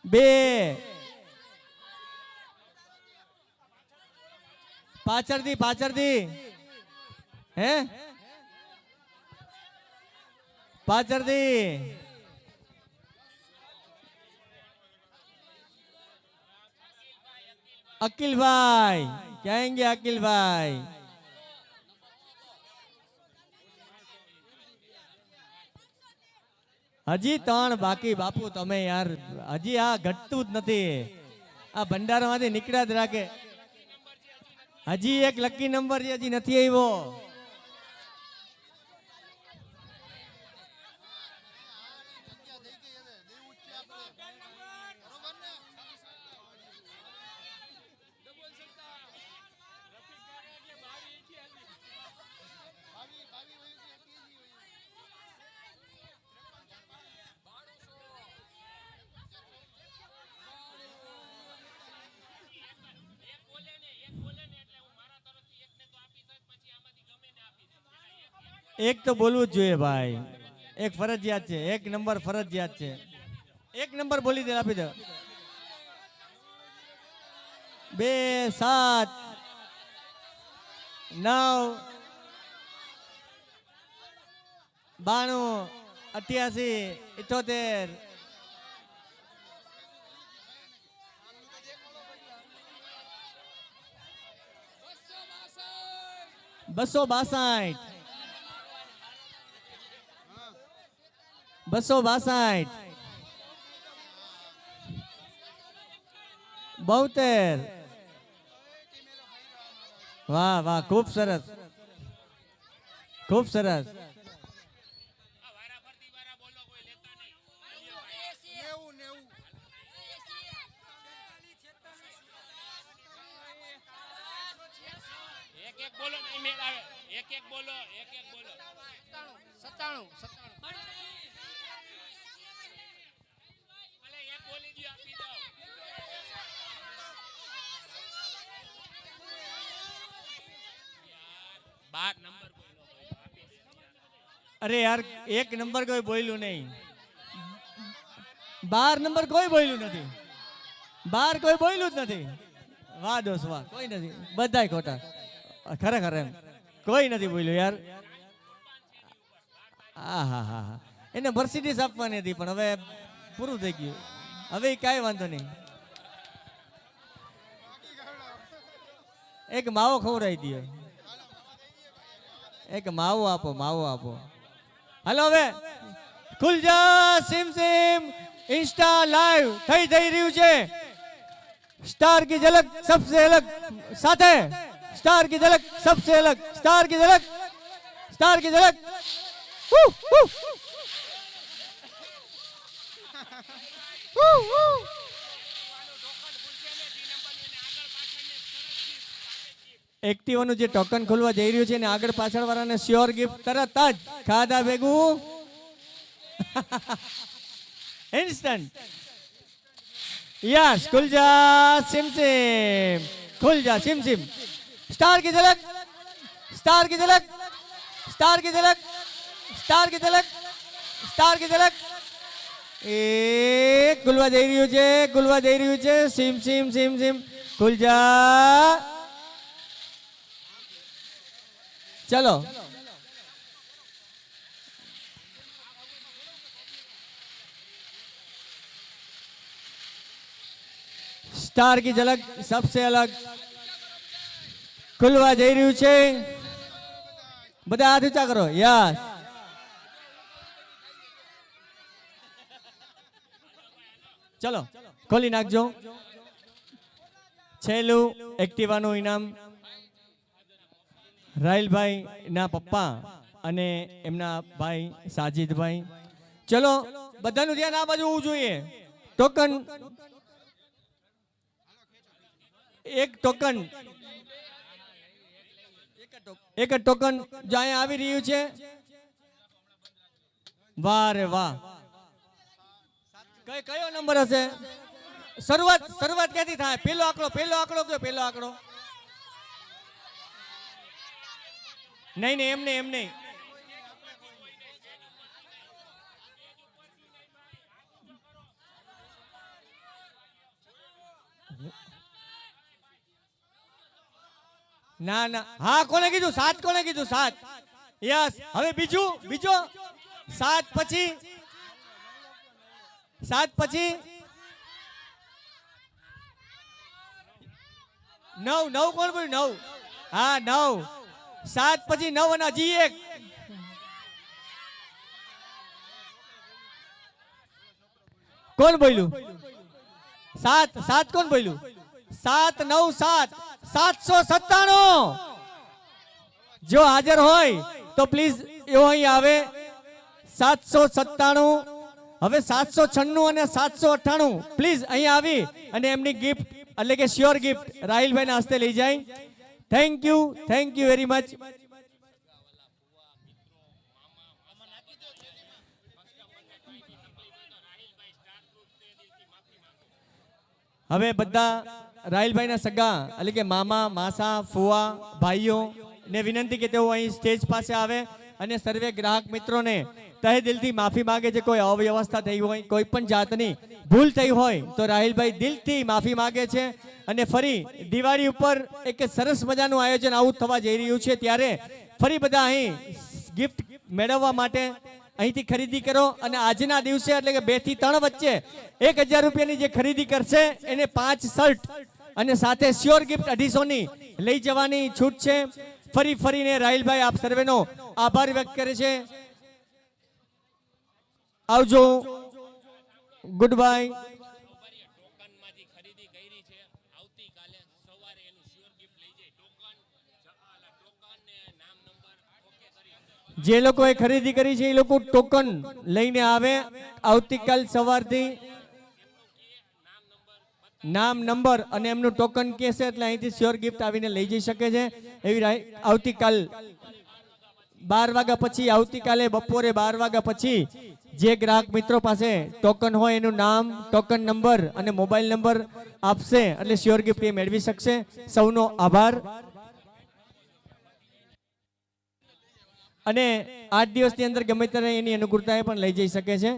2 પાછળથી હે પાછળથી અકિલભાઈ કહેંગે અકિલભાઈ હજી 3 બાકી બાપુ તમે યાર હજી આ ઘટતું જ નથી આ ભંડારામાંથી નીકળ્યા જ રાખે હજી એક લકી નંબર છે હજી નથી આવ્યો એક તો બોલવું જ જોઈએ ભાઈ એક ફરજિયાત છે એક નંબર ફરજિયાત છે એક નંબર બોલી દે આપી દો 2 7 9 92 88 78 262 262 72 વાહ વાહ ખૂબ સરસ એક બોલો નહીં મેળ આવે એક બોલો 97 ભલે એક બોલી દો આપી દો 12 નંબર બોલો આપી દે અરે યાર એક નંબર કોઈ બોલ્યું નહીં 12 નંબર કોઈ બોલ્યું નથી 12 કોઈ બોલ્યું જ નથી વાહ દોસ્ત વાહ કોઈ નથી બધાય ખોટા ખરેખર એમ કોઈ નથી બોલ્યું યાર હા એને મર્સિડીઝ આપવાની હતી પણ હવે પૂરું થઈ ગયું હવે કાંઈ વાંધો નહીં એક માવો ખવડાવી દો એક માવો આપો હાલો હવે ખુલ જા સિમ ઇન્સ્ટા લાઈવ થઈ રહ્યું છે સ્ટાર કી ઝલક સબસે અલગ સાથે स्टार की झलक सबसे अलग, स्टार की झलक, स्टार की झलक। हू, हू। એક્ટિવાનું જે ટોકન ખોલવા જઈ રહ્યું છે ને આગળ પાછળ વાળાને શ્યોર ગિફ્ટ તરત જ ખાધા ભેગું ઇન્સ્ટન્ટ। यस खुल जा सिम सिम, खुल जा सिम सिम। स्टार की झलक, स्टार की झलक, स्टार की झलक, स्टार की झलक, स्टार की झलक। एक खुलवा जई રહ્યું છે, खुलवा जई રહ્યું છે। सिम सिम सिम सिम खुल जा। चलो स्टार की झलक सबसे अलग खुलवा जई રહ્યું છે। બધા હાથ ઊંચા કરો। યસ ચલો ખોલી નાખજો। છેલ્લું એક્ટિવાનું ઇનામ રાહિલભાઈ ના પપ્પા અને એમના ભાઈ સાજીદભાઈ। ચલો બધાનું ધ્યાન આ બાજુ હોવું જોઈએ। ટોકન એક ટોકન એક જ ટોકન જો અહીંયા આવી રહ્યું છે। વાહ રે વાહ, કયો નંબર હશે? શરૂઆત ક્યાંથી થાય? પેલો આંકડો કયો? પેલો આંકડો નહીં એમ નહીં ના ના। હા કોને કીધું? 7 કોને કીધું? 7 યસ। હવે બીજો 7 પછી 9 કોણ બોલ્યું? 9 હા 9 7 પછી 9 અને હજી એક કોણ બોલ્યું? 7 કોણ બોલ્યું? 7 9 7 797। જો હાજર હોય તો પ્લીઝ એવો અહીં આવે। 797। હવે 796 અને 798 પ્લીઝ અહીં આવી અને એમની ગિફ્ટ એટલે કે શ્યોર ગિફ્ટ રાહિલભાઈના હસ્તે લઈ જાય। Thank you very much. હવે બધા રાહિલભાઈના સગા એટલે કે મામા માસા ફુવા ભાઈઓ ને વિનંતી કે તેઓ અહીં સ્ટેજ પાસે આવે અને સર્વે ગ્રાહક મિત્રોને તહે દિલથી માફી માંગે છે। કોઈ અવ્યવસ્થા થઈ હોય, કોઈ પણ જાતની ભૂલ થઈ હોય તો રાહિલભાઈ દિલથી માફી માંગે છે। અને ફરી દિવાળી ઉપર એક સરસ મજાનું આયોજન આવું થવા જઈ રહ્યું છે ત્યારે ફરી બધા અહીં ગિફ્ટ મેળવવા માટે અહીંથી ખરીદી કરો અને આજના દિવસે એટલે કે 2 થી 3 વચ્ચે 1000 રૂપિયાની જે ખરીદી કરશે એને 5 શર્ટ અને સાથે શ્યોર ગિફ્ટ 250 ની લઈ જવાની છૂટ છે। ફરીને રાહિલભાઈ આપ સર્વેનો આભાર વ્યક્ત કરે છે। આવજો, ગુડ બાય। જે લોકોએ ખરીદી કરી છે એ લોકો ટોકન લઈને આવે। આવતીકાલ સવારથી નામ નંબર અને એમનું ટોકન કહેશે એટલે અહીંથી શ્યોર ગિફ્ટ આવીને લઈ જઈ શકે છે। એવી આવતીકાલ 12 વાગ્યા પછી, આવતીકાલે બપોરે 12 વાગ્યા પછી જે ગ્રાહક મિત્રો પાસે ટોકન હોય એનું નામ, ટોકન નંબર અને મોબાઈલ નંબર આપશે એટલે શ્યોર ગિફ્ટ એ મેળવી શકશે। સૌનો આભાર। અને 8 દિવસની અંદર ગમે ત્યારે એની અનુકૂળતાએ પણ લઈ જઈ શકે છે।